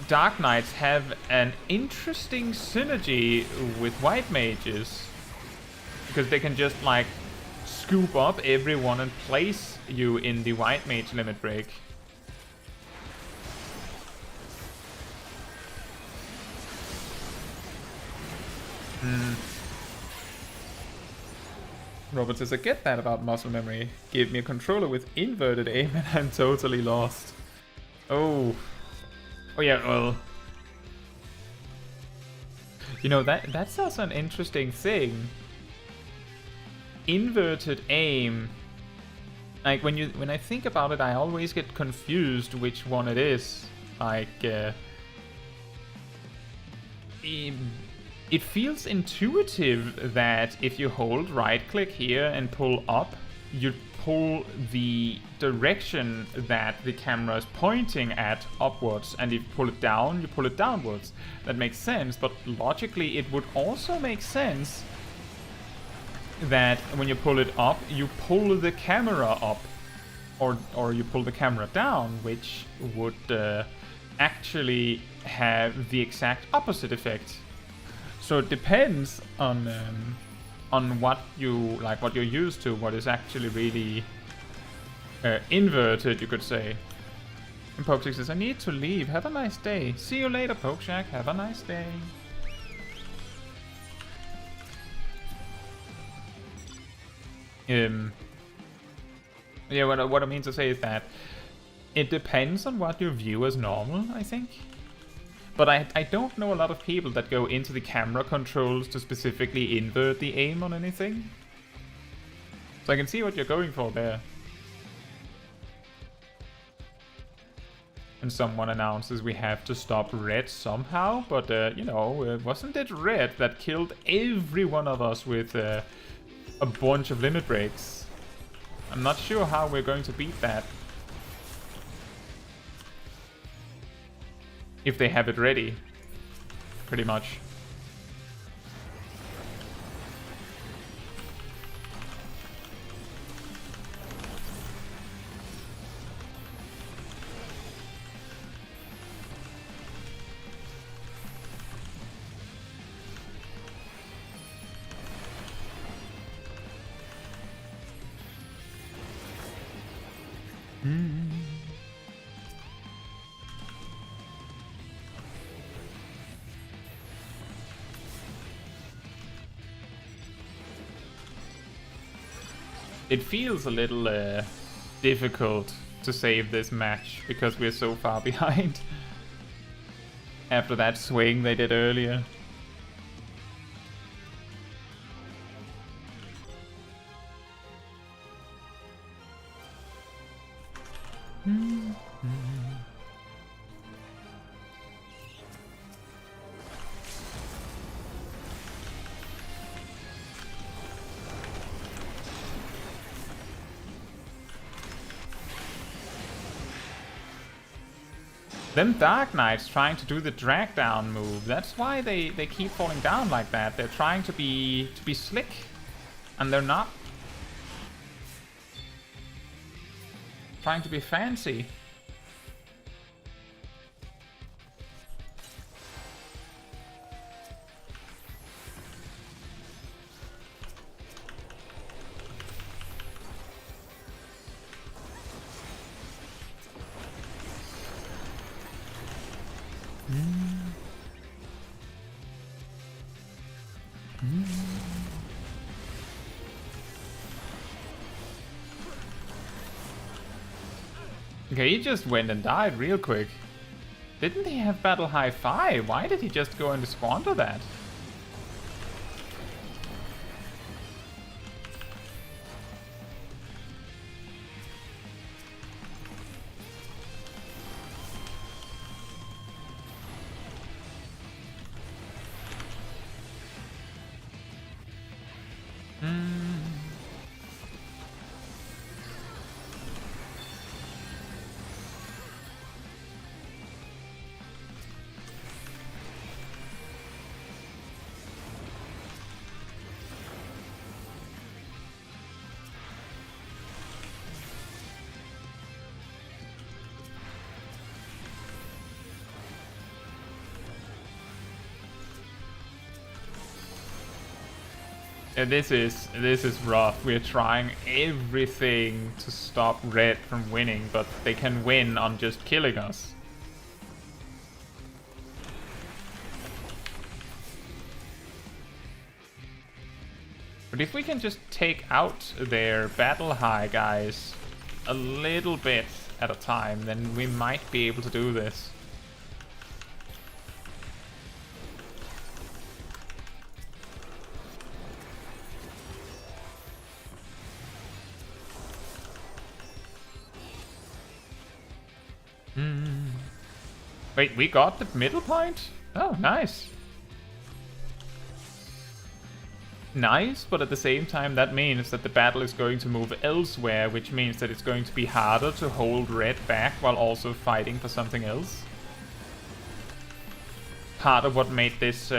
Dark Knights have an interesting synergy with White Mages. Because they can just like scoop up everyone and place you in the White Mage limit break. Robert says, I get that about muscle memory. Give me a controller with inverted aim and I'm totally lost. Oh. Oh yeah, well. You know, that's also an interesting thing. Inverted aim. Like when I think about it, I always get confused which one it is. Like it feels intuitive that if you hold right click here and pull up, you pull the direction that the camera is pointing at upwards, and if you pull it down, you pull it downwards. That makes sense, but logically it would also make sense that when you pull it up, you pull the camera up, or you pull the camera down, which would actually have the exact opposite effect. So it depends on what you like, what you're used to, what is actually really inverted, you could say. And Pokeshack says, I need to leave. Have a nice day. See you later, Pokeshack. Have a nice day. Yeah, what I mean to say is that it depends on what you view as normal, I think. But I don't know a lot of people that go into the camera controls to specifically invert the aim on anything. So I can see what you're going for there. and someone announces we have to stop red somehow, but you know, wasn't it red that killed every one of us with a bunch of limit breaks? I'm not sure how we're going to beat that. If they have it ready, pretty much. It feels a little difficult to save this match because we're so far behind after that swing they did earlier. Them Dark Knights trying to do the drag down move. That's why they keep falling down like that. They're trying to be slick, and they're not. Trying to be fancy. Okay, he just went and died real quick. Didn't he have Battle High 5? Why did he just go and squander that? This is rough. We're trying everything to stop red from winning, but they can win on just killing us. But if we can just take out their battle high guys a little bit at a time, then we might be able to do this. Wait, we got the middle point? Oh, nice. Nice, but at the same time that means that the battle is going to move elsewhere, which means that it's going to be harder to hold red back while also fighting for something else. Part of what made this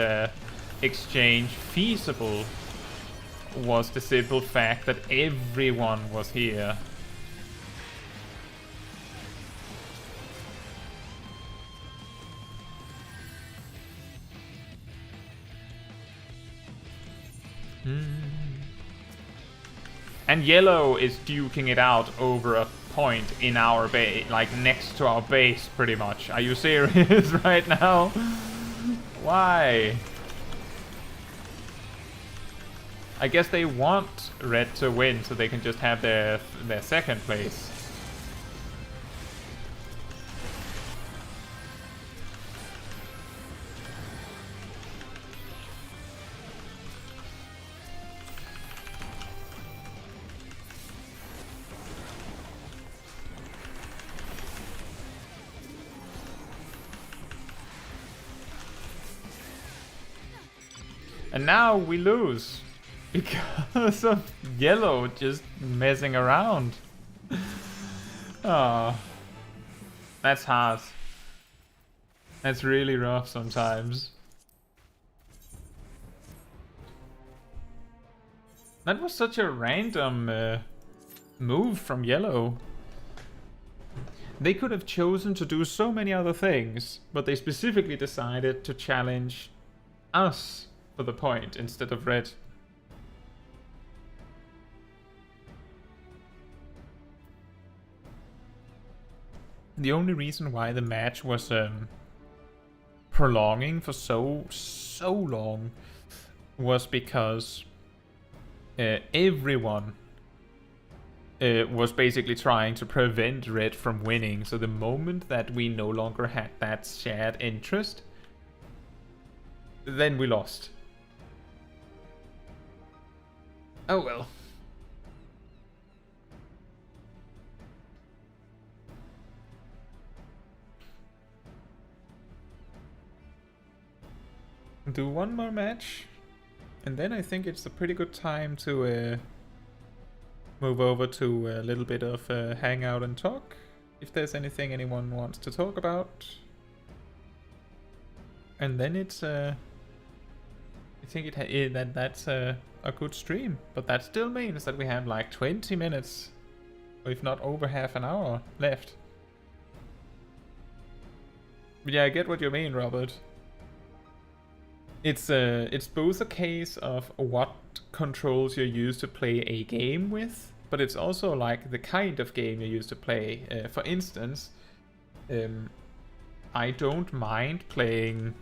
exchange feasible was the simple fact that everyone was here. And yellow is duking it out over a point in our base, like next to our base, pretty much. Are you serious right now? Why? I guess they want red to win so they can just have their second place. And now we lose. Because of yellow just messing around. Oh. That's hard. That's really rough sometimes. That was such a random move from yellow. They could have chosen to do so many other things, but they specifically decided to challenge us for the point instead of red. The only reason why the match was prolonging for so long was because everyone was basically trying to prevent red from winning. So the moment that we no longer had that shared interest, then we lost. Oh well. Do one more match, and then I think it's a pretty good time to move over to a little bit of hangout and talk, if there's anything anyone wants to talk about. And then it's I think that's a good stream, but that still means that we have like 20 minutes, or if not over half an hour left. But yeah, I get what you mean, Robert. It's both a case of what controls you use to play a game with, but it's also like the kind of game you use to play. For instance, I don't mind playing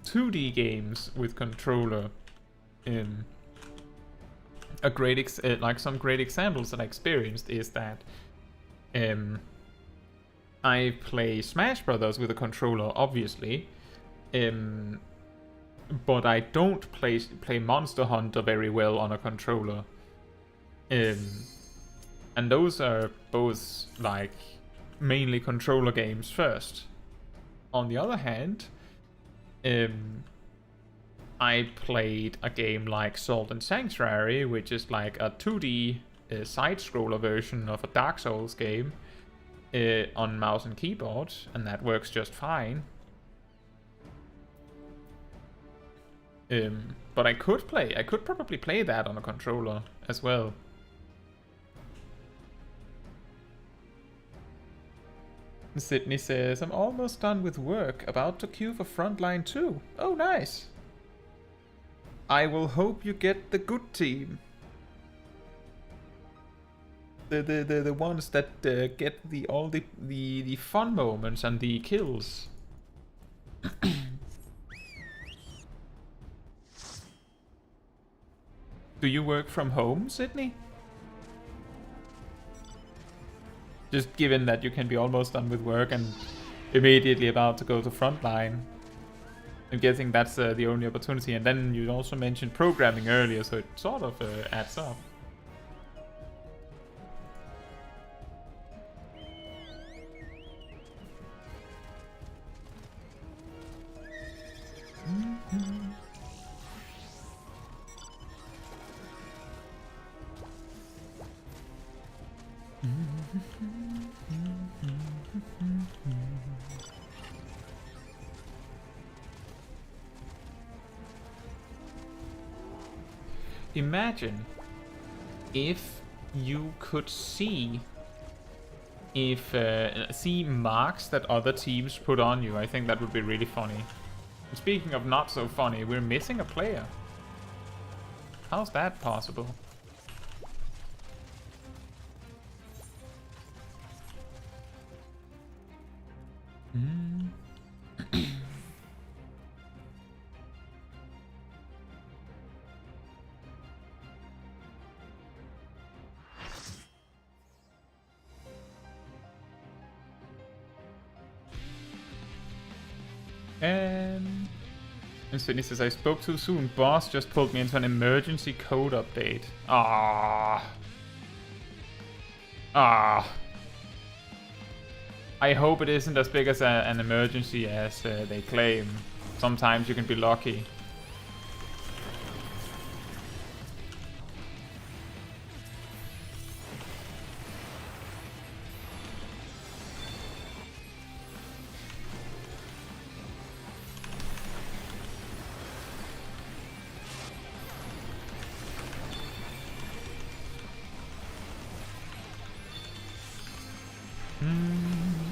2D games with controller. Like some great examples that I experienced is that I play Smash Brothers with a controller, obviously. But I don't play Monster Hunter very well on a controller. And those are both like mainly controller games first. On the other hand, I played a game like Salt and Sanctuary, which is like a 2D side-scroller version of a Dark Souls game on mouse and keyboard, and that works just fine. But I could probably play that on a controller as well. Sydney says, I'm almost done with work, about to queue for Frontline 2. Oh, nice. I will hope you get the good team. The ones that get all the fun moments and the kills. Do you work from home, Sydney? Just given that you can be almost done with work and immediately about to go to Frontline. I'm guessing that's the only opportunity. And then you also mentioned programming earlier, so it sort of adds up. Imagine if you could see marks that other teams put on you. I think that would be really funny. And speaking of not so funny, we're missing a player. How's that possible? And Sydney says, I spoke too soon. Boss just pulled me into an emergency code update. Ah. I hope it isn't as big as an emergency as they claim. Sometimes you can be lucky.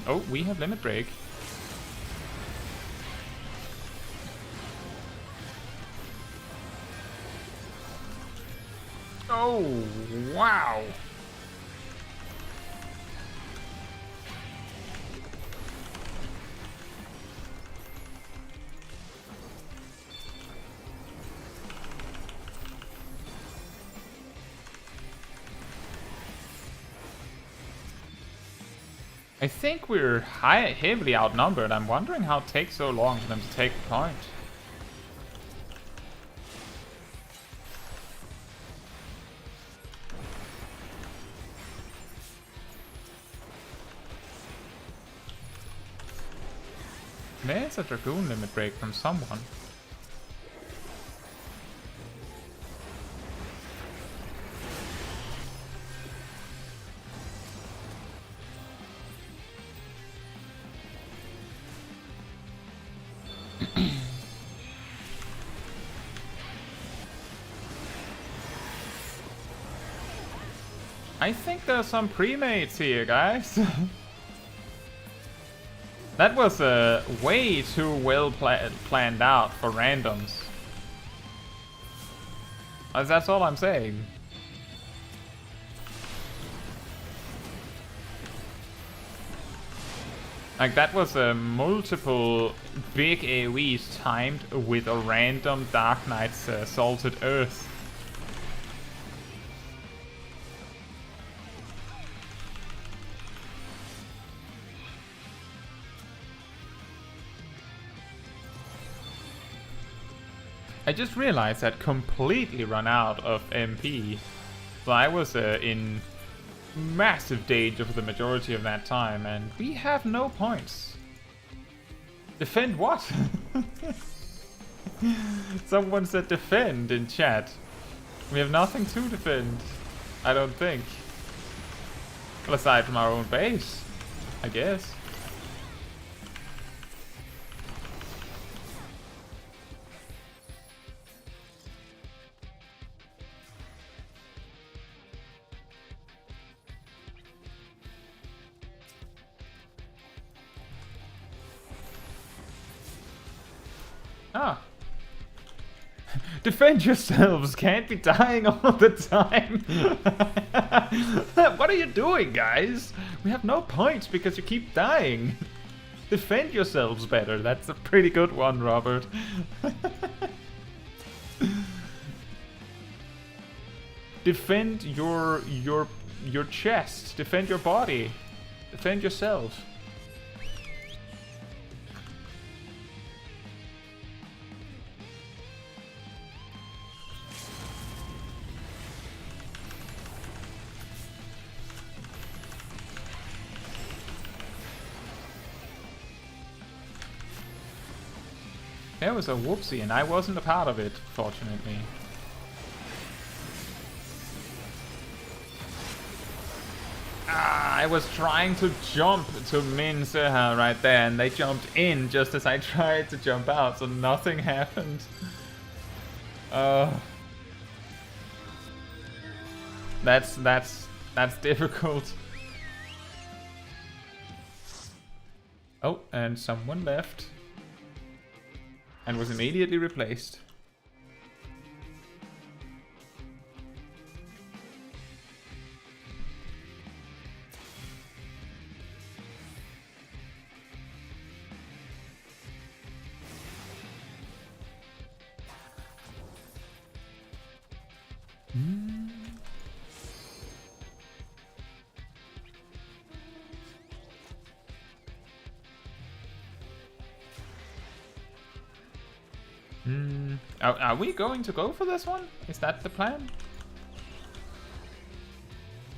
Oh, we have limit break. Oh, wow. I think we're heavily outnumbered. I'm wondering how it takes so long for them to take the point. There's a Dragoon limit break from someone. I think there's some pre-mates here, guys. That was way too well planned out for randoms. That's all I'm saying. Like, that was multiple big AoEs timed with a random Dark Knight's Salted Earth. I just realized I'd completely run out of MP. So I was in massive danger for the majority of that time, and we have no points. Defend what? Someone said defend in chat. We have nothing to defend, I don't think. Well, aside from our own base, I guess. Ah. Defend yourselves, can't be dying all the time. What are you doing, guys? We have no points because you keep dying. Defend yourselves better, that's a pretty good one, Robert. Defend your chest, defend your body, defend yourself. There was a whoopsie, and I wasn't a part of it, fortunately. Ah, I was trying to jump to Min Seha right there, and they jumped in just as I tried to jump out, so nothing happened. That's difficult. Oh, and someone left. And was immediately replaced. Are we going to go for this one? Is that the plan?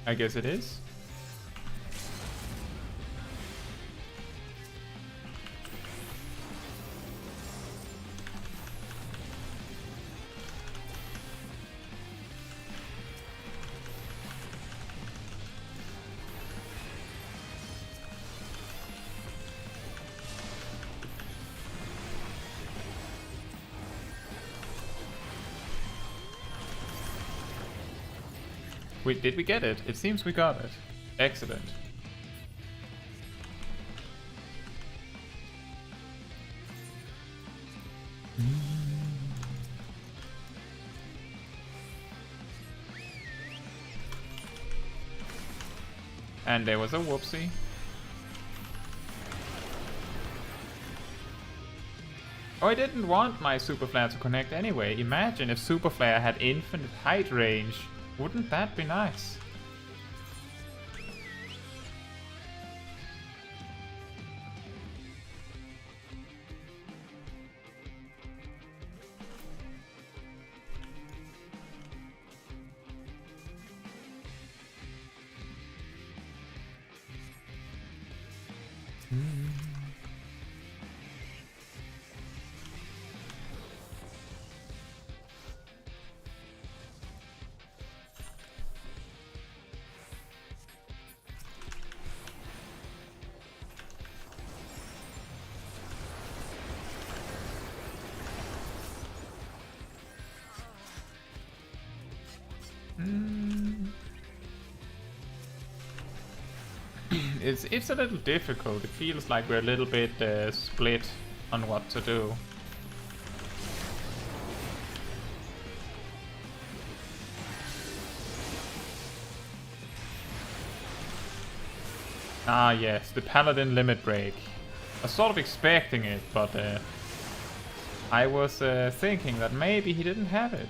I guess it is. Wait, did we get it? It seems we got it. Excellent. And there was a whoopsie. Oh, I didn't want my Super Flare to connect anyway. Imagine if Super Flare had infinite height range. Wouldn't that be nice? It's a little difficult. It feels like we're a little bit split on what to do. Ah yes, the Paladin limit break. I was sort of expecting it, but I was thinking that maybe he didn't have it.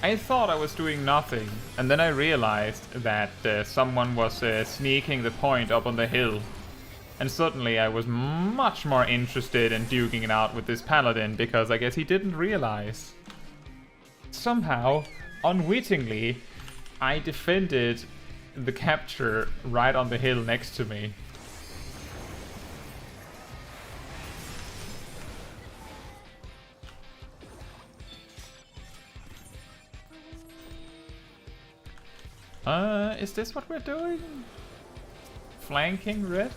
I thought I was doing nothing, and then I realized that someone was sneaking the point up on the hill. And suddenly I was much more interested in duking it out with this paladin, because I guess he didn't realize. Somehow, unwittingly, I defended the capture right on the hill next to me. Is this what we're doing? Flanking red?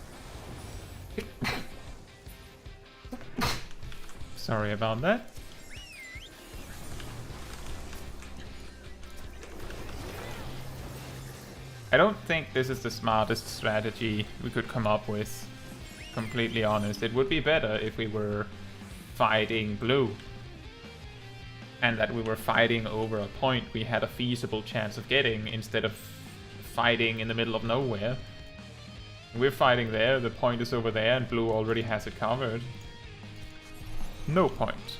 Sorry about that. I don't think this is the smartest strategy we could come up with. Completely honest. It would be better if we were fighting blue. And that we were fighting over a point we had a feasible chance of getting instead of fighting in the middle of nowhere. We're fighting there, the point is over there, and blue already has it covered. No point.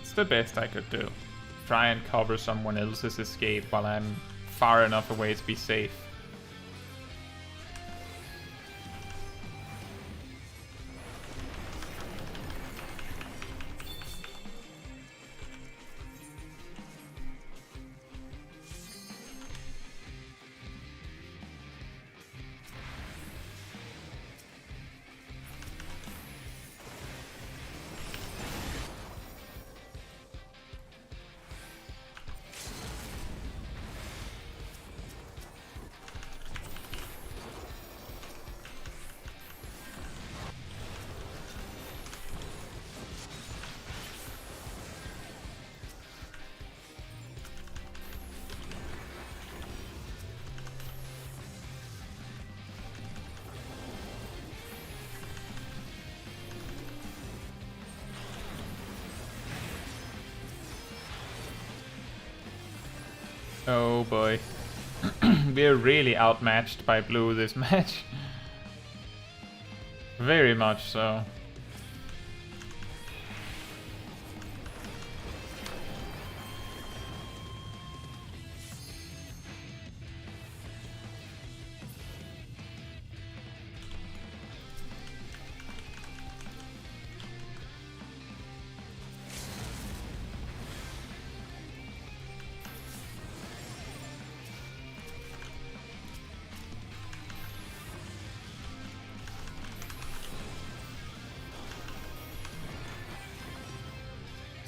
It's the best I could do. Try and cover someone else's escape while I'm far enough away to be safe. Oh boy. We're really outmatched by blue this match. Very much so.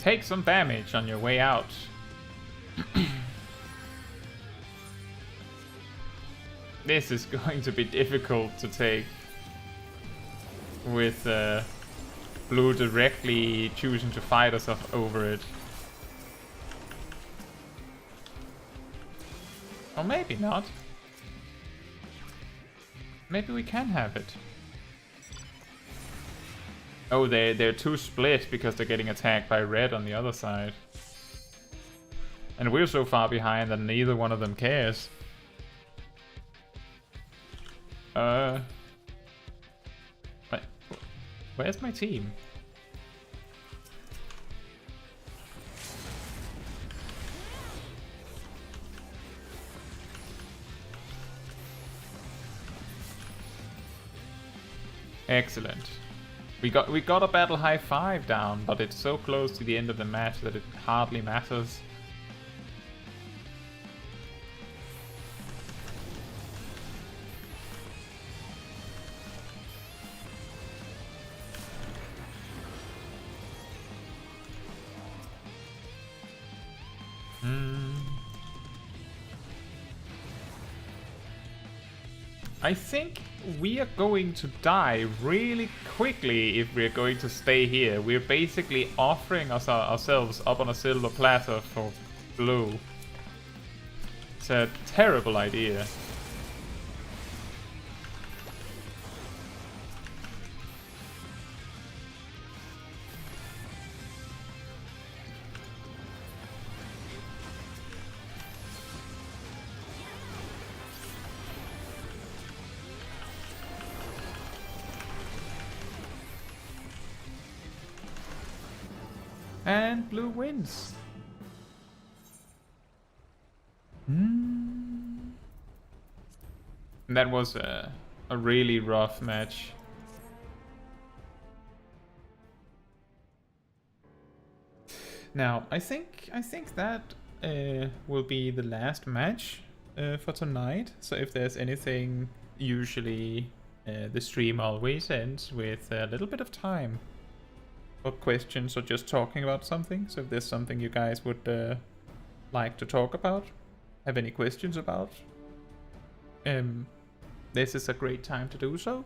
Take some damage on your way out. This is going to be difficult to take with blue directly choosing to fight us over it. Or maybe not. Maybe we can have it. Oh, they're too split because they're getting attacked by red on the other side. And we're so far behind that neither one of them cares. Where's my team? Excellent. We got a battle high 5 down, but it's so close to the end of the match that it hardly matters. I think we are going to die really quickly if we're going to stay here. We're basically offering ourselves up on a silver platter for blue. It's a terrible idea. And blue wins. That was a really rough match. Now, I think that will be the last match for tonight. So if there's anything, usually the stream always ends with a little bit of time for questions or just talking about something. So if there's something you guys would like to talk about, have any questions about, this is a great time to do so.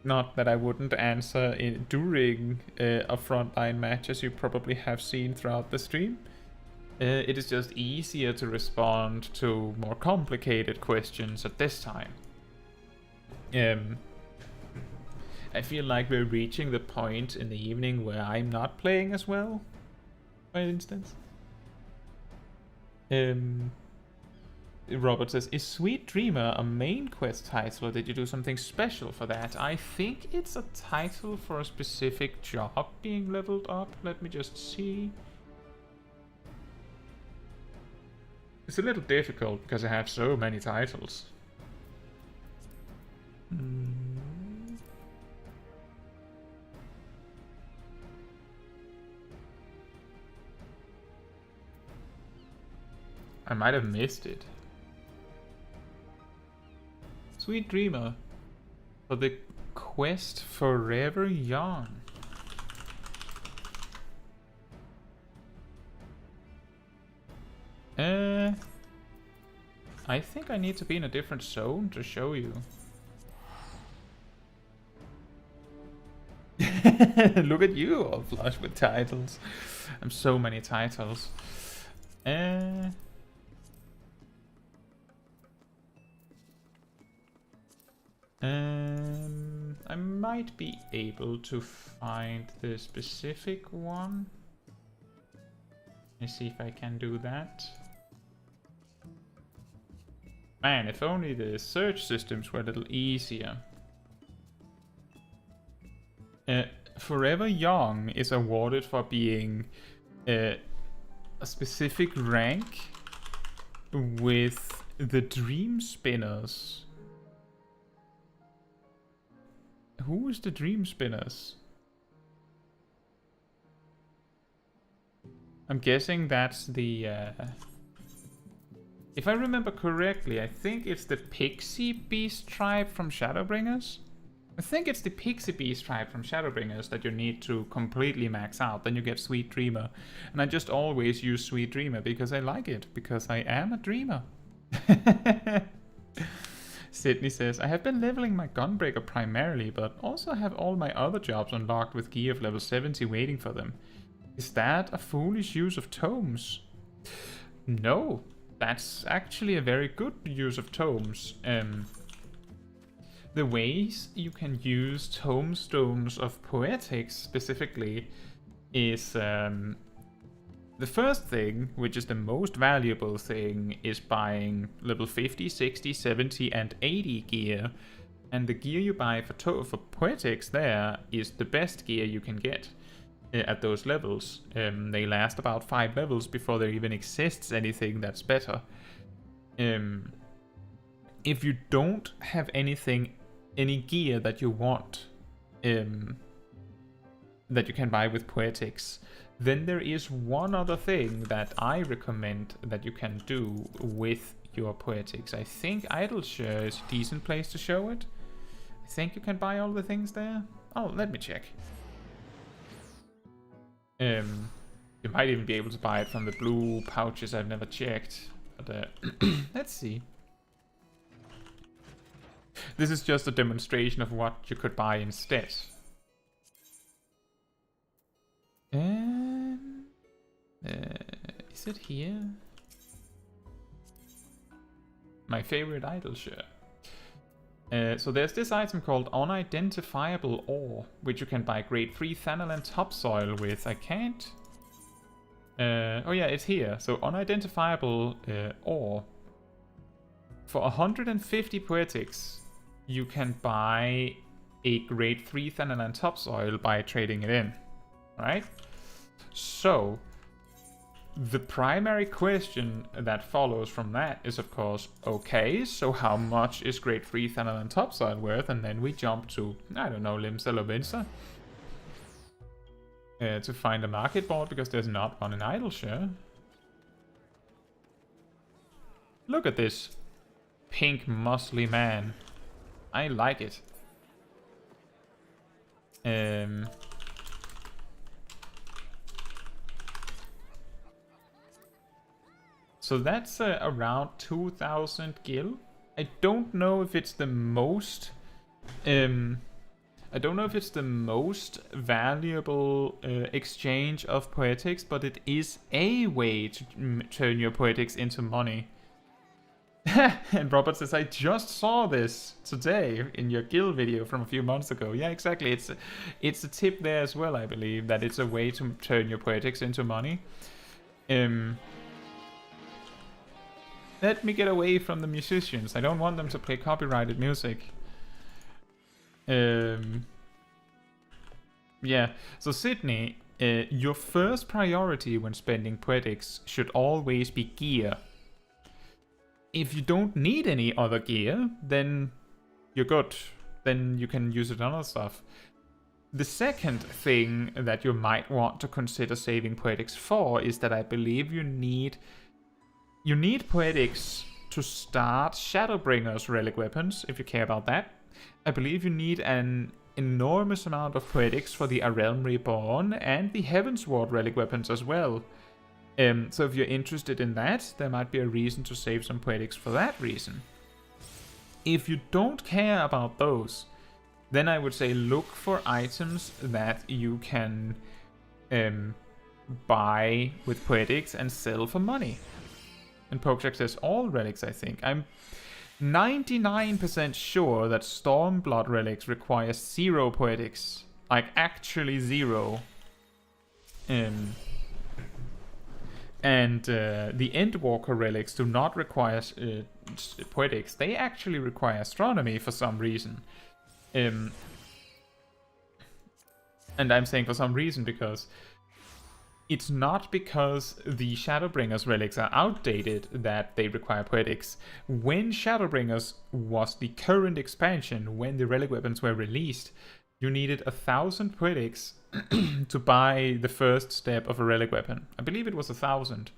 Not that I wouldn't answer during a frontline match, as you probably have seen throughout the stream. It is just easier to respond to more complicated questions at this time. I feel like we're reaching the point in the evening where I'm not playing as well, for instance. Robert says, is Sweet Dreamer a main quest title, or did you do something special for that? I think it's a title for a specific job being leveled up. Let me just see. It's a little difficult because I have so many titles. I might have missed it. Sweet Dreamer for the quest Forever Young. I think I need to be in a different zone to show you. Look at you, all flush with titles. I'm so many titles. I might be able to find the specific one. Let me see if I can do that. Man, if only the search systems were a little easier. Forever Young is awarded for being a specific rank with the Dream Spinners. Who is the Dream Spinners? I'm guessing that's the... if I remember correctly, I think it's the Pixie Beast tribe from Shadowbringers. I think it's the Pixie Beast tribe from Shadowbringers that you need to completely max out. Then you get Sweet Dreamer. And I just always use Sweet Dreamer because I like it. Because I am a dreamer. Sydney says, I have been leveling my Gunbreaker primarily, but also have all my other jobs unlocked with gear of level 70 waiting for them. Is that a foolish use of tomes? No, that's actually a very good use of tomes. The ways you can use tomestones of poetics specifically is the first thing, which is the most valuable thing, is buying level 50, 60, 70 and 80 gear. And the gear you buy for poetics there is the best gear you can get at those levels. They last about 5 levels before there even exists anything that's better. If you don't have any gear that you want that you can buy with poetics, then there is one other thing that I recommend that you can do with your poetics. I think Idleshare is a decent place to show it. I think you can buy all the things there. Oh, let me check. You might even be able to buy it from the blue pouches. I've never checked. But let's see. This is just a demonstration of what you could buy instead. Is it here? My favorite Idleshare. So there's this item called Unidentifiable Ore, which you can buy grade 3 Thanalan Topsoil with. I can't... oh yeah, it's here. So Unidentifiable Ore. For 150 poetics, you can buy a grade 3 Thanalan Topsoil by trading it in. Right? So, the primary question that follows from that is, of course, okay, so how much is grade 3 Thanalan Topsoil worth? And then we jump to, I don't know, Limsa Lovinsa to find a market board, because there's not one in Idleshare. Look at this pink muscly man. I like it. So that's around 2,000 gil. I don't know if it's the most... I don't know if it's the most valuable exchange of poetics, but it is a way to turn your poetics into money. And Robert says, I just saw this today in your guild video from a few months ago. Yeah, exactly. It's a tip there as well, I believe, that it's a way to turn your poetics into money. Let me get away from the musicians. I don't want them to play copyrighted music. Yeah. So Sydney, your first priority when spending poetics should always be gear. If you don't need any other gear, then you're good. Then you can use it on other stuff. The second thing that you might want to consider saving poetics for is that I believe you need poetics to start Shadowbringers relic weapons, if you care about that. I believe you need an enormous amount of poetics for the A Realm Reborn and the Heavensward relic weapons as well. So if you're interested in that, there might be a reason to save some poetics for that reason. If you don't care about those, then I would say look for items that you can buy with poetics and sell for money. And Pokeshak says all relics, I think. I'm 99% sure that Stormblood relics require 0 poetics. Like, actually 0. And the Endwalker relics do not require poetics. They actually require astronomy for some reason. And I'm saying for some reason because it's not because the Shadowbringers relics are outdated that they require poetics. When Shadowbringers was the current expansion, when the relic weapons were released, you needed 1,000 poetics to buy the first step of a relic weapon. I believe it was 1,000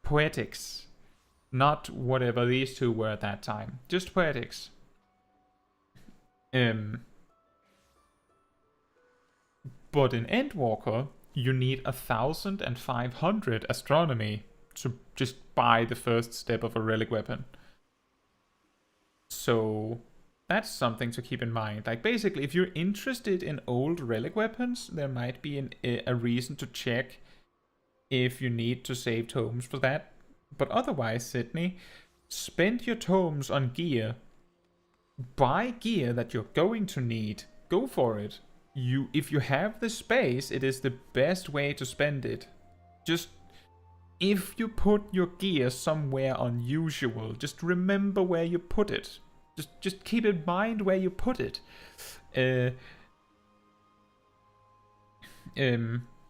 poetics, not whatever these two were at that time. Just poetics. But in Endwalker, you need 1,500 astronomy to just buy the first step of a relic weapon. So that's something to keep in mind. Like, basically, if you're interested in old relic weapons, there might be a reason to check if you need to save tomes for that. But otherwise, Sydney, spend your tomes on gear. Buy gear that you're going to need. Go for it. If you have the space, it is the best way to spend it. Just, if you put your gear somewhere unusual, just remember where you put it. Just keep in mind where you put it.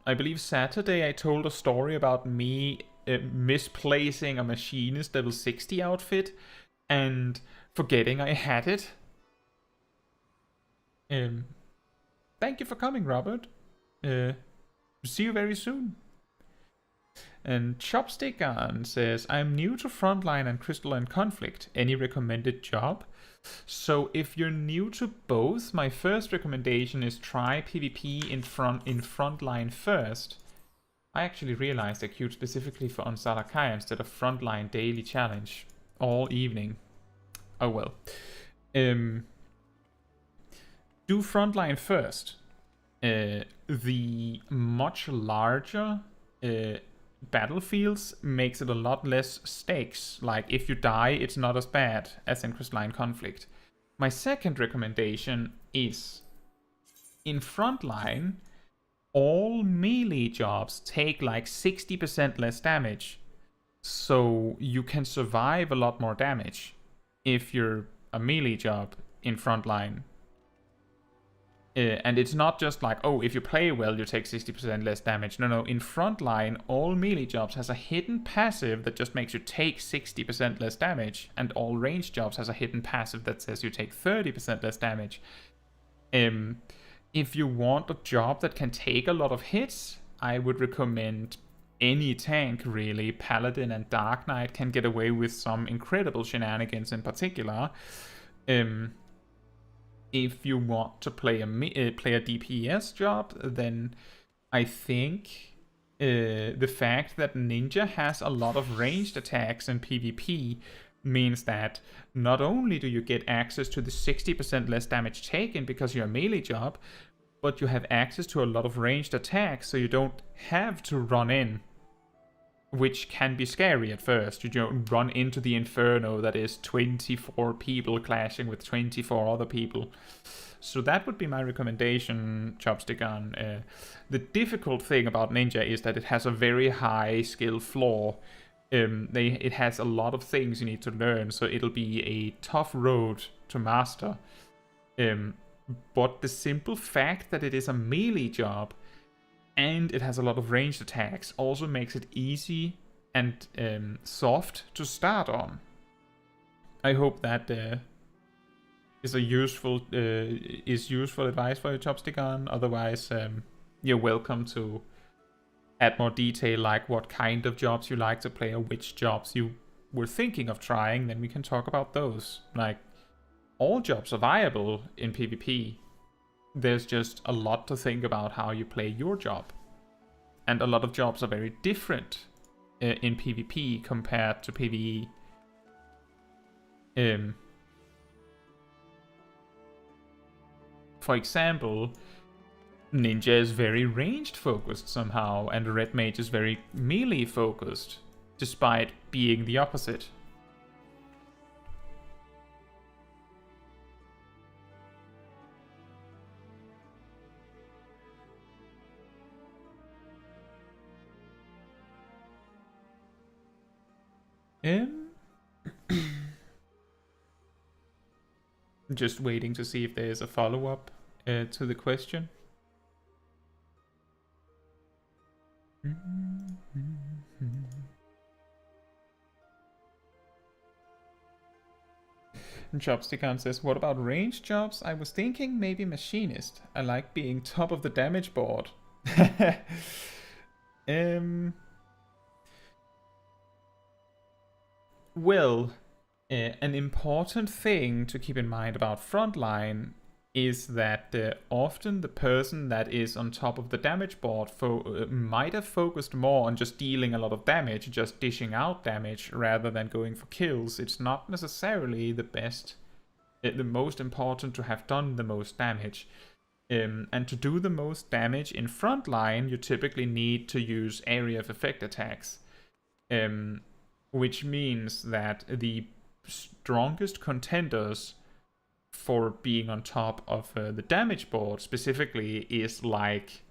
I believe Saturday I told a story about me misplacing a machinist level 60 outfit and forgetting I had it. Thank you for coming, Robert. See you very soon. And Chopstick On says, I'm new to Frontline and Crystalline Conflict. Any recommended job? So if you're new to both, my first recommendation is try PvP in Frontline first. I actually realized I queued specifically for Onsal Hakair instead of Frontline Daily Challenge all evening. Oh well. Do Frontline first. The much larger battlefields makes it a lot less stakes. Like, if you die, it's not as bad as in Crystalline Conflict. My second recommendation is, in Frontline, all melee jobs take like 60% less damage. So you can survive a lot more damage if you're a melee job in Frontline. And it's not just like, oh, if you play well, you take 60% less damage. No, in Frontline, all melee jobs has a hidden passive that just makes you take 60% less damage, and all ranged jobs has a hidden passive that says you take 30% less damage. If you want a job that can take a lot of hits, I would recommend any tank, really. Paladin and Dark Knight can get away with some incredible shenanigans in particular. If you want to play a DPS job, then I think the fact that Ninja has a lot of ranged attacks in PvP means that not only do you get access to the 60% less damage taken because you're a melee job, but you have access to a lot of ranged attacks, so you don't have to run in, which can be scary at first. You don't run into the inferno that is 24 people clashing with 24 other people. So that would be my recommendation, Chopstick On. The difficult thing about Ninja is that it has a very high skill floor. It has a lot of things you need to learn, so it'll be a tough road to master. But the simple fact that it is a melee job and it has a lot of ranged attacks also makes it easy and soft to start on. I hope that is useful advice for you, Chopstick On. Otherwise, you're welcome to add more detail, like what kind of jobs you like to play or which jobs you were thinking of trying. Then we can talk about those. Like, all jobs are viable in PvP. There's just a lot to think about how you play your job. And a lot of jobs are very different in PvP compared to PvE. For example, Ninja is very ranged focused somehow, and Red Mage is very melee focused, despite being the opposite. Just waiting to see if there's a follow-up to the question. And Chopstick On says, what about ranged jobs? I was thinking maybe machinist. I like being top of the damage board. Well, an important thing to keep in mind about Frontline is that often the person that is on top of the damage board might have focused more on just dealing a lot of damage, just dishing out damage rather than going for kills. It's not necessarily the best, the most important to have done the most damage. And to do the most damage in Frontline, you typically need to use area of effect attacks, which means that the strongest contenders for being on top of the damage board specifically is like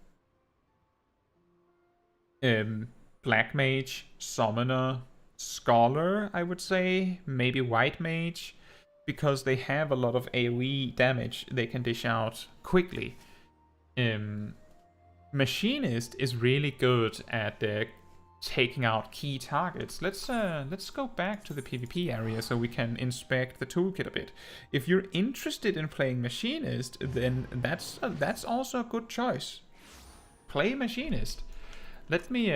Black Mage, Summoner, Scholar, I would say, maybe White Mage, because they have a lot of AoE damage they can dish out quickly. Machinist is really good at taking out key targets. Let's go back to the PvP area so we can inspect the toolkit a bit. If you're interested in playing Machinist, then that's also a good choice. Play Machinist. Let me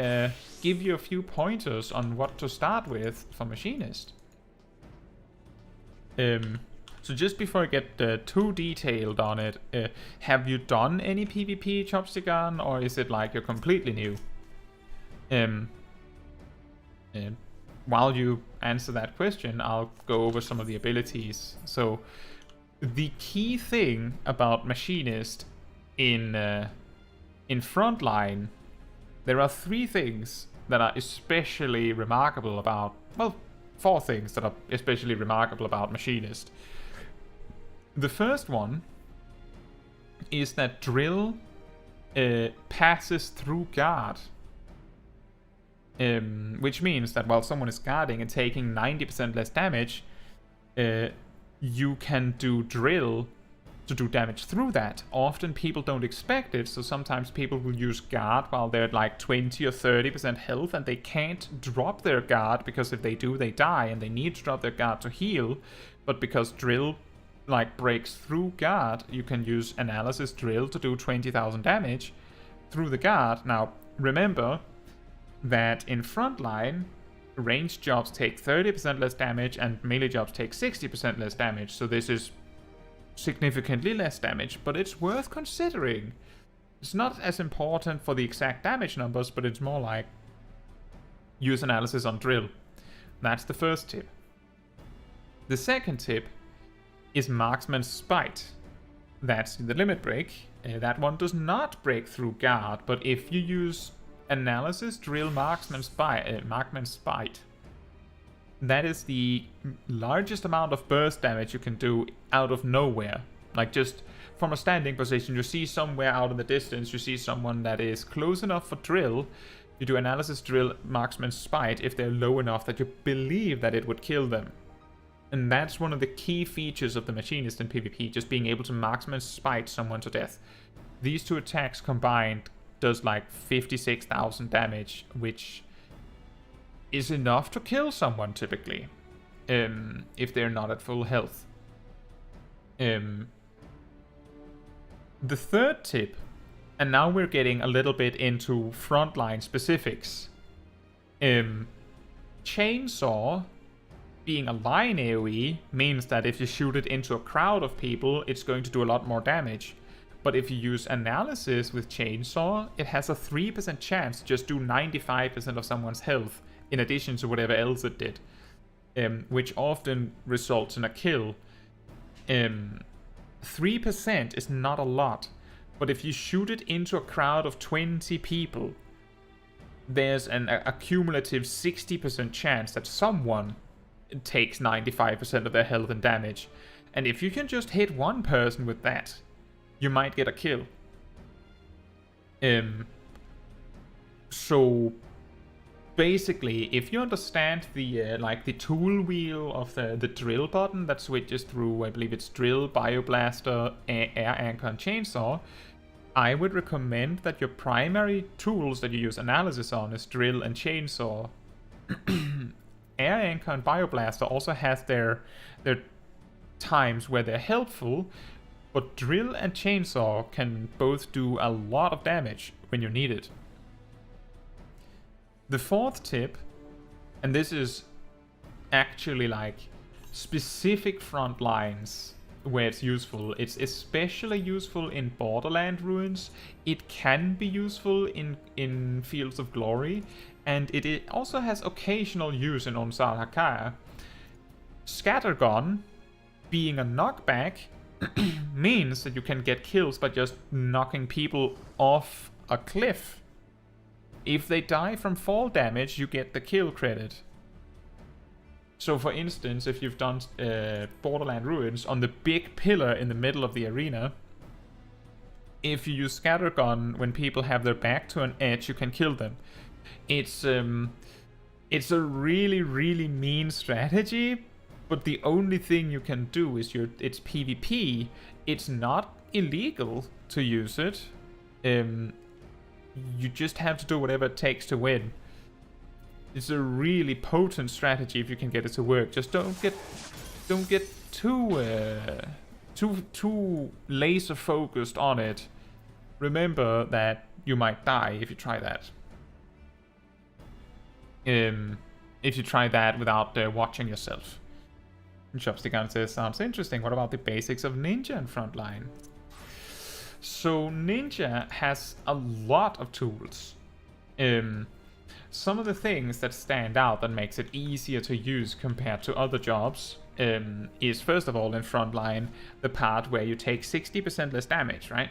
give you a few pointers on what to start with for Machinist. So just before I get too detailed on it, have you done any PvP Chopsticon, or is it like you're completely new? While you answer that question, I'll go over some of the abilities. So the key thing about Machinist in Frontline, there are 3 things that are especially remarkable about, well, 4 things that are especially remarkable about Machinist. The first one is that drill passes through guard. Which means that while someone is guarding and taking 90% less damage, you can do drill to do damage through that. Often people don't expect it, so sometimes people will use guard while they're at like 20 or 30% health, and they can't drop their guard, because if they do, they die, and they need to drop their guard to heal. But because drill like breaks through guard, you can use analysis drill to do 20,000 damage through the guard. Now, remember that in Frontline, ranged jobs take 30% less damage and melee jobs take 60% less damage, so this is significantly less damage, but it's worth considering. It's not as important for the exact damage numbers, but it's more like use analysis on drill. That's the first tip. The second tip is Marksman's Spite. That's the limit break. That one does not break through guard, but if you use analysis drill Marksman's Spite, that is the largest amount of burst damage you can do out of nowhere. Like, just from a standing position, you see somewhere out in the distance, you see someone that is close enough for drill, you do analysis drill Marksman's Spite if they're low enough that you believe that it would kill them. And that's one of the key features of the Machinist in PvP, just being able to Marksman's Spite someone to death. These 2 attacks combined does like 56,000 damage, which is enough to kill someone typically, if they're not at full health. The third tip, and now we're getting a little bit into Frontline specifics. Chainsaw, being a line AoE, means that if you shoot it into a crowd of people, it's going to do a lot more damage. But if you use analysis with Chainsaw, it has a 3% chance to just do 95% of someone's health, in addition to whatever else it did, which often results in a kill. 3% is not a lot, but if you shoot it into a crowd of 20 people, there's a cumulative 60% chance that someone takes 95% of their health and damage. And if you can just hit one person with that, you might get a kill. So basically, if you understand the the tool wheel of the drill button that switches through, I believe it's drill, bioblaster, air anchor, and chainsaw, I would recommend that your primary tools that you use analysis on is drill and chainsaw. Air anchor and bioblaster also has their times where they're helpful, but drill and chainsaw can both do a lot of damage when you need it. The fourth tip, and this is actually like specific Frontlines where it's useful. It's especially useful in Borderland ruins. It can be useful in Fields of Glory, and it also has occasional use in Onsal Hakair. Scattergun, being a knockback, means that you can get kills by just knocking people off a cliff. If they die from fall damage, you get the kill credit. So for instance, if you've done Borderland Ruins on the big pillar in the middle of the arena, if you use Scattergun when people have their back to an edge, you can kill them. It's a really, really mean strategy, but the only thing you can do is it's PvP. It's not illegal to use it. You just have to do whatever it takes to win. It's a really potent strategy if you can get it to work. Just don't get too laser focused on it. Remember that you might die if you try that. If you try that without watching yourself. Chopstick says, sounds interesting. What about the basics of Ninja and Frontline? So Ninja has a lot of tools. Some of the things that stand out that makes it easier to use compared to other jobs is, first of all, in Frontline, the part where you take 60% less damage, right?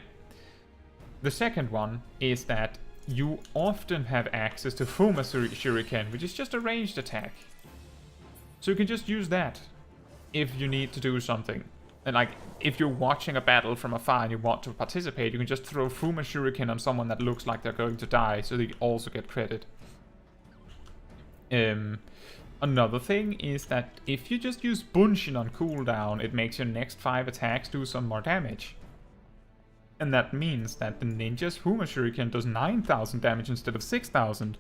The second one is that you often have access to Fuma Shuriken, which is just a ranged attack. So you can just use that if you need to do something. And like, if you're watching a battle from afar and you want to participate, you can just throw Fuma Shuriken on someone that looks like they're going to die, so they also get credit. Another thing is that if you just use Bunshin on cooldown, it makes your next 5 attacks do some more damage. And that means that the ninja's Fuma Shuriken does 9,000 damage instead of 6,000.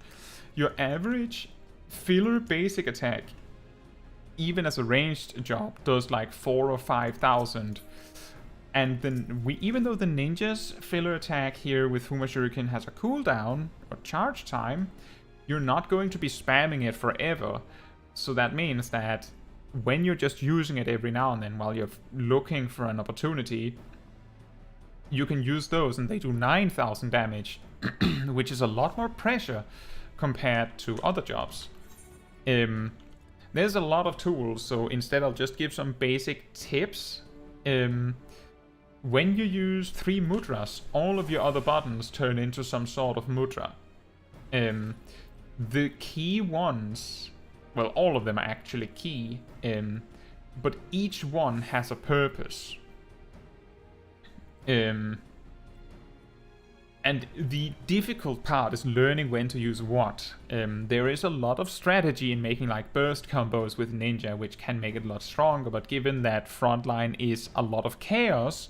Your average filler basic attack, even as a ranged job, does like 4,000 or 5,000. And then even though the ninja's filler attack here with Fuma Shuriken has a cooldown or charge time, you're not going to be spamming it forever. So that means that when you're just using it every now and then while you're looking for an opportunity, you can use those and they do 9,000 damage, which is a lot more pressure compared to other jobs. There's a lot of tools, so instead I'll just give some basic tips. When you use 3 mudras, all of your other buttons turn into some sort of mudra. The key ones, well, all of them are actually key, but each one has a purpose. And the difficult part is learning when to use what. There is a lot of strategy in making like burst combos with Ninja, which can make it a lot stronger, but given that Frontline is a lot of chaos,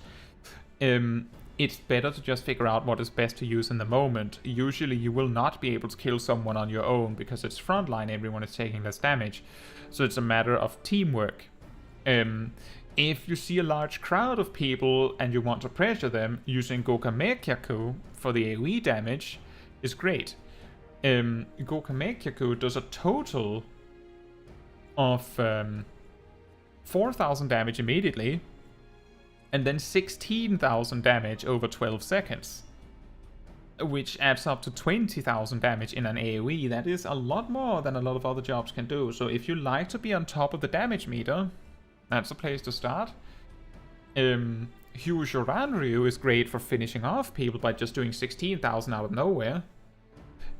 it's better to just figure out what is best to use in the moment. Usually you will not be able to kill someone on your own because it's Frontline, everyone is taking less damage. So it's a matter of teamwork. If you see a large crowd of people and you want to pressure them, using Gokamekyaku for the AoE damage is great. Gokamekyaku does a total of 4,000 damage immediately, and then 16,000 damage over 12 seconds. Which adds up to 20,000 damage in an AoE. That is a lot more than a lot of other jobs can do. So if you like to be on top of the damage meter, that's a place to start. Hyushoran-ryu is great for finishing off people by just doing 16,000 out of nowhere.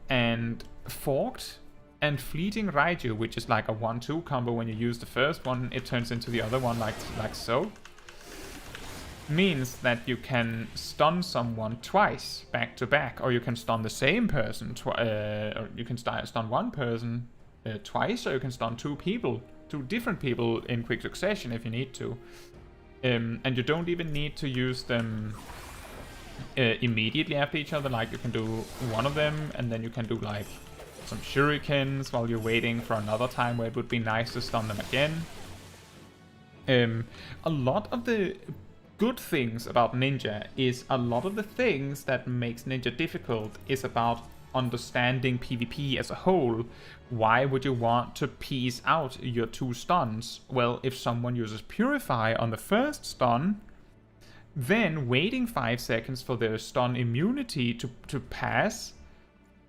And Forked and Fleeting Raiju, which is like a 1-2 combo. When you use the first one, it turns into the other one like so. Means that you can stun someone twice back to back, or you can stun the same person, or you can stun one person twice, or you can stun 2 different people in quick succession if you need to. And you don't even need to use them immediately after each other. Like, you can do one of them and then you can do like some shurikens while you're waiting for another time where it would be nice to stun them again. A lot of the good things about Ninja is a lot of the things that makes Ninja difficult is about understanding PvP as a whole, why would you want to piece out your 2 stuns? Well, if someone uses Purify on the first stun, then waiting 5 seconds for their stun immunity to pass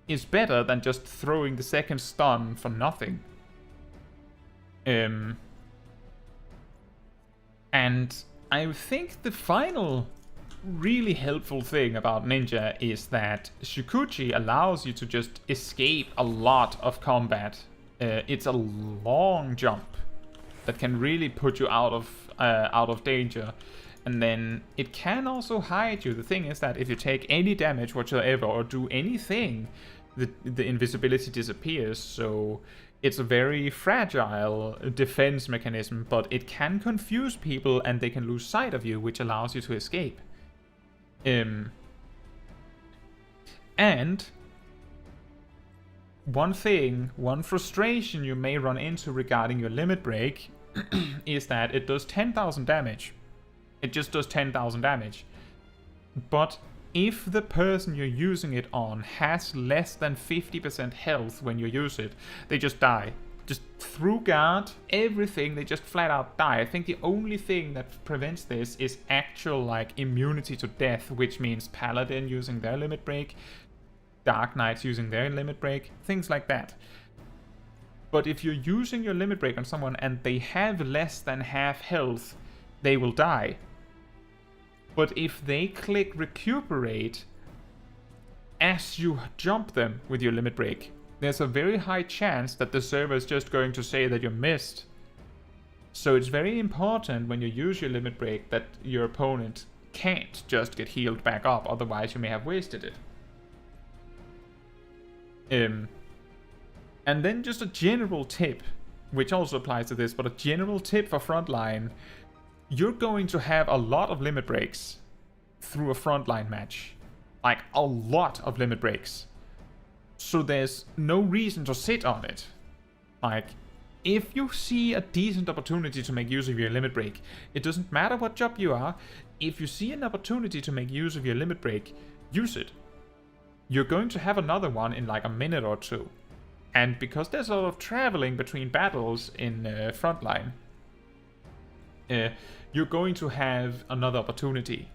is better than just throwing the second stun for nothing. And I think the final really helpful thing about Ninja is that Shukuchi allows you to just escape a lot of combat. It's a long jump that can really put you out of danger, and then it can also hide you. The thing is that if you take any damage whatsoever or do anything, the invisibility disappears. So it's a very fragile defense mechanism, but it can confuse people and they can lose sight of you, which allows you to escape. And one frustration you may run into regarding your limit break is that it does 10,000 damage. It just does 10,000 damage. But if the person you're using it on has less than 50% health when you use it, they just die. Just through guard, everything, they just flat out die. I think the only thing that prevents this is actual like immunity to death, which means Paladin using their limit break, Dark Knights using their limit break, things like that. But if you're using your limit break on someone and they have less than half health, they will die. But if they click recuperate as you jump them with your limit break, there's a very high chance that the server is just going to say that you missed. So it's very important when you use your limit break that your opponent can't just get healed back up, otherwise you may have wasted it. And then just a general tip, which also applies to this, but a general tip for Frontline: you're going to have a lot of limit breaks through a Frontline match. Like, a lot of limit breaks. So there's no reason to sit on it. Like, if you see a decent opportunity to make use of your limit break, it doesn't matter what job you are, if you see an opportunity to make use of your limit break, use it. You're going to have another one in like a minute or two. And because there's a lot of traveling between battles in Frontline, you're going to have another opportunity.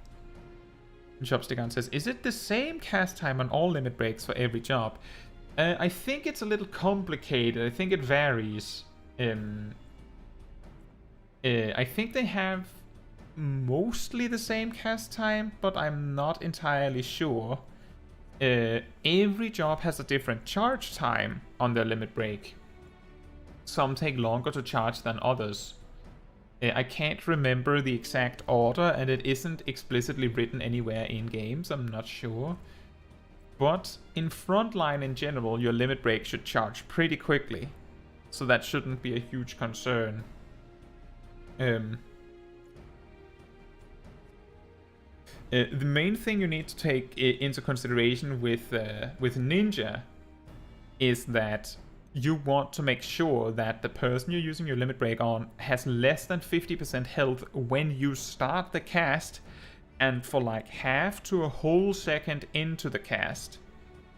Chopstick says, is it the same cast time on all limit breaks for every job? I think it's a little complicated. I think it varies. I think they have mostly the same cast time, but I'm not entirely sure. Every job has a different charge time on their limit break. Some take longer to charge than others. I can't remember the exact order, and it isn't explicitly written anywhere in games, I'm not sure. But in Frontline in general, your limit break should charge pretty quickly, so that shouldn't be a huge concern. The main thing you need to take into consideration with Ninja is that you want to make sure that the person you're using your limit break on has less than 50% health when you start the cast, and for like half to a whole second into the cast.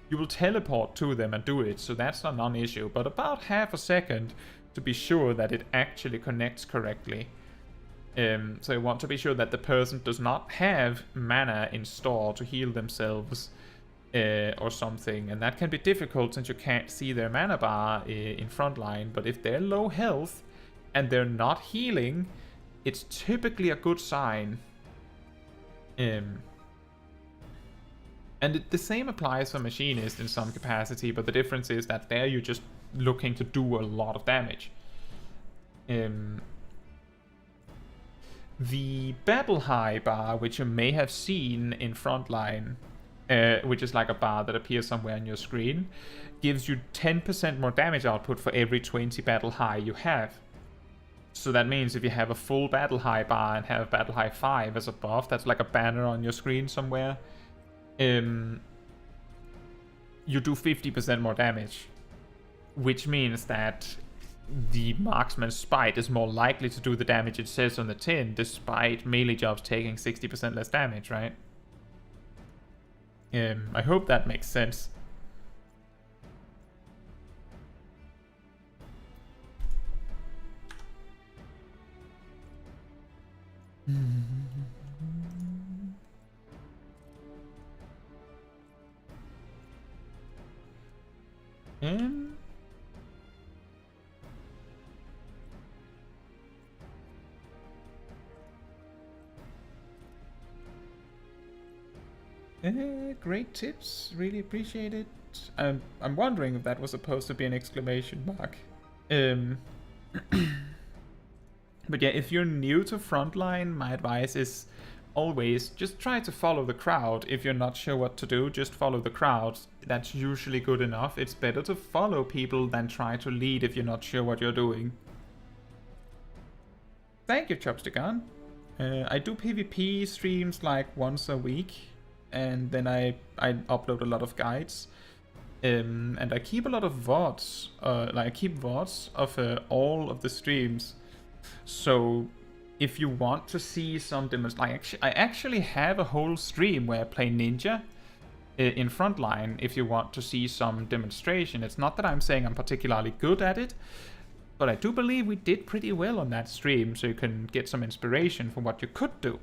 You will teleport to them and do it, so that's not a non-issue, but about half a second to be sure that it actually connects correctly. So you want to be sure that the person does not have mana in store to heal themselves or something, and that can be difficult since you can't see their mana bar in Frontline, but if they're low health and they're not healing, it's typically a good sign. And the same applies for Machinist in some capacity, but the difference is that there you're just looking to do a lot of damage. The Battle High bar, which you may have seen in Frontline, which is like a bar that appears somewhere on your screen, gives you 10% more damage output for every 20 Battle High you have. So that means if you have a full Battle High bar and have Battle High 5 as a buff, that's like a banner on your screen somewhere, you do 50% more damage. Which means that the Marksman's Spite is more likely to do the damage it says on the tin, despite melee jobs taking 60% less damage, right? I hope that makes sense. Great tips, really appreciate it. I'm wondering if that was supposed to be an exclamation mark. But yeah, if you're new to Frontline, my advice is always just try to follow the crowd. If you're not sure what to do, just follow the crowd. That's usually good enough. It's better to follow people than try to lead if you're not sure what you're doing. Thank you, Chopstick. I do PvP streams like once a week, and then I upload a lot of guides. And I keep a lot of VODs, I keep VODs of all of the streams. So if you want to see some demos, I actually have a whole stream where I play Ninja in Frontline. If you want to see some demonstration, it's not that I'm saying I'm particularly good at it, but I do believe we did pretty well on that stream, so you can get some inspiration for what you could do.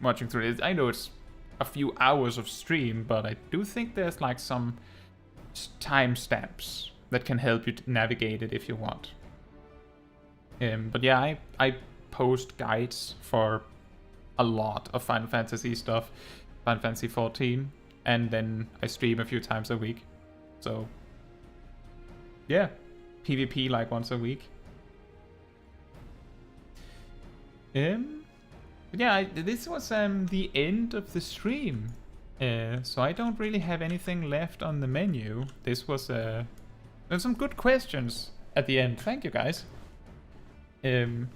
Watching through it, I know it's a few hours of stream, but I do think there's like some timestamps that can help you to navigate it if you want. But yeah, I post guides for a lot of Final Fantasy stuff, Final Fantasy 14, and then I stream a few times a week. So yeah, PvP like once a week. But yeah, this was the end of the stream, so I don't really have anything left on the menu. This was there's some good questions at the end. Thank you, guys. And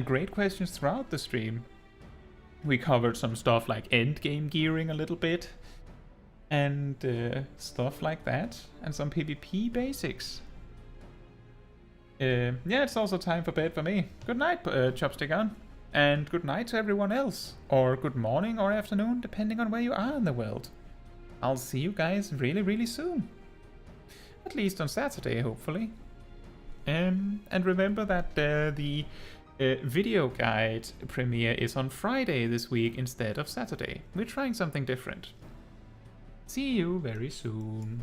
great questions throughout the stream. We covered some stuff like endgame gearing a little bit, and stuff like that, and some PvP basics. Yeah, it's also time for bed for me. Good night, Chopstick, and good night to everyone else, or good morning or afternoon, depending on where you are in the world. I'll see you guys really, really soon. At least on Saturday, hopefully. And remember that the video guide premiere is on Friday this week instead of Saturday. We're trying something different. See you very soon.